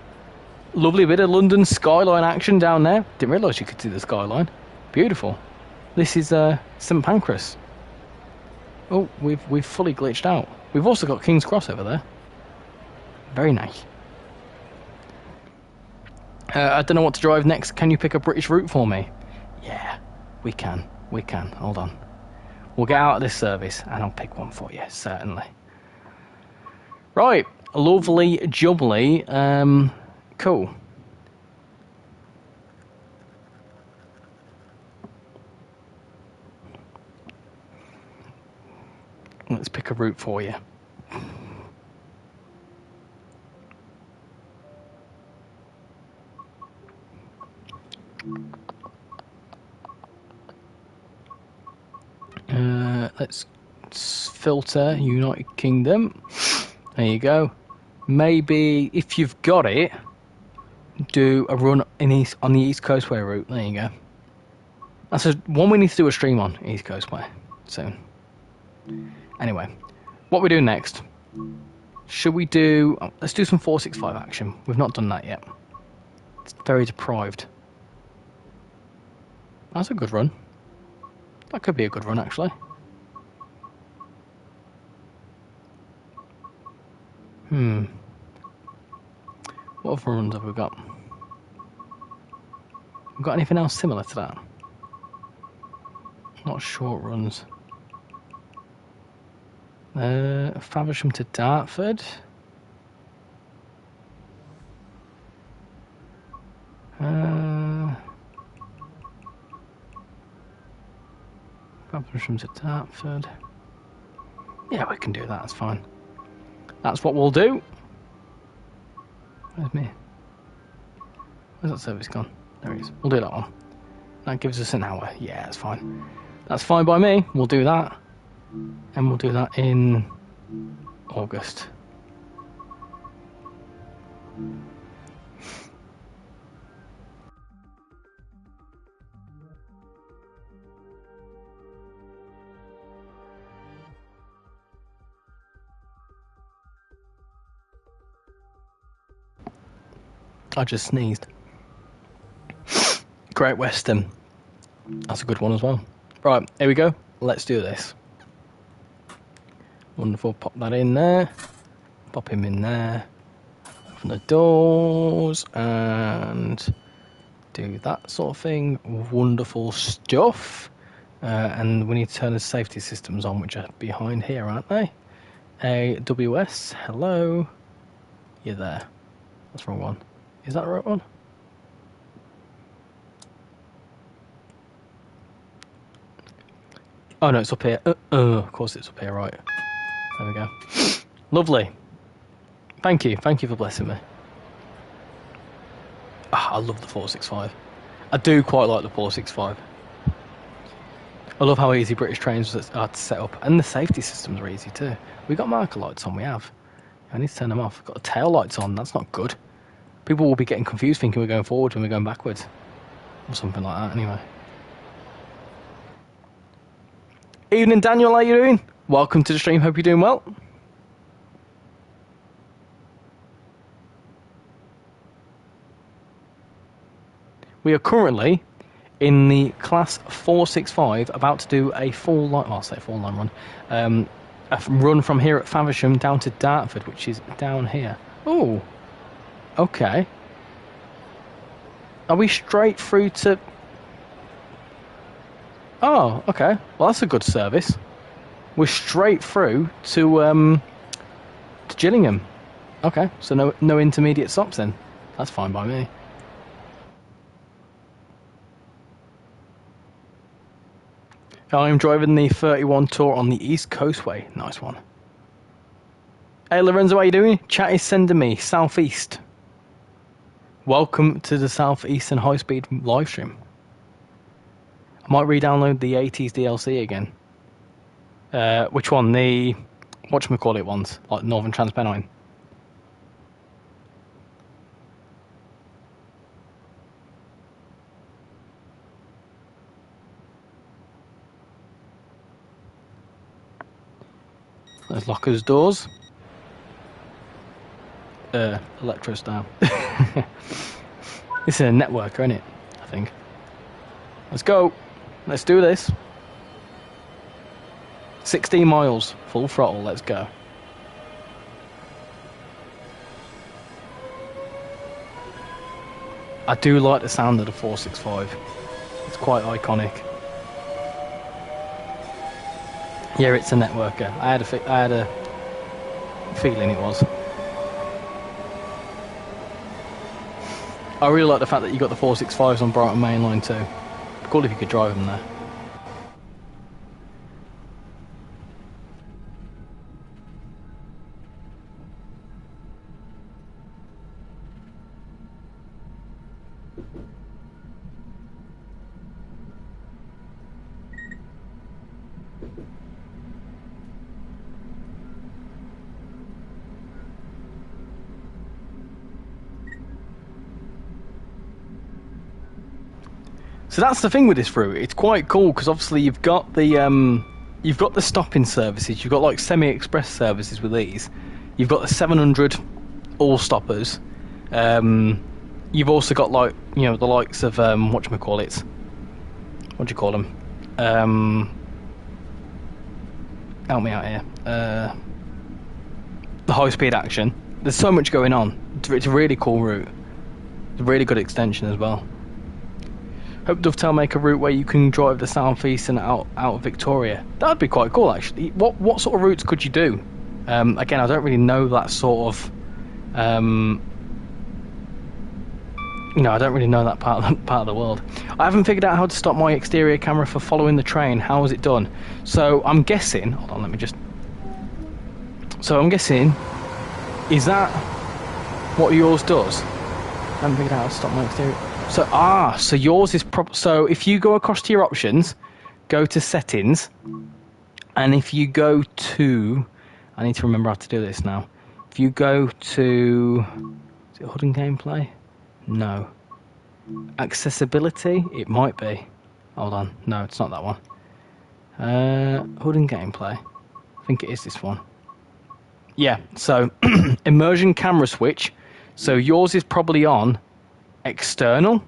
Lovely bit of London skyline action down there. Didn't realise you could see the skyline. Beautiful. This is St Pancras. Oh, we've fully glitched out. We've also got King's Cross over there. Very nice. I don't know what to drive next. Can you pick a British route for me? Yeah, we can. Hold on. We'll get out of this service and I'll pick one for you, certainly. Right, lovely jubbly. Cool. Let's pick a route for you. Let's filter United Kingdom. There you go. Maybe if you've got it, do a run on the East Coast Way route. There you go. That's one we need to do a stream on, East Coast Way, soon. Anyway, what we do next? Should we do... let's do some 465 action. We've not done that yet. It's very deprived. That's a good run. That could be a good run, actually. What other runs have we got? We've got anything else similar to that? Not short runs. Faversham to Dartford. Faversham to Dartford. Yeah, we can do that, that's fine. That's what we'll do. Where's me? Where's that service gone? There it is. We'll do that one. That gives us an hour. Yeah, that's fine. That's fine by me. We'll do that. And we'll do that in August. I just sneezed. Great Western. That's a good one as well. Right, here we go. Let's do this. Wonderful. Pop that in there. Pop him in there. Open the doors and do that sort of thing. Wonderful stuff. And we need to turn the safety systems on, which are behind here, aren't they? AWS, hello. You're there. That's the wrong one. Is that the right one? Oh no, it's up here. Of course it's up here, right. There we go. Lovely. Thank you for blessing me. I love the 465. I do quite like the 465. I love how easy British trains are to set up, and the safety systems are easy too. We got marker lights on, we have. I need to turn them off. We've got the tail lights on, that's not good. People will be getting confused thinking we're going forward when we're going backwards. Or something like that, anyway. Evening, Daniel, how you doing? Welcome to the stream, hope you're doing well. We are currently in the class 465, about to do a full line, well, I'll say full line run, a run from here at Faversham down to Dartford, which is down here. Oh, okay. Are we straight through to... Oh, okay. Well, that's a good service. We're straight through to Gillingham. Okay, so no intermediate stops then. That's fine by me. I'm driving the 31 Tour on the East Coastway. Nice one. Hey Lorenzo, how you doing? Chat is sending me Southeast. Welcome to the Southeastern High Speed live stream. I might re-download the 80s DLC again. Which one? The whatchamacallit ones, like Northern Transpennine. There's lockers, doors. Electro style. This is a networker, isn't it? I think. Let's go. Let's do this. 16 miles, full throttle. Let's go. I do like the sound of the 465. It's quite iconic. Yeah, it's a networker. I had a feeling it was. I really like the fact that you got the 465s on Brighton Main Line too. Cool if you could drive them there. So that's the thing with this route. It's quite cool because obviously you've got the stopping services. You've got like semi-express services with these. You've got the 700 all stoppers. You've also got like the likes of whatchamacallit. What do you call them? Help me out here. The high speed action. There's so much going on. It's a really cool route. It's a really good extension as well. Hope Dovetail make a route where you can drive the southeast and out of Victoria. That'd be quite cool, actually. What sort of routes could you do? Again, I don't really know that sort of. I don't really know that part of the world. I haven't figured out how to stop my exterior camera for following the train. How is it done? So I'm guessing. Hold on, let me just. So I'm guessing. Is that what yours does? I haven't figured out how to stop my exterior. So yours is so if you go across to your options, go to settings, and if you go to, I need to remember how to do this now. If you go to, is it HUD and gameplay? No. Accessibility? It might be. Hold on, no, it's not that one. HUD and gameplay. I think it is this one. Yeah. So immersion camera switch. So yours is probably on external.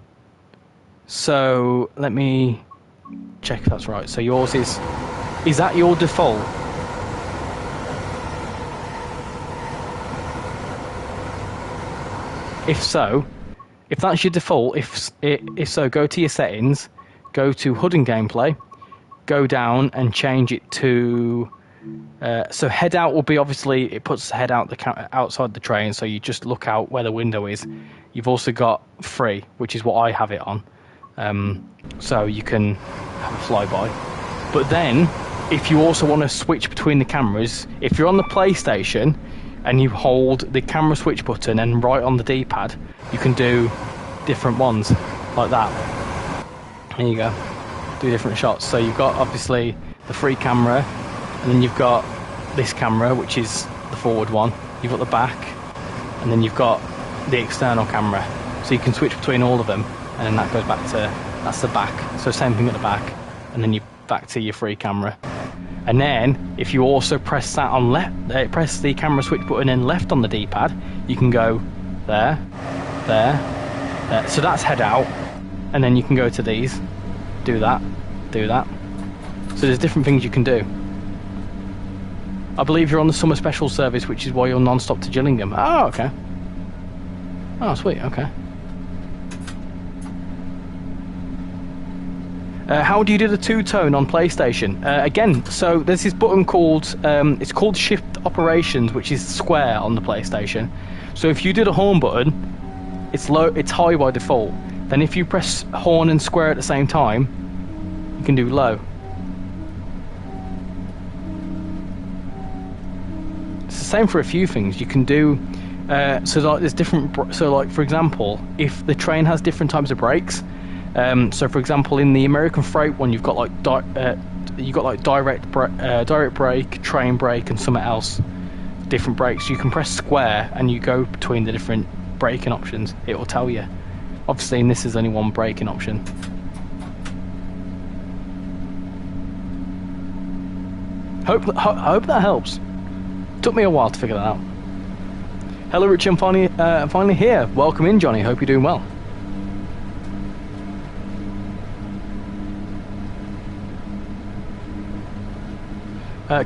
So let me check if that's right. So yours is that your default? If that's your default, if so, go to your settings, go to HUD and gameplay, go down and change it to. So head out will be, obviously it puts the head out outside the train, so you just look out where the window is. You've also got free, which is what I have it on, so you can have a flyby. But then if you also want to switch between the cameras, if you're on the PlayStation and you hold the camera switch button and right on the D-pad, you can do different ones like that. There you go, do different shots. So you've got obviously the free camera, and then you've got this camera, which is the forward one. You've got the back, and then you've got the external camera. So you can switch between all of them, and then that goes back to, that's the back. So same thing at the back, and then you back to your free camera. And then if you also press that on left, press the camera switch button in left on the D-pad, you can go there, there, there. So that's head out, and then you can go to these, do that, do that. So there's different things you can do. I believe you're on the summer special service, which is why you're non-stop to Gillingham. Oh, okay. Oh, sweet, okay. How do you do the two-tone on PlayStation? Again, so there's this button called, it's called Shift Operations, which is square on the PlayStation. So if you do the horn button, it's low, it's high by default. Then if you press horn and square at the same time, you can do low. It's the same for a few things. You can do, so like there's different, so like for example, if the train has different types of brakes, so for example in the American Freight one, you've got like direct brake, train brake, and something else, different brakes. You can press square and you go between the different braking options. It will tell you. Obviously in this is only one braking option. Hope that helps. Took me a while to figure that out. Hello Richie, I'm finally here. Welcome in, Johnny. Hope you're doing well.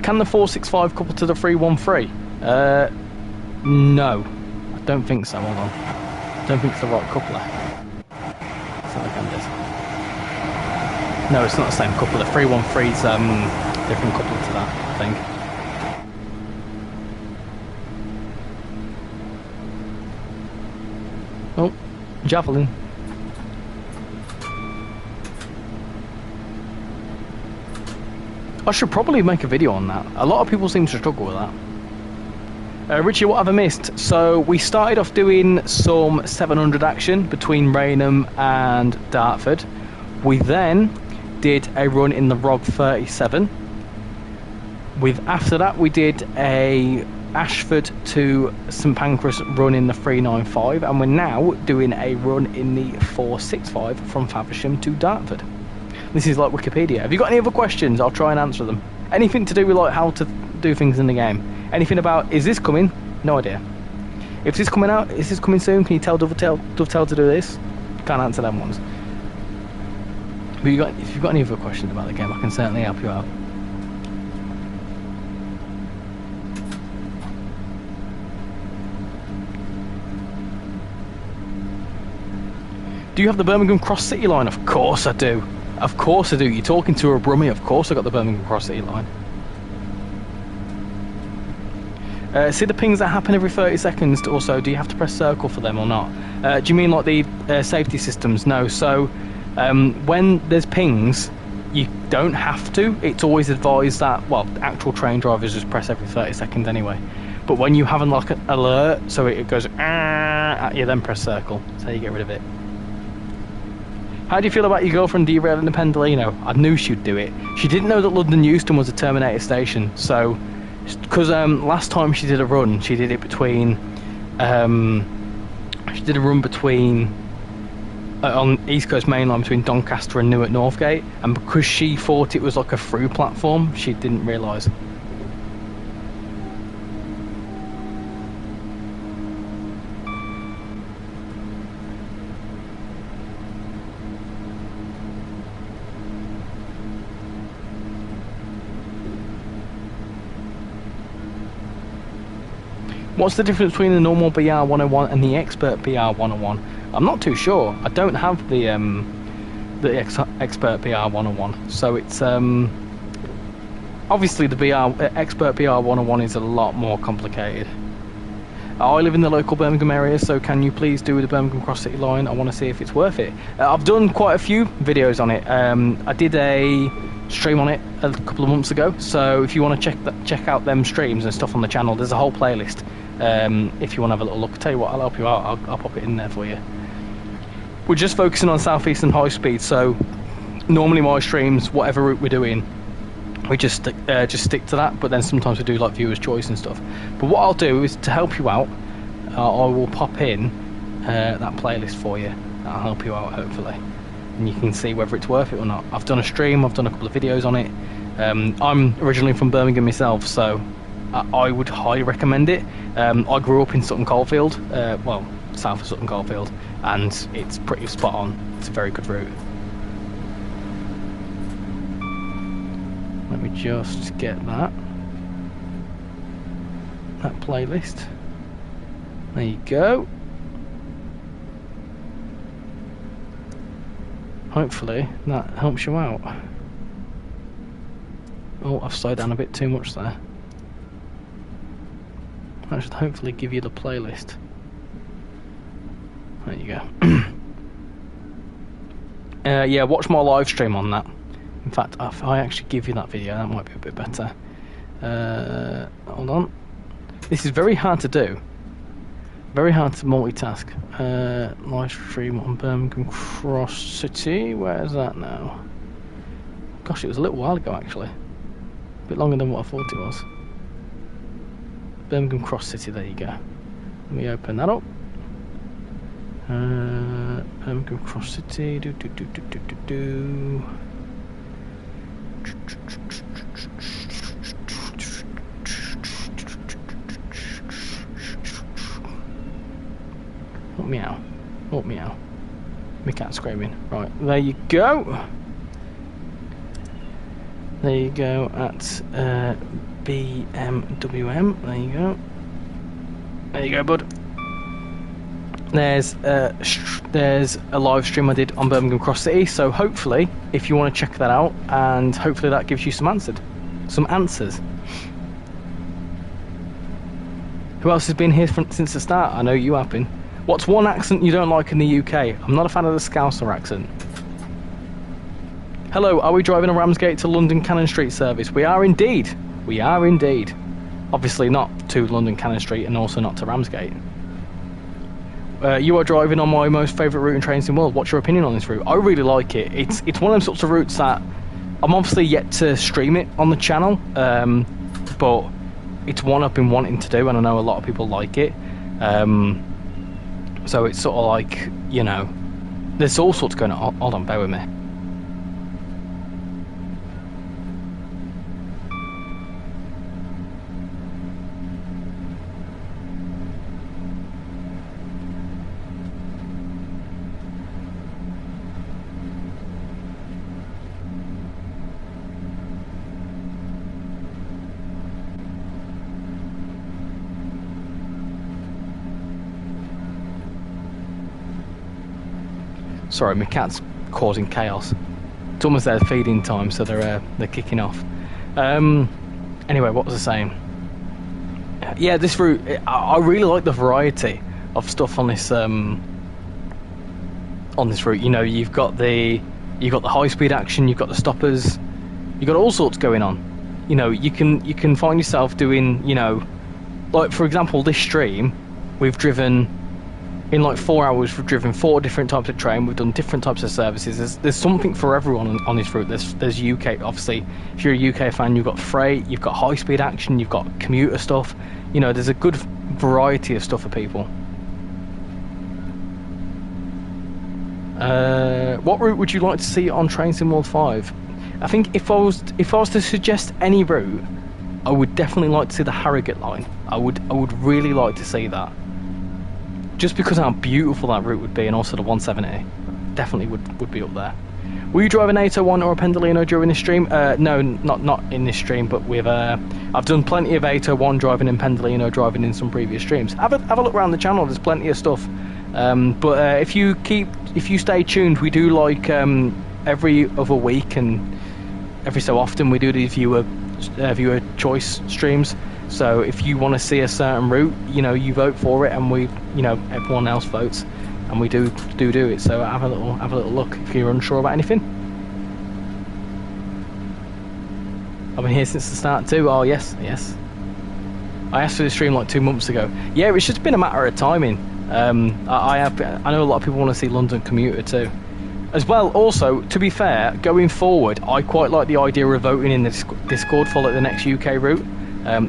Can the 465 couple to the 313? No, I don't think so. Hold on, I don't think it's the right coupler. So I can no, it's not the same coupler. The 313's different coupler to that, I think. Oh, Javelin. I should probably make a video on that. A lot of people seem to struggle with that. Richie, what have I missed? So we started off doing some 700 action between Rainham and Dartford. We then did a run in the ROG 37. After that we did a Ashford to St Pancras run in the 395, and we're now doing a run in the 465 from Faversham to Dartford. This is like Wikipedia. Have you got any other questions? I'll try and answer them. Anything to do with like how to do things in the game? Anything about, is this coming? No idea. If this is coming out, is this coming soon? Can you tell Dovetail to do this? Can't answer them ones. But if you've got any other questions about the game, I can certainly help you out. Do you have the Birmingham Cross City line? Of course I do. Of course I do. You're talking to a Brummie. Of course I got the Birmingham Cross City line. See the pings that happen every 30 seconds also, do you have to press circle for them or not? Do you mean like the safety systems? No. So when there's pings, you don't have to. It's always advised that, well, actual train drivers just press every 30 seconds anyway. But when you have like an alert, so it goes at you, then press circle. That's how you get rid of it. How do you feel about your girlfriend derailing the Pendolino? I knew she'd do it. She didn't know that London Euston was a terminated station, so because last time she did a run, she did it between she did a run between on East Coast Main Line between Doncaster and Newark Northgate, and because she thought it was like a through platform, she didn't realise. What's the difference between the normal BR 101 and the expert BR 101? I'm not too sure. I don't have the expert BR 101, so it's obviously the expert BR 101 is a lot more complicated. I live in the local Birmingham area, so can you please do the Birmingham Cross City line? I want to see if it's worth it. I've done quite a few videos on it. I did a stream on it a couple of months ago, so if you want to check out them streams and stuff on the channel, there's a whole playlist. If you want to have a little look, I'll tell you what, I'll help you out. I'll pop it in there for you. We're just focusing on Southeastern High Speed, so normally my streams, whatever route we're doing, we just stick to that, but then sometimes we do like viewers' choice and stuff. But what I'll do is, to help you out, I will pop in that playlist for you. That'll help you out, hopefully, and you can see whether it's worth it or not. I've done a stream, I've done a couple of videos on it. I'm originally from Birmingham myself, so I would highly recommend it. I grew up in Sutton Coldfield, well, south of Sutton Coldfield, and it's pretty spot on. It's a very good route. Let me just get that playlist. There you go. Hopefully that helps you out. Oh, I've slowed down a bit too much there. That should hopefully give you the playlist. There you go. Yeah, watch my live stream on that. In fact, if I actually give you that video, that might be a bit better. Hold on. This is very hard to do. Very hard to multitask. Live stream on Birmingham Cross City. Where's that now? Gosh, it was a little while ago actually. A bit longer than what I thought it was. Birmingham Cross City, there you go. Let me open that up. Birmingham Cross City. Oh, meow. Oh, meow. My cat's screaming. Right, there you go. There you go at BMWM. There you go. There you go, bud. There's a live stream I did on Birmingham Cross City, so hopefully, if you want to check that out, and hopefully that gives you some answers. Who else has been here since the start? I know you have been. What's one accent you don't like in the UK? I'm not a fan of the Scouser accent. Hello, are we driving a Ramsgate to London Cannon Street service? We are indeed. We are indeed. Obviously not to London Cannon Street and also not to Ramsgate. You are driving on my most favourite route in trains in the world. What's your opinion on this route? I really like it. It's one of them sorts of routes that I'm obviously yet to stream it on the channel, but it's one I've been wanting to do, and I know a lot of people like it. So it's sort of like, you know, there's all sorts going on. Hold on, bear with me. Sorry, my cat's causing chaos. It's almost their feeding time, so they're kicking off. Anyway, what was I saying? Yeah, this route, I really like the variety of stuff on this route. You know, you've got the high speed action, you've got the stoppers, you've got all sorts going on. You know, you can find yourself doing, you know, like for example, this stream, we've driven. In like 4 hours, we've driven 4 different types of train. We've done different types of services. There's something for everyone on this route. There's UK, obviously. If you're a UK fan, you've got freight, you've got high speed action, you've got commuter stuff. You know, there's a good variety of stuff for people. What route would you like to see on Train Sim World 5? I think if I was to suggest any route, I would definitely like to see the Harrogate line. I would really like to see that. Just because how beautiful that route would be, and also the 170 definitely would be up there. Will you drive an 801 or a Pendolino during this stream? No, not in this stream, but with I've done plenty of 801 driving and Pendolino driving in some previous streams. Have a look around the channel. There's plenty of stuff. But if you stay tuned, we do like every other week and every so often we do the viewer choice streams. So if you want to see a certain route, you vote for it, and everyone else votes. And we do it, so have a little look if you're unsure about anything. I've been here since the start too. Oh yes. I asked for the stream like 2 months ago. Yeah, it's just been a matter of timing. I know a lot of people want to see London Commuter too. As well, also, to be fair, going forward, I quite like the idea of voting in the Discord for like the next UK route.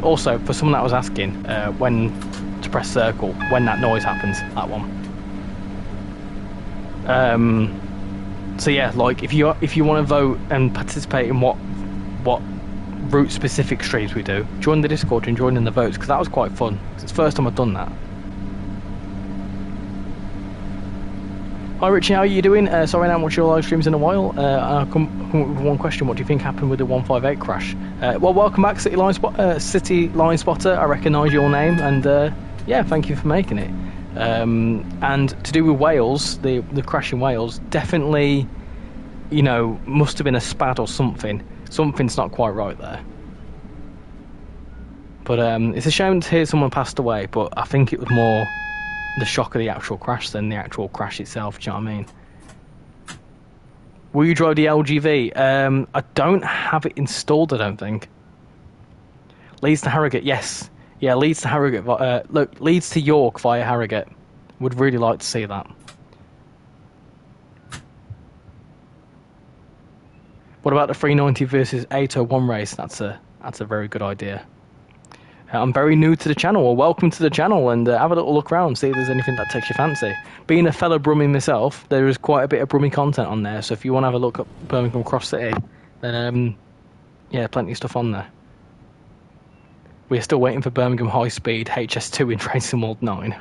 Also, for someone that was asking when to press circle when that noise happens, that one. So yeah, like if you want to vote and participate in what route specific streams we do, join the Discord and join in the votes, because that was quite fun. It's the first time I've done that. Hi Richie, how are you doing? Sorry I haven't watched your live streams in a while. I'll come with one question. What do you think happened with the 158 crash? Well, welcome back, City Line Spotter. I recognise your name, and yeah, thank you for making it. And to do with Wales, the crash in Wales, definitely, must have been a spad or something. Something's not quite right there. But it's a shame to hear someone passed away, but I think it was more the shock of the actual crash than the actual crash itself, do you know what I mean? Will you drive the LGV? I don't have it installed, I don't think. Leeds to Harrogate, yes. Yeah, Leeds to Harrogate. Look, Leeds to York via Harrogate. Would really like to see that. What about the 390 versus 801 race? That's a very good idea. I'm very new to the channel. Well, welcome to the channel, and have a little look around, see if there's anything that takes your fancy. Being a fellow Brummie myself, there is quite a bit of Brummie content on there, so if you want to have a look at Birmingham Cross City, then yeah, plenty of stuff on there. We're still waiting for Birmingham High Speed HS2 in trainsimworld 9.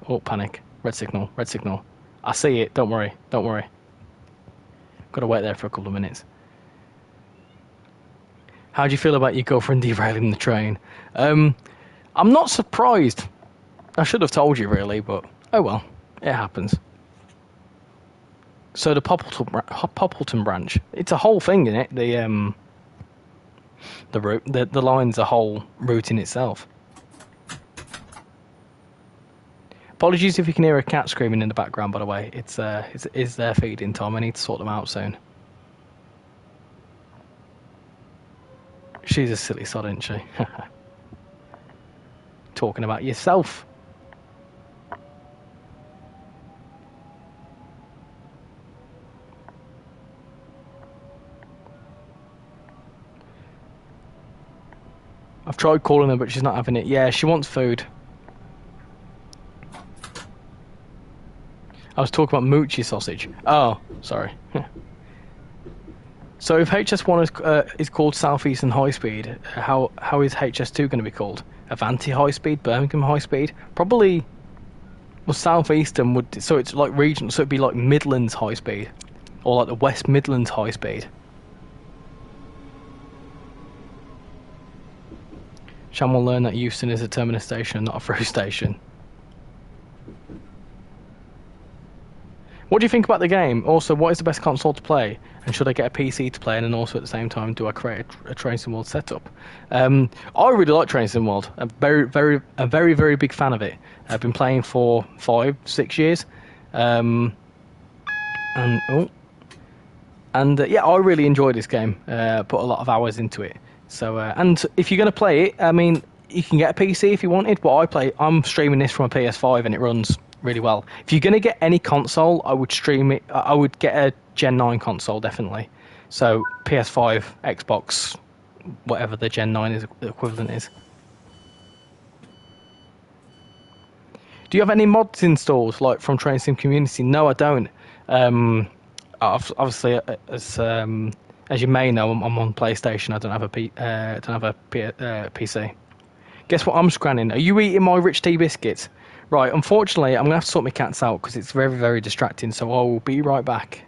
Oh, panic. Red signal. I see it, don't worry. Got to wait there for a couple of minutes. How do you feel about your girlfriend derailing the train? I'm not surprised. I should have told you, really, but oh well, it happens. So the Poppleton branch, it's a whole thing, isn't it? The route, the line's a whole route in itself. Apologies if you can hear a cat screaming in the background, by the way. It's their feeding time. I need to sort them out soon. She's a silly sod, isn't she? Talking about yourself. I've tried calling her, but she's not having it. Yeah, she wants food. I was talking about Moochie sausage. Oh, sorry. So if HS1 is called Southeastern High Speed, how is HS2 going to be called? Avanti High Speed, Birmingham High Speed? Probably. Well, Southeastern would, so it's like regional, so it'd be like Midlands High Speed, or like the West Midlands High Speed. Sham will learn that Euston is a terminus station and not a through station. What do you think about the game? Also, what is the best console to play? And should I get a PC to play? And then also at the same time, do I create a trainsimworld setup? I really like trainsimworld. I'm a very big fan of it. I've been playing for 5-6 years. Yeah, I really enjoy this game. Put a lot of hours into it. So, and if you're going to play it, I mean, you can get a PC if you wanted, but I'm streaming this from a PS5 and it runs really well. If you're going to get any console, I would stream it. I would get a Gen 9 console, definitely. So PS5, Xbox, whatever the Gen 9 equivalent is. Do you have any mods installed, like from Train Sim Community? No, I don't. Obviously, as you may know, I'm on PlayStation. I don't have a PC. Guess what I'm scranning? Are you eating my Rich Tea biscuits? Right, unfortunately, I'm going to have to sort my cats out because it's very, very distracting, so I will be right back.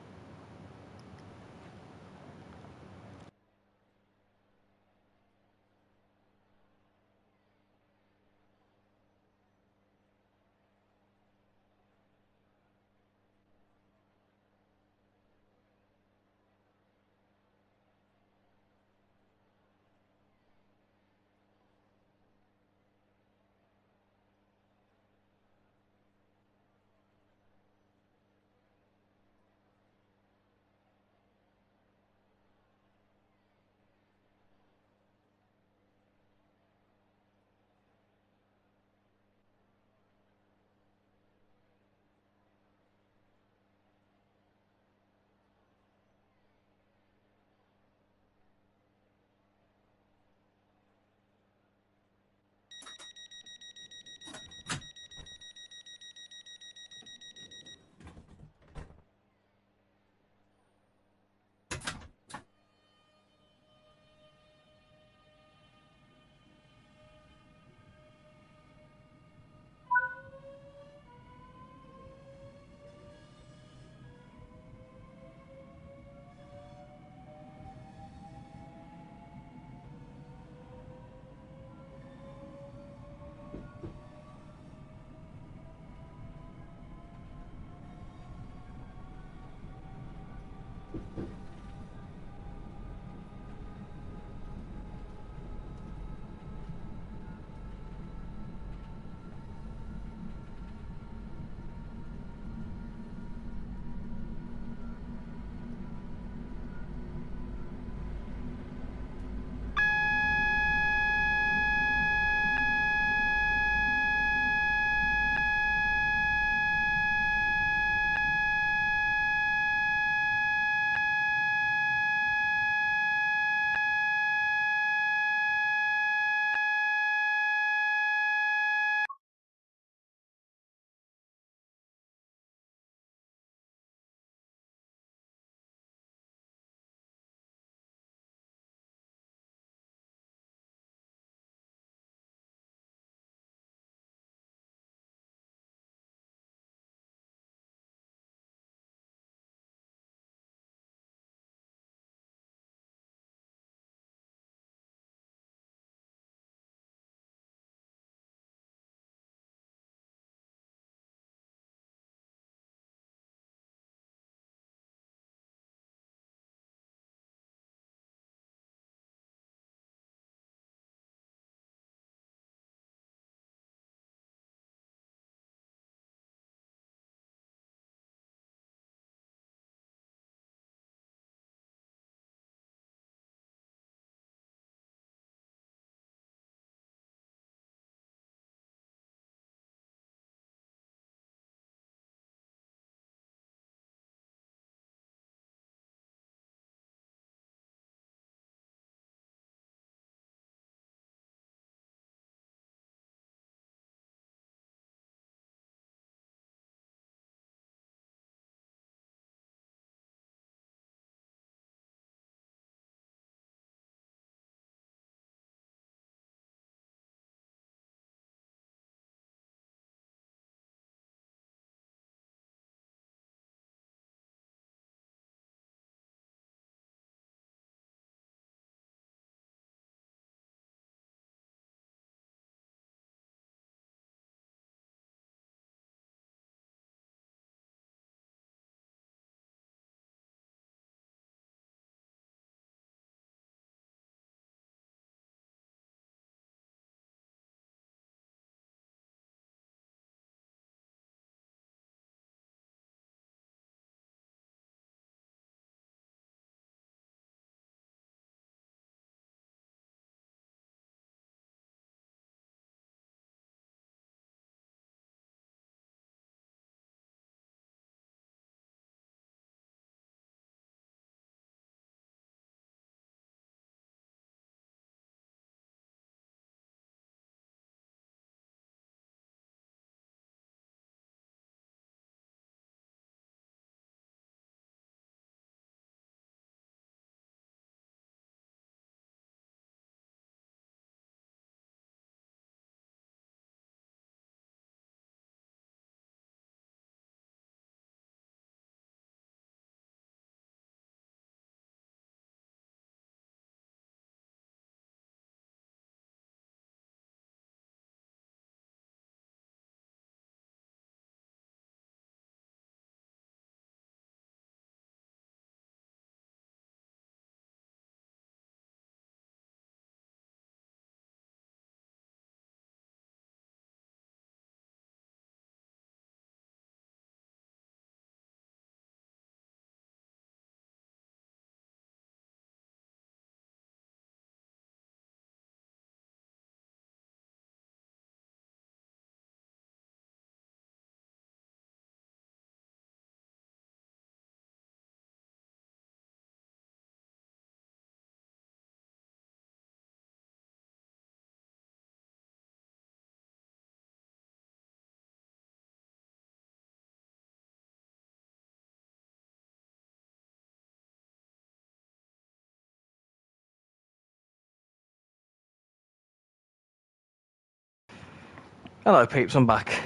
Hello peeps, I'm back.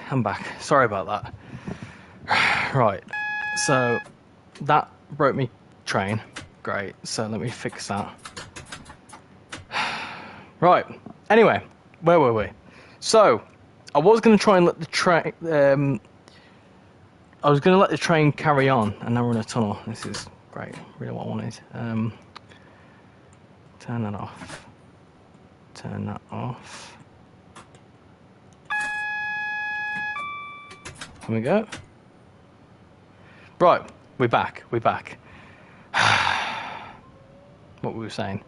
Sorry about that. Right, so that broke me train. Great, so let me fix that. Right, anyway, where were we? So, I was going to try and let the train... I was going to let the train carry on, and now we're in a tunnel. This is great, really what I wanted. Turn that off. Turn that off. Here we go. Right, we're back. What were we saying?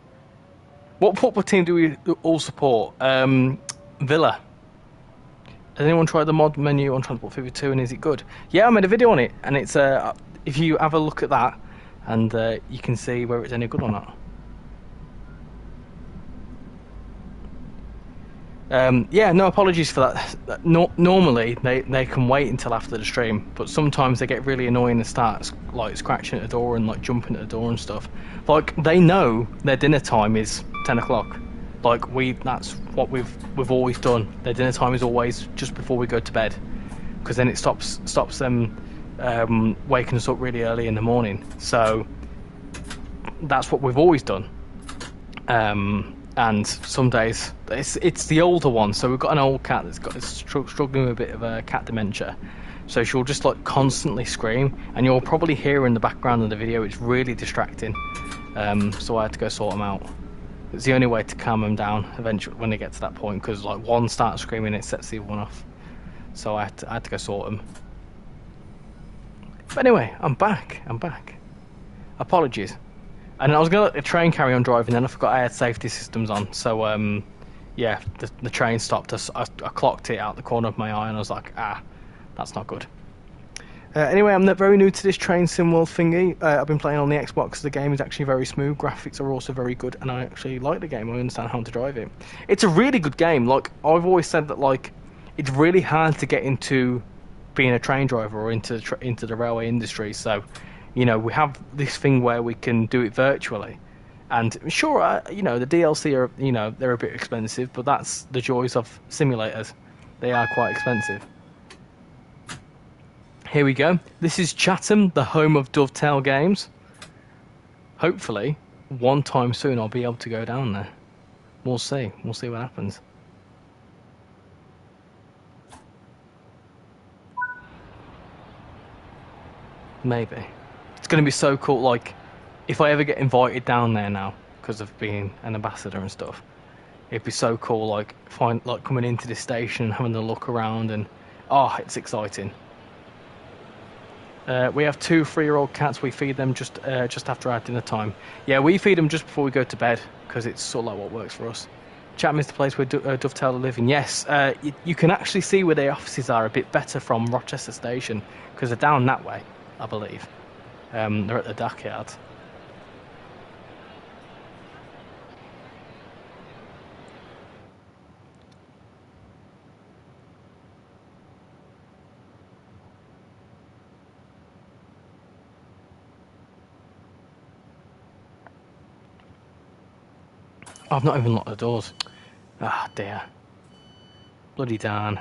What football team do we all support? Villa. Has anyone tried the mod menu on Transport 52 and is it good? Yeah, I made a video on it, and it's if you have a look at that, and you can see whether it's any good or not. Yeah, no apologies for that. Normally they can wait until after the stream, but sometimes they get really annoying and start like scratching at the door and like jumping at the door and stuff. Like they know their dinner time is 10 o'clock. Like that's what we've always done. Their dinner time is always just before we go to bed, because then it stops them waking us up really early in the morning. So that's what we've always done. And some days it's the older one. So we've got an old cat that's struggling with a bit of cat dementia. So she'll just like constantly scream, and you'll probably hear in the background of the video. It's really distracting. So I had to go sort them out. It's the only way to calm them down eventually when they get to that point, because like one starts screaming, it sets the other one off. So I had to go sort them. But anyway, I'm back. Apologies. And I was going to let the train carry on driving, then I forgot I had safety systems on. So yeah, the train stopped. I clocked it out the corner of my eye, and I was like, that's not good. Anyway, I'm very new to this train sim world thingy. I've been playing on the Xbox. The game is actually very smooth. Graphics are also very good, and I actually like the game. I understand how to drive it. It's a really good game. Like I've always said that, like it's really hard to get into being a train driver or into the railway industry. So, you know, we have this thing where we can do it virtually, and sure, you know, the DLC are, you know, they're a bit expensive, but that's the joys of simulators. They are quite expensive. Here we go. This is Chatham, the home of Dovetail Games. Hopefully, one time soon I'll be able to go down there. We'll see. We'll see what happens. Maybe. It's going to be so cool. Like, if I ever get invited down there now, because of being an ambassador and stuff, it'd be so cool. Like, coming into this station and having a look around, and it's exciting. We have 2 3-year-old cats. We feed them just after our dinner time. Yeah, we feed them just before we go to bed, because it's sort of like what works for us. Chatham is the place where Dovetail are living. Yes, you can actually see where their offices are a bit better from Rochester Station, because they're down that way, I believe. They're at the dockyard. I've not even locked the doors. Ah, dear. Bloody darn.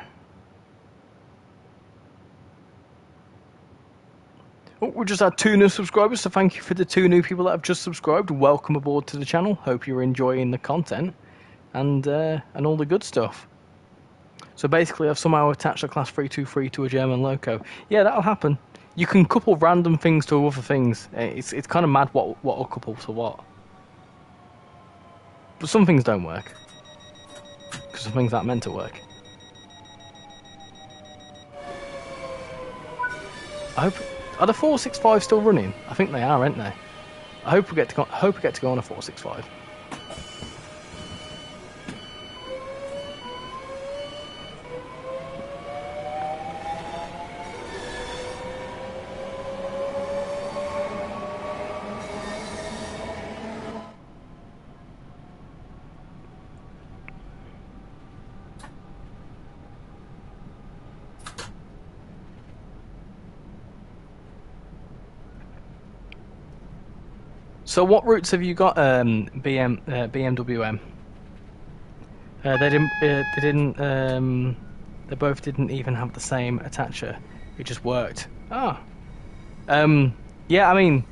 Oh, we just had 2 new subscribers, so thank you for the 2 new people that have just subscribed. Welcome aboard to the channel. Hope you're enjoying the content and all the good stuff. So basically, I've somehow attached a class 323 to a German loco. Yeah, that'll happen. You can couple random things to other things. It's kind of mad what will couple to what. But some things don't work, because some things aren't meant to work. I hope. Are the 465 still running? I think they are, aren't they? I hope we get to go on a 465. So what routes have you got, BMWM? They They both didn't even have the same attacher. It just worked. Ah. Yeah, I mean,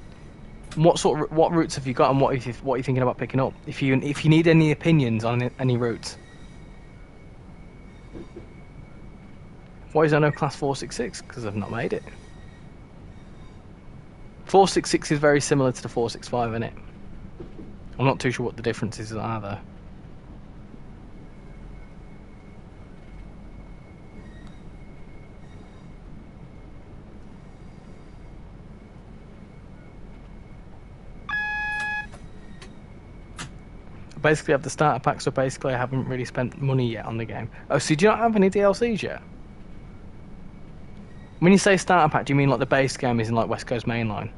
what routes have you got, and what are you thinking about picking up? If you need any opinions on any routes. Why is there no class 466? Because I've not made it. 466 is very similar to the 465, isn't it? I'm not too sure what the differences are there. Basically, I have the starter pack, so basically I haven't really spent money yet on the game. Oh, so do you not have any DLCs yet? When you say starter pack, do you mean like the base game is in like West Coast Mainline?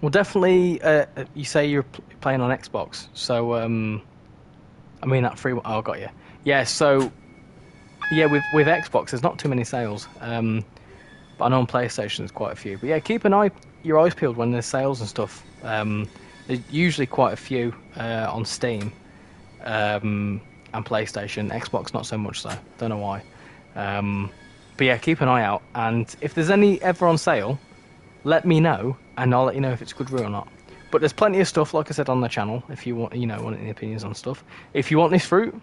Well, definitely. You say you're playing on Xbox, so I mean that free. Oh, got you. Yeah. So yeah, with Xbox, there's not too many sales. But I know on PlayStation there's quite a few. But yeah, keep your eyes peeled when there's sales and stuff. There's usually quite a few on Steam and PlayStation. Xbox not so much so. Don't know why. But yeah, keep an eye out. And if there's any ever on sale, let me know, and I'll let you know if it's a good route or not. But there's plenty of stuff, like I said, on the channel. If you want, want any opinions on stuff. If you want this route,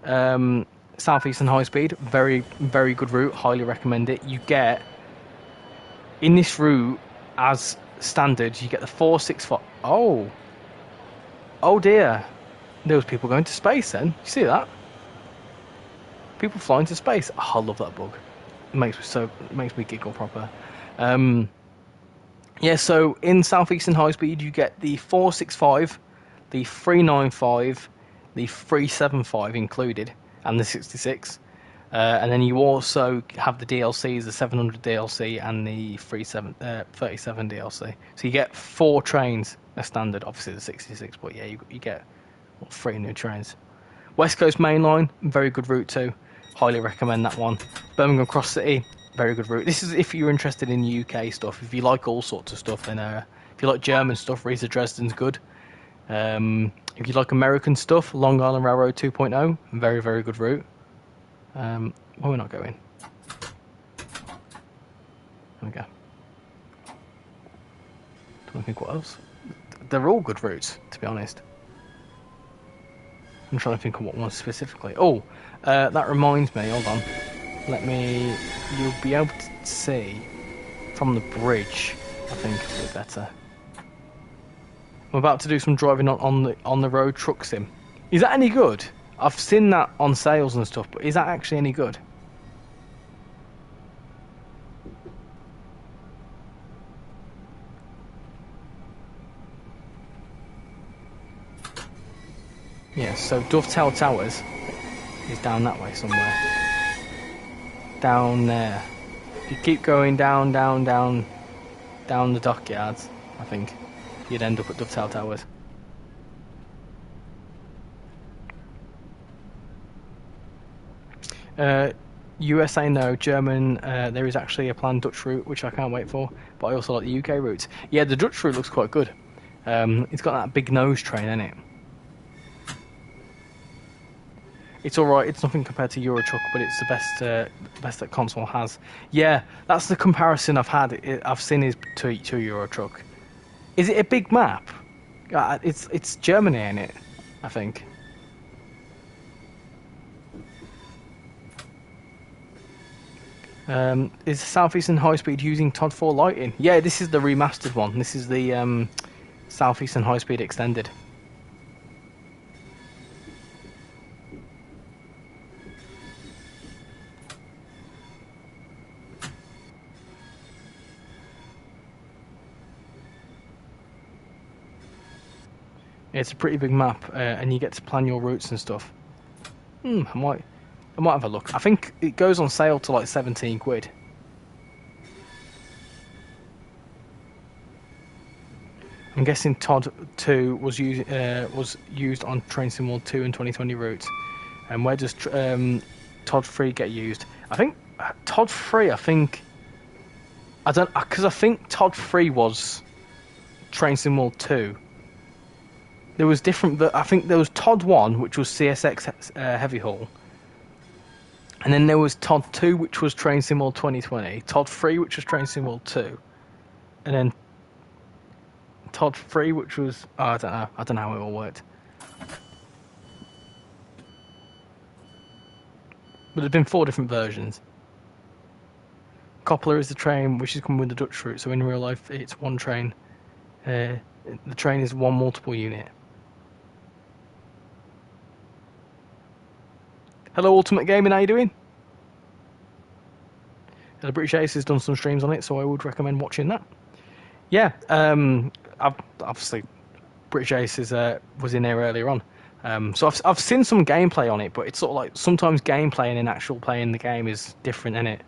Southeastern High Speed, very, very good route. Highly recommend it. You get in this route as standard. You get the 465. Oh dear. There was people going to space. Then you see that? People flying to space. Oh, I love that bug. It makes me giggle proper. Yeah, so in Southeastern High Speed, you get the 465, the 395, the 375 included, and the 66. And then you also have the DLCs, the 700 DLC and the 37 DLC. So you get 4 trains as standard, obviously the 66, but yeah, you get 3 new trains. West Coast Mainline, very good route too. Highly recommend that one. Birmingham Cross City, very good route. This is if you're interested in UK stuff. If you like all sorts of stuff, then if you like German stuff, Riesa Dresden's good. If you like American stuff, Long Island Railroad 2.0, very, very good route. Well, we're not going. There we go. Don't think what else. They're all good routes, to be honest. I'm trying to think of what one specifically. Oh, that reminds me. Hold on. You'll be able to see from the bridge. I think it'll be better. I'm about to do some driving on the road truck sim. Is that any good? I've seen that on sales and stuff, but is that actually any good? Yeah, so Dovetail Towers is down that way somewhere. Down there. If you keep going down the dockyards, I think you'd end up at Dovetail Towers. USA no, German, there is actually a planned Dutch route which I can't wait for, but I also like the UK route. Yeah, the Dutch route looks quite good. It's got that big nose train in it. It's alright, it's nothing compared to Euro Truck, but it's the best that console has. Yeah, that's the comparison I've seen is to Euro Truck. Is it a big map? It's Germany in it, I think. Is Southeastern High Speed using TOD 4 lighting? Yeah, this is the remastered one. This is the Southeastern High Speed Extended. It's a pretty big map, and you get to plan your routes and stuff. I might have a look. I think it goes on sale to like 17 quid. I'm guessing TOD 2 was used on TrainsimWorld 2 and 2020 routes. And where does Todd 3 get used? I think Todd 3. I don't, because I think Todd 3 was Train Sim World 2. There was different. I think there was Todd 1, which was CSX Heavy Haul, and then there was Todd 2, which was Train Sim World 2020. Todd 3, which was Train Sim World 2, and then Todd 3, which was I don't know. I don't know how it all worked. But there's been 4 different versions. Coupler is the train which is coming with the Dutch route, so in real life it's one train. The train is one multiple unit. Hello Ultimate Gaming, how you doing? The British Ace has done some streams on it, so I would recommend watching that. Yeah, obviously British Ace was in there earlier on. So I've seen some gameplay on it, but it's sort of like sometimes gameplay and actual playing the game is different, isn't it?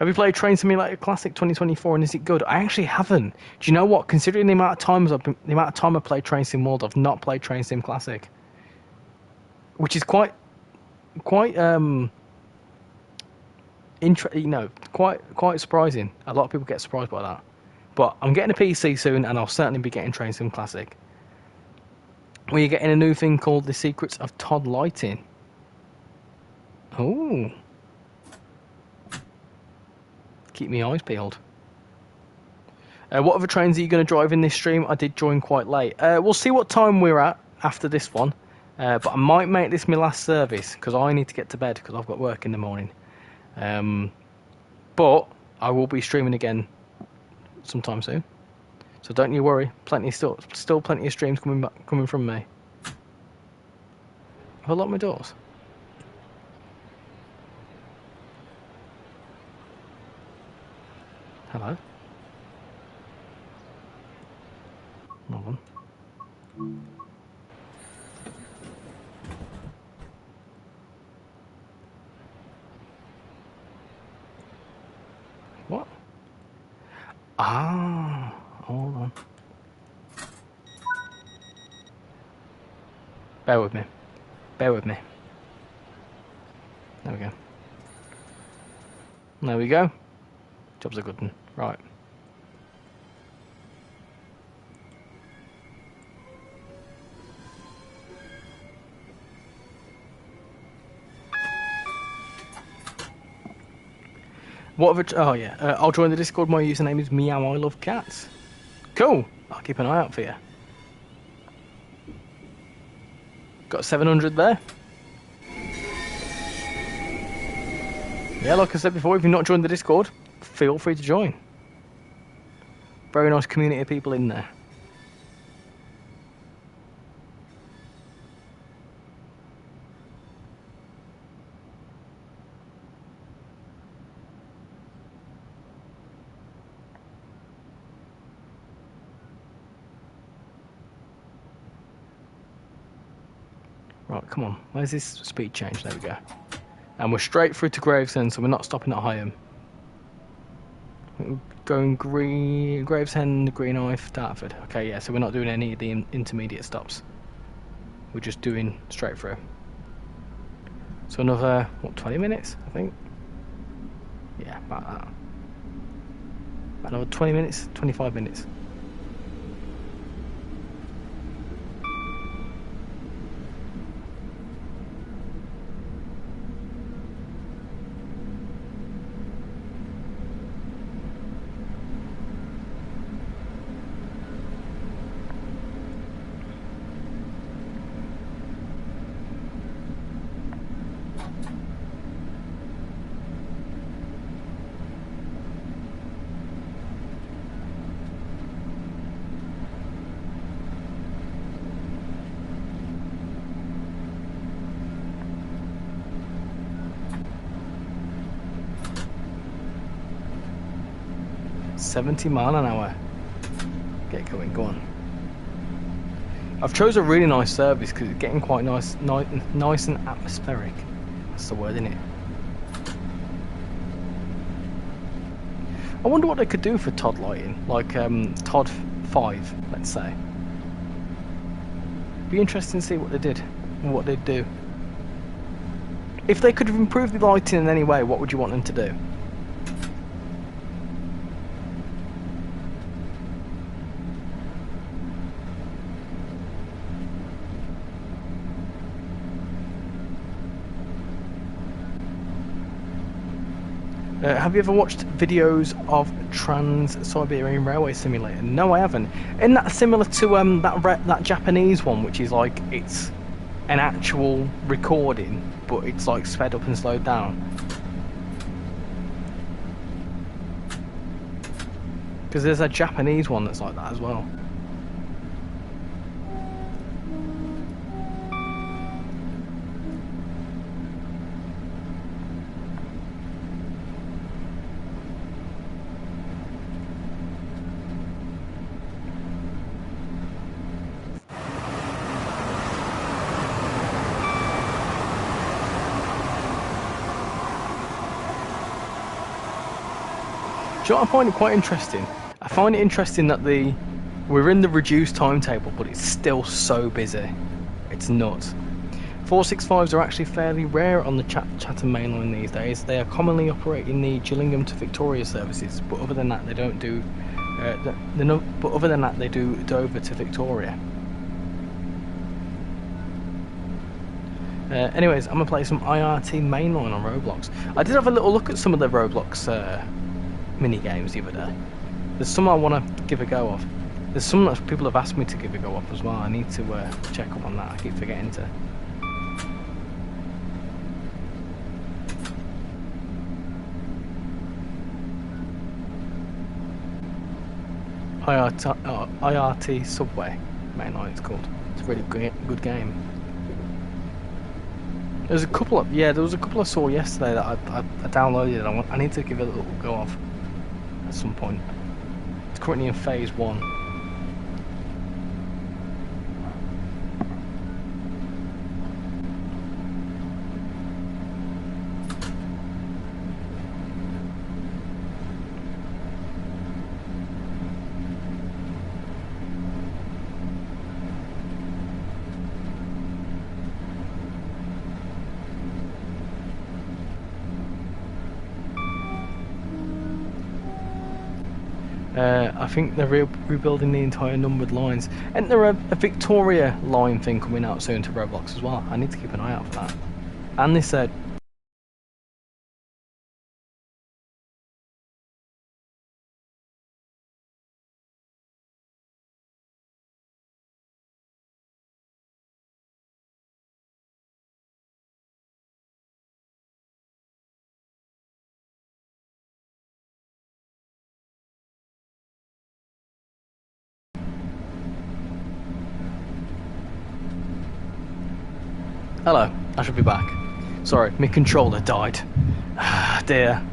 Have you played Train Simulator Classic 2024 and is it good? I actually haven't. Do you know what? Considering the amount of time I've played Train Sim World, I've not played Train Sim Classic, which is quite quite surprising. A lot of people get surprised by that. But I'm getting a PC soon, and I'll certainly be getting Train Sim Classic. We're getting a new thing called The Secrets of Todd Lighting. Oh. Keep my eyes peeled. What other trains are you going to drive in this stream? I did join quite late. We'll see what time we're at after this one. But I might make this my last service, because I need to get to bed, because I've got work in the morning. But I will be streaming again sometime soon. So don't you worry. Still plenty of streams coming from me. Have I locked my doors? Hello? Hold on. What? Ah, hold on. Bear with me. Bear with me. There we go. There we go. Job's a good one. Right. What other... Oh, yeah. I'll join the Discord. My username is Meow I Love Cats. Cool. I'll keep an eye out for you. Got 700 there. Yeah, like I said before, if you've not joined the Discord, feel free to join. Very nice community of people in there. Right, come on. Where's this speed change? There we go. And we're straight through to Gravesend, so we're not stopping at Higham. Going Gravesend, Green Knife, Dartford. Okay, yeah, so we're not doing any of the intermediate stops. We're just doing straight through. So another, what, 20 minutes, I think? Yeah, about that. About another 20 minutes, 25 minutes. $70 miles an hour. Get going, go on. I've chose a really nice service because it's getting quite nice and atmospheric. That's the word, isn't it? I wonder what they could do for Todd lighting, like Todd 5, let's say. Be interesting to see what they did and what they'd do. If they could have improved the lighting in any way, what would you want them to do? Have you ever watched videos of Trans-Siberian Railway Simulator? No, I haven't. Isn't that similar to that Japanese one, which is like it's an actual recording, but it's like sped up and slowed down? Because there's a Japanese one that's like that as well. Do you know what I find it quite interesting? I find it interesting that we're in the reduced timetable, but it's still so busy. It's nuts. 465s are actually fairly rare on the Chatham main line these days. They are commonly operating the Gillingham to Victoria services, but other than that, they don't do. But other than that, they do Dover to Victoria. Anyways, I'm gonna play some IRT mainline on Roblox. I did have a little look at some of the Roblox mini games the other day. There's some I want to give a go of. There's some that people have asked me to give a go of as well. I need to check up on that. I keep forgetting to. IRT Subway mainline it's called. It's a really good game. There was a couple I saw yesterday that I downloaded. I need to give it a little go of at some point. It's currently in phase 1. I think they're rebuilding the entire numbered lines. Isn't there a Victoria line thing coming out soon to Roblox as well? I need to keep an eye out for that. And they said... Hello, I should be back. Sorry, my controller died. Dear.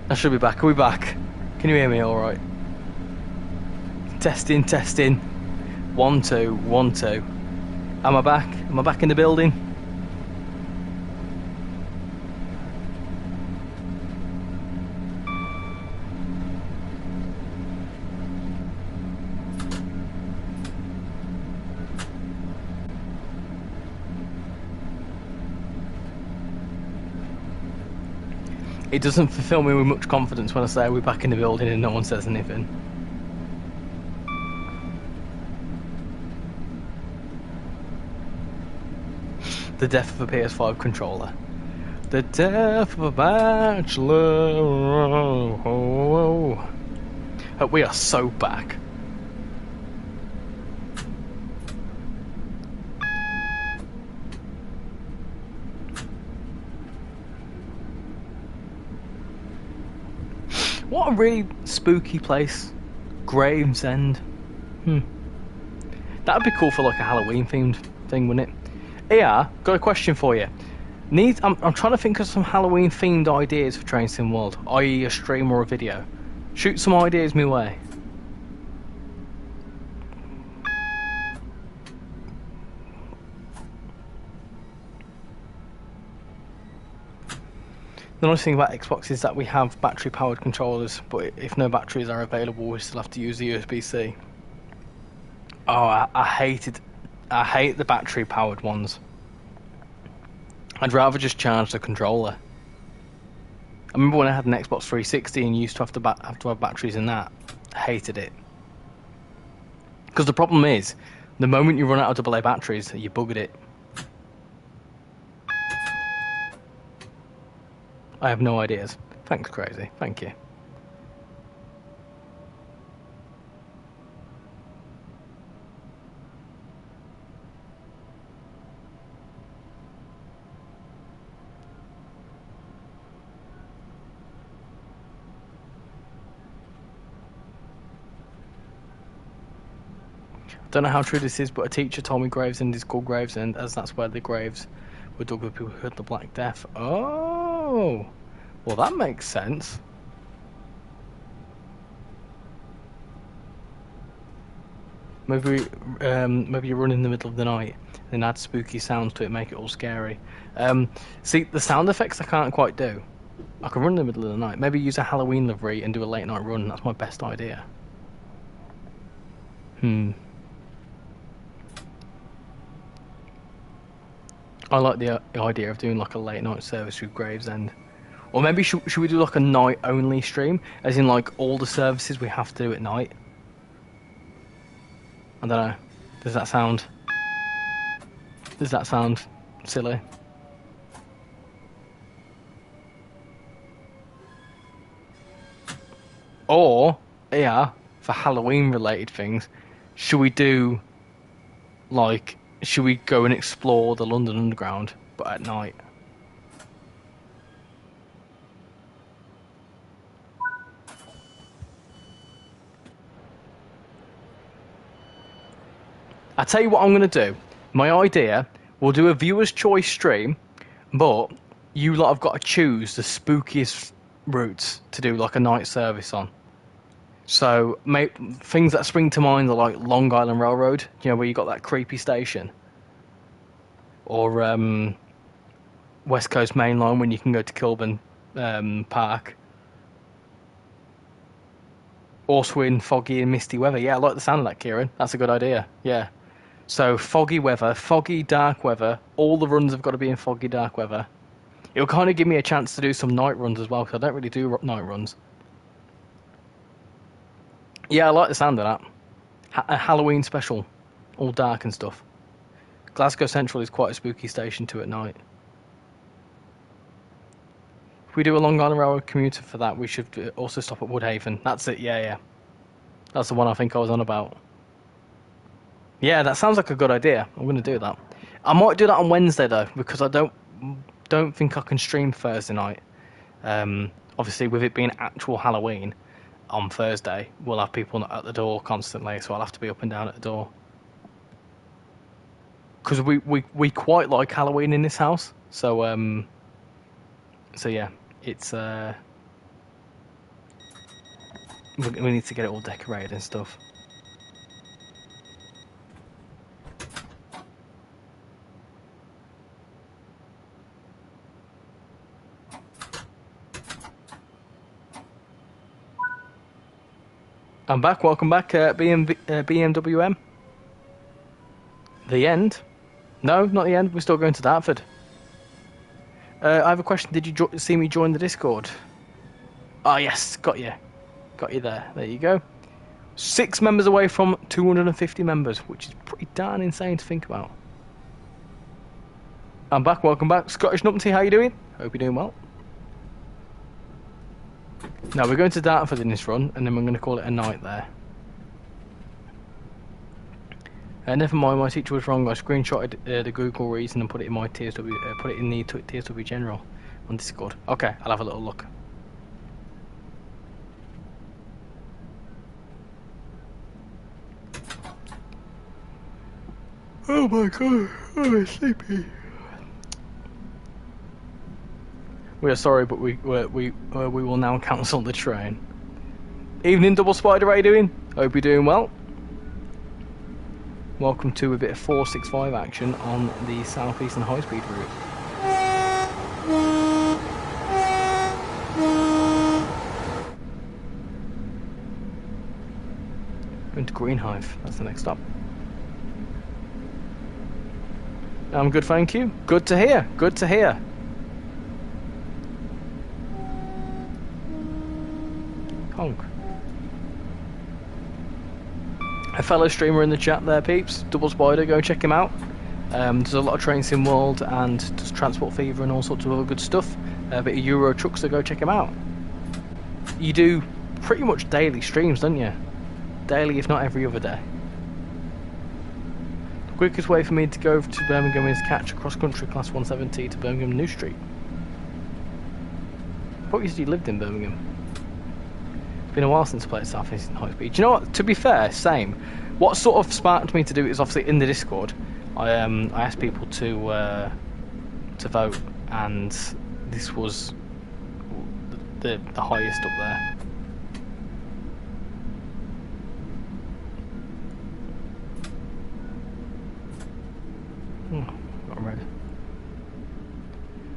I should be back. Are we back? Can you hear me alright? Testing, testing. 1, 2, 1, 2. Am I back? Am I back in the building? It doesn't fulfill me with much confidence when I say we're back in the building and no one says anything. The death of a PS5 controller. The death of a bachelor. Oh, oh, oh. We are so back. What a really spooky place. Gravesend. That'd be cool for like a Halloween themed thing, wouldn't it? Yeah, got a question for you. I'm trying to think of some Halloween themed ideas for Train Sim World, i.e. a stream or a video. Shoot some ideas my way. The nice thing about Xbox is that we have battery-powered controllers, but if no batteries are available, we still have to use the USB-C. Oh, I hate the battery-powered ones. I'd rather just charge the controller. I remember when I had an Xbox 360 and you used to have have batteries in that. I hated it. Because the problem is, the moment you run out of AA batteries, you buggered it. I have no ideas. Thanks, Crazy. Thank you. Don't know how true this is, but a teacher told me Gravesend is called Gravesend, as that's where the graves were dug with people who had the Black Death. Oh, well that makes sense. Maybe you run in the middle of the night and add spooky sounds to it, make it all scary. See, the sound effects I can't quite do. I can run in the middle of the night. Maybe use a Halloween livery and do a late night run. That's my best idea. I like the idea of doing like a late night service with Gravesend. Or maybe should we do like a night only stream? As in like all the services we have to do at night? I don't know. Does that sound silly? Or, yeah, for Halloween related things, should we do like, should we go and explore the London Underground, but at night? I tell you what I'm going to do. My idea, we'll do a viewer's choice stream, but you lot have got to choose the spookiest routes to do like a night service on. So, things that spring to mind are like Long Island Railroad, you know, where you got that creepy station. Or West Coast Main Line when you can go to Kilburn Park. Also in foggy and misty weather. Yeah, I like the sound of that, Kieran. That's a good idea. Yeah. So, foggy weather, foggy dark weather. All the runs have got to be in foggy dark weather. It'll kind of give me a chance to do some night runs as well, because I don't really do night runs. Yeah, I like the sound of that. A Halloween special. All dark and stuff. Glasgow Central is quite a spooky station too at night. If we do a Long Island Railroad commuter for that, we should also stop at Woodhaven. That's it, yeah. That's the one I think I was on about. Yeah, that sounds like a good idea. I'm going to do that. I might do that on Wednesday, though, because I don't think I can stream Thursday night. Obviously, with it being actual Halloween on Thursday, we'll have people at the door constantly, so I'll have to be up and down at the door. Because we quite like Halloween in this house, so yeah, it's we need to get it all decorated and stuff. I'm back. Welcome back, BMWM. The end? No, not the end. We're still going to Dartford. I have a question. Did you see me join the Discord? Ah, yes. Got you. Got you there. There you go. 6 members away from 250 members, which is pretty darn insane to think about. I'm back. Welcome back. Scottish Numpty, how you doing? Hope you're doing well. Now, we're going to Dartford in this run, and then we're going to call it a night there. Never mind, my teacher was wrong. I screenshotted the Google reason and put it in my TSW, put it in the TSW General on Discord. Okay, I'll have a little look. Oh my god, I'm sleepy. We are sorry, but we will now cancel the train. Evening, Double Spider. How you doing? Hope you're doing well. Welcome to a bit of 465 action on the Southeastern High Speed route. Going to Greenhive. That's the next stop. I'm good, thank you. Good to hear. Good to hear. Honk. A fellow streamer in the chat there, peeps. Double Spider, go check him out. There's a lot of Train Sim World and does Transport Fever and all sorts of other good stuff. A bit of Euro Trucks, so go check him out. You do pretty much daily streams, don't you? Daily, if not every other day. The quickest way for me to go to Birmingham is catch a cross-country Class 170 to Birmingham New Street. I thought you said you lived in Birmingham. It's been a while since I played Southeastern High Speed. Do you know what? To be fair, same. What sort of sparked me to do it is obviously in the Discord. I asked people to vote, and this was the highest up there. Got red.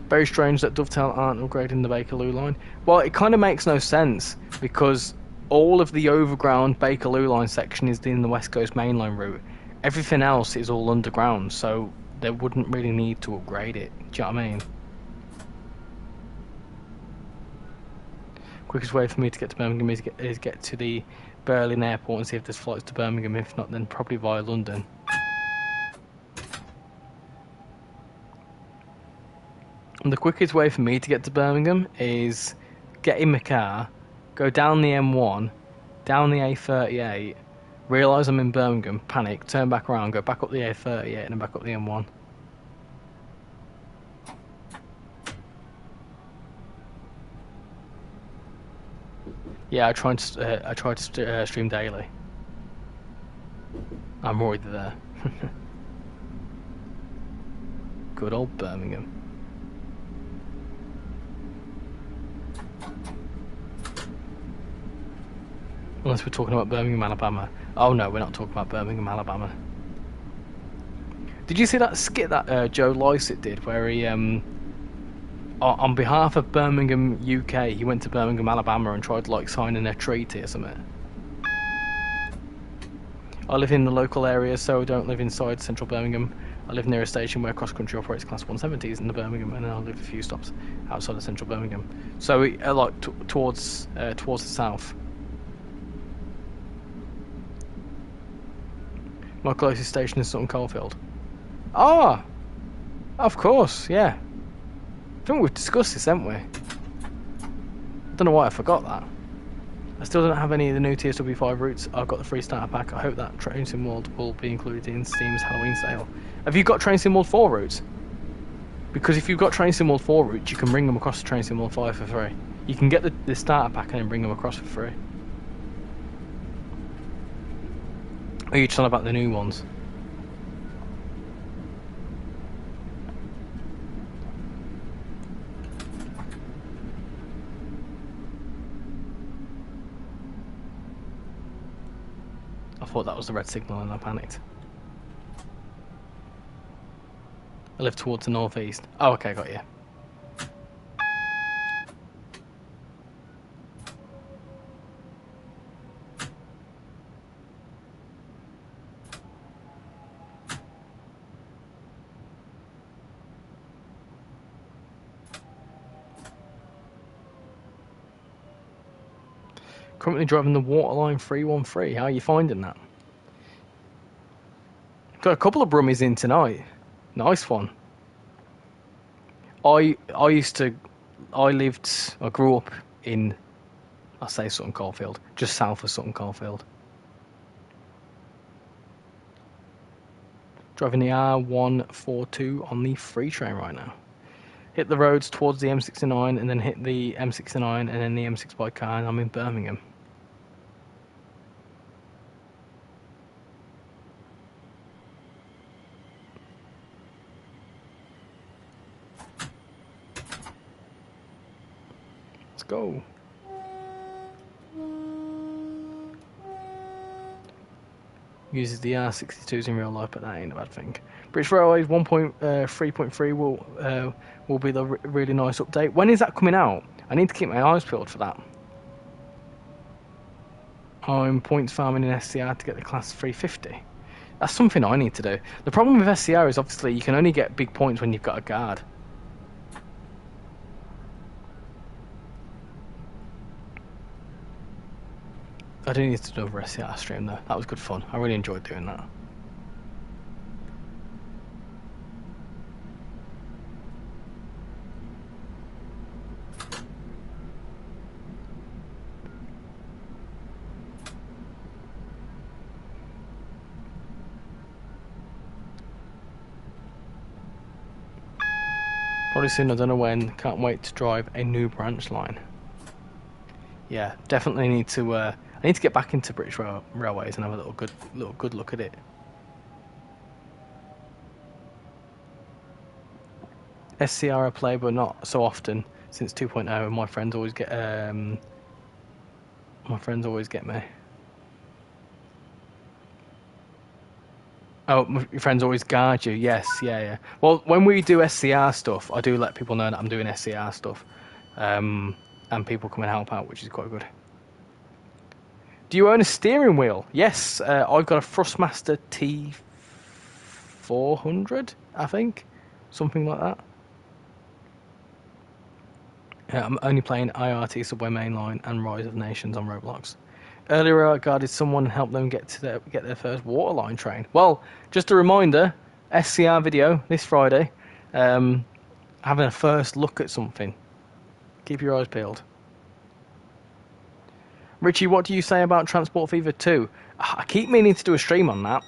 Very strange that Dovetail aren't upgrading the Bakerloo line. Well, it kind of makes no sense because all of the overground Bakerloo line section is in the West Coast mainline route. Everything else is all underground, so they wouldn't really need to upgrade it. Do you know what I mean? Quickest way for me to get to Birmingham is get to the Berlin airport and see if there's flights to Birmingham. If not, then probably via London. And the quickest way for me to get to Birmingham is get in my car, go down the M1, down the A38, realise I'm in Birmingham, panic, turn back around, go back up the A38 and then back up the M1. Yeah, I tried to stream daily. I'm already there. Good old Birmingham. Unless we're talking about Birmingham, Alabama. Oh no, we're not talking about Birmingham, Alabama. Did you see that skit that Joe Lycett did, where he, on behalf of Birmingham, UK, he went to Birmingham, Alabama and tried like signing a treaty or something? I live in the local area, so I don't live inside central Birmingham. I live near a station where cross-country operates Class 170s in the Birmingham, and I live a few stops outside of central Birmingham. So, like towards the south. My closest station is Sutton Coldfield. Ah, of course, yeah. I think we've discussed this, haven't we? I don't know why I forgot that. I still don't have any of the new TSW5 routes. I've got the free starter pack. I hope that Train Sim World will be included in Steam's Halloween sale. Have you got Train Sim World 4 routes? Because if you've got Train Sim World 4 routes, you can bring them across to Train Sim World 5 for free. You can get the starter pack and then bring them across for free. Are you talking about the new ones? I thought that was the red signal and I panicked. I live towards the northeast. Oh, okay, got you. Currently driving the Waterline 313. How are you finding that? Got a couple of brummies in tonight. Nice one. I grew up in, I say Sutton Coldfield, just south of Sutton Coldfield. Driving the R142 on the free train right now. Hit the roads towards the M69 and then hit the M69 and then the M6 by car and I'm in Birmingham. Let's go. Uses the R62s in real life, but that ain't a bad thing. British Railways 1.3.3 will be the really nice update. When is that coming out? I need to keep my eyes peeled for that. I'm points farming in SCR to get the Class 350. That's something I need to do. The problem with SCR is obviously you can only get big points when you've got a guard. I do need to do another SCR stream though. That was good fun. I really enjoyed doing that. Probably soon, I don't know when. Can't wait to drive a new branch line. Yeah, definitely need to. I need to get back into British Railways and have a little good look at it. SCR I play, but not so often since 2.0. And my friends always get. My friends always get me. Oh, your friends always guard you. Yes, yeah. Well, when we do SCR stuff, I do let people know that I'm doing SCR stuff, and people come and help out, which is quite good. Do you own a steering wheel? Yes, I've got a Thrustmaster T400, I think, something like that. I'm only playing IRT Subway Mainline and Rise of Nations on Roblox. Earlier I guarded someone and helped them get their first waterline train. Well, just a reminder, SCR video this Friday, having a first look at something. Keep your eyes peeled. Richie, what do you say about Transport Fever 2? I keep meaning to do a stream on that.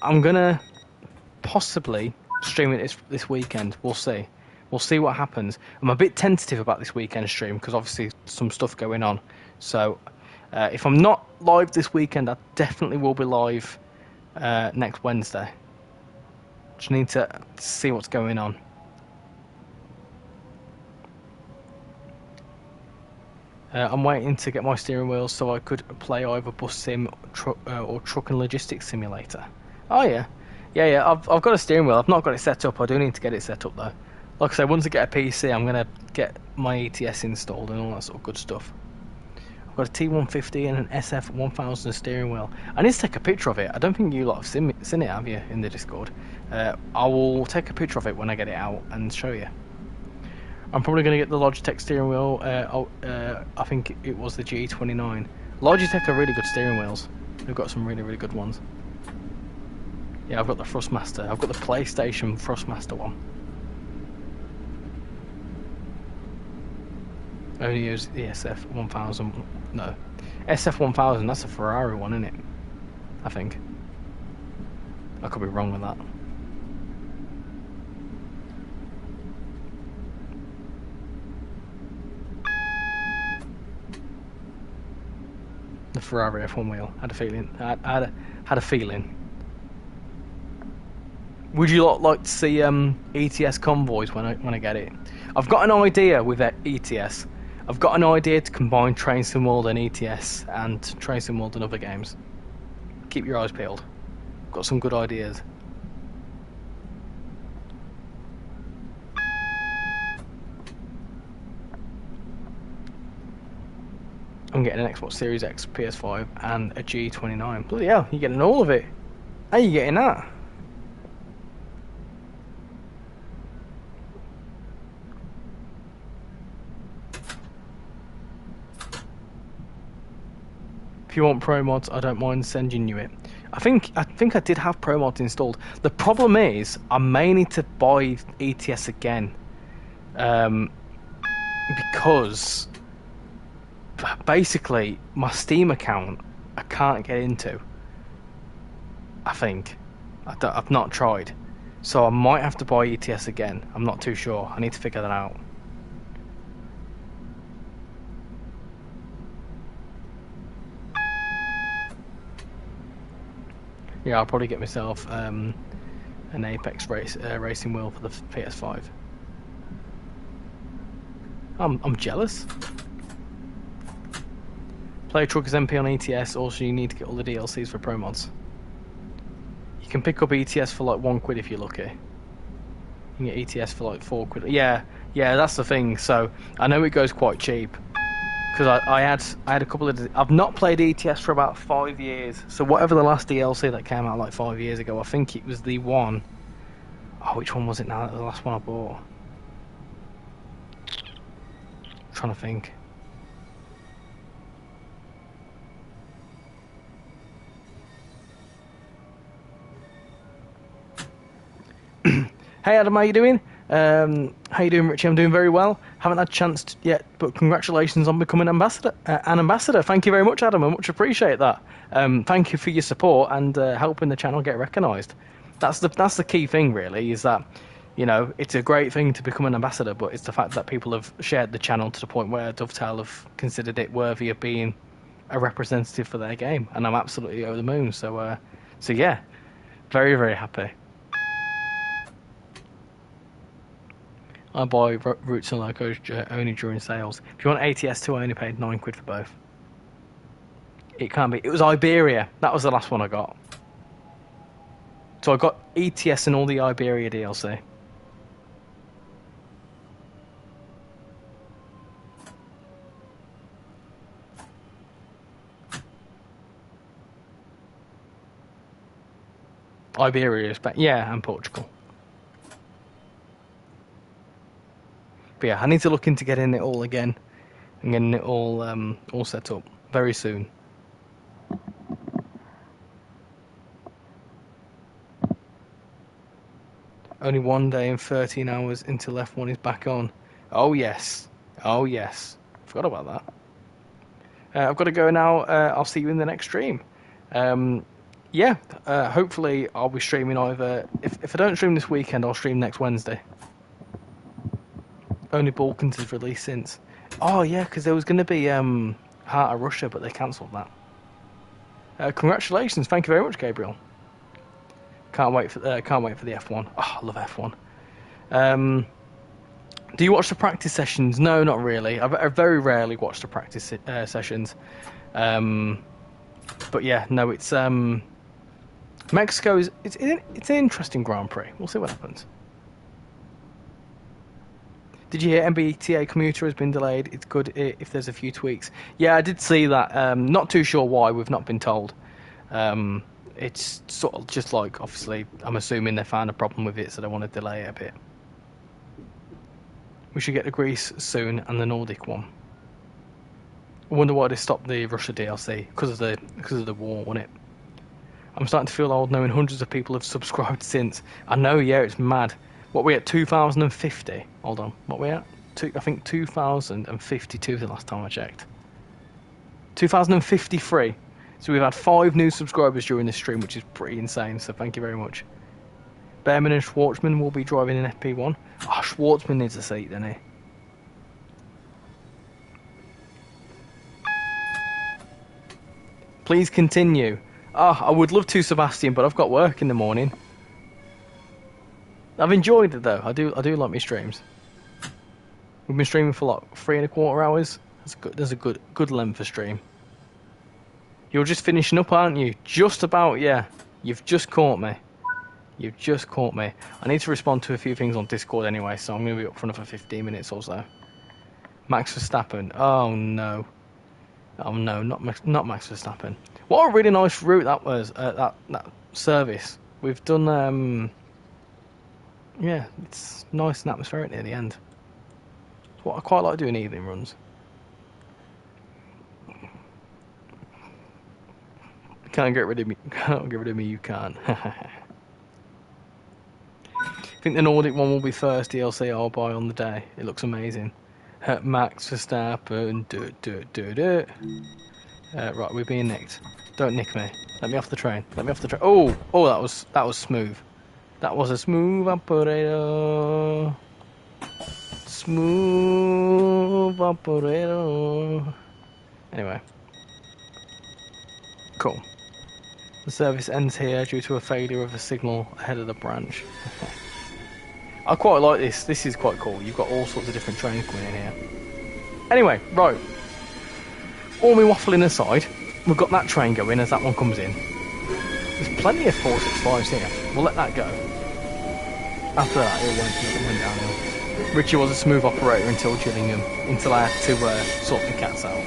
I'm gonna possibly stream it this weekend. We'll see. We'll see what happens. I'm a bit tentative about this weekend stream because obviously some stuff going on. So if I'm not live this weekend, I definitely will be live next Wednesday. Just need to see what's going on. I'm waiting to get my steering wheel so I could play either Bus Sim or Truck and Logistics Simulator. Oh yeah. I've got a steering wheel. I've not got it set up. I do need to get it set up though. Like I say, once I get a PC, I'm going to get my ETS installed and all that sort of good stuff. I've got a T150 and an SF1000 steering wheel. I need to take a picture of it. I don't think you lot have seen it, have you, in the Discord? I will take a picture of it when I get it out and show you. I'm probably going to get the Logitech steering wheel. I think it was the G29. Logitech are really good steering wheels. They've got some really, really good ones. Yeah, I've got the Thrustmaster. I've got the PlayStation Thrustmaster one. Only use the SF1000. No, SF1000. That's a Ferrari one, isn't it? I think. I could be wrong with that. The Ferrari F1 wheel. Had a feeling. Had a feeling. Would you lot like to see ETS convoys when I get it? I've got an idea with that ETS. I've got an idea to combine trainsimworld and ETS and trainsimworld and other games. Keep your eyes peeled. Got some good ideas. I'm getting an Xbox Series X, PS5 and a G29. Bloody hell, you're getting all of it. How are you getting that? If you want pro mods, I don't mind sending you it. I think I did have pro mods installed. The problem is I may need to buy ETS again, because basically my Steam account I can't get into. I think I've not tried, so I might have to buy ETS again. I'm not too sure. I need to figure that out. Yeah, I'll probably get myself an Apex racing wheel for the PS5. I'm jealous. Play Truckers MP on ETS. Also, you need to get all the DLCs for pro mods. You can pick up ETS for like £1 if you're lucky. You can get ETS for like £4. Yeah, that's the thing. So I know it goes quite cheap. because I had a couple of. I've not played ETS for about 5 years. So whatever the last DLC that came out like 5 years ago, I think it was the one. Oh, which one was it now? That was the last one I bought. I'm trying to think. Hey Adam, how you doing? How you doing, Richie? I'm doing very well. Haven't had a chance yet, but congratulations on becoming ambassador. An ambassador. Thank you very much, Adam. I much appreciate that. Thank you for your support and helping the channel get recognised. That's the key thing, really, is that, you know, it's a great thing to become an ambassador, but it's the fact that people have shared the channel to the point where Dovetail have considered it worthy of being a representative for their game, and I'm absolutely over the moon. So yeah, very, very happy. I buy routes and locos only during sales. If you want ATS2, I only paid £9 for both. It can't be. It was Iberia. That was the last one I got. So I got ETS and all the Iberia DLC. Iberia is back. Yeah, and Portugal. But yeah, I need to look into getting it all again and getting it all set up very soon. Only 1 day and 13 hours until F1 is back on. Oh yes, oh yes. Forgot about that. I've got to go now. I'll see you in the next stream. Yeah, hopefully I'll be streaming either. If I don't stream this weekend, I'll stream next Wednesday. Only Balkans is released since. Oh yeah, because there was going to be Heart of Russia, but they cancelled that. Congratulations! Thank you very much, Gabriel. Can't wait for the F1. Oh, I love F1. Do you watch the practice sessions? No, not really. I very rarely watch the practice sessions. But yeah, no, it's Mexico is it's an interesting Grand Prix. We'll see what happens. Did you hear MBTA commuter has been delayed? It's good if there's a few tweaks. Yeah, I did see that. Not too sure why. We've not been told. It's sort of just like, obviously, I'm assuming they found a problem with it, so they want to delay it a bit. We should get to Greece soon and the Nordic one. I wonder why they stopped the Russia DLC because of the war, wasn't it? I'm starting to feel old knowing hundreds of people have subscribed since. I know, yeah, it's mad. What we at 2050? Hold on, what we at? I think 2052 the last time I checked. 2053. So we've had 5 new subscribers during this stream, which is pretty insane. So thank you very much. Behrman and Schwartzman will be driving in FP1. Oh, Schwartzman needs a seat, doesn't he? Please continue. I would love to, Sebastian, but I've got work in the morning. I've enjoyed it though. I do like my streams. We've been streaming for like 3¼ hours. That's a good length for stream. You're just finishing up, aren't you? Just about, yeah. You've just caught me. You've just caught me. I need to respond to a few things on Discord anyway, so I'm going to be up for another 15 minutes or so. Max Verstappen. Oh no. Oh no, not Max Verstappen. What a really nice route that was. That service. We've done. Yeah, it's nice and atmospheric near the end. It's what I quite like doing evening runs. Can't get rid of me. Can't get rid of me. You can't. I think the Nordic one will be first DLC I'll buy on the day. It looks amazing. Max Verstappen. Right, we're being nicked. Don't nick me. Let me off the train. Let me off the train. Oh, that was smooth. That was a smooth operator. Smooth operator. Anyway. Cool. The service ends here due to a failure of a signal ahead of the branch. I quite like this. This is quite cool. You've got all sorts of different trains coming in here. Anyway, right. All me waffling aside, we've got that train going as that one comes in. There's plenty of 465s here. We'll let that go. After that, it went downhill. Richie was a smooth operator until Gillingham, until I had to sort the cats out. Off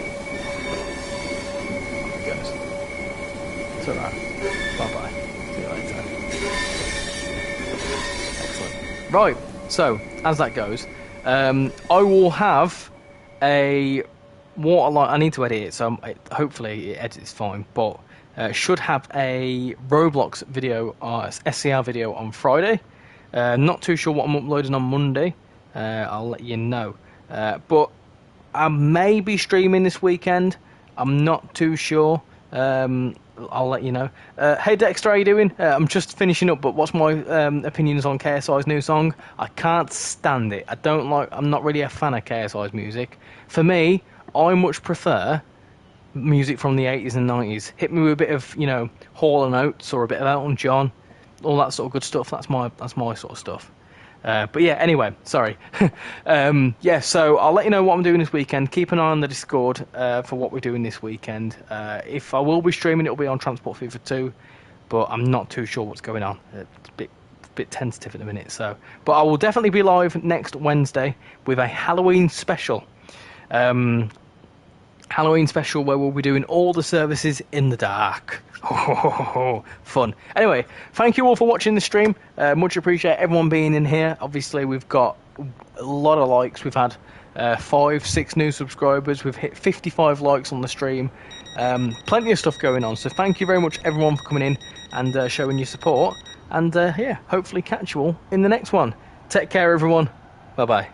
it goes. It's alright. Bye bye. See you later. Excellent. Right, so as that goes, I will have a waterline. I need to edit it, so hopefully it edits fine. But should have a Roblox video, SCR video on Friday. Not too sure what I'm uploading on Monday. I'll let you know. But I may be streaming this weekend. I'm not too sure. I'll let you know. Hey Dexter, how you doing? I'm just finishing up, but what's my opinions on KSI's new song? I can't stand it. I'm not really a fan of KSI's music. For me, I much prefer music from the 80s and 90s. Hit me with a bit of, Hall & Oates or a bit of Elton John, all that sort of good stuff. That's my sort of stuff. But yeah, anyway, sorry. Yeah, so I'll let you know what I'm doing this weekend. Keep an eye on the Discord for what we're doing this weekend. If I will be streaming, it'll be on Transport Fever 2, but I'm not too sure what's going on. It's a bit tentative at the minute. But I will definitely be live next Wednesday with a Halloween special. Halloween special where we'll be doing all the services in the dark. Fun. Anyway, thank you all for watching the stream. Much appreciate everyone being in here. Obviously, we've got a lot of likes. We've had 5-6 new subscribers. We've hit 55 likes on the stream. Plenty of stuff going on. So thank you very much, everyone, for coming in and showing your support. And yeah, hopefully catch you all in the next one. Take care, everyone. Bye-bye.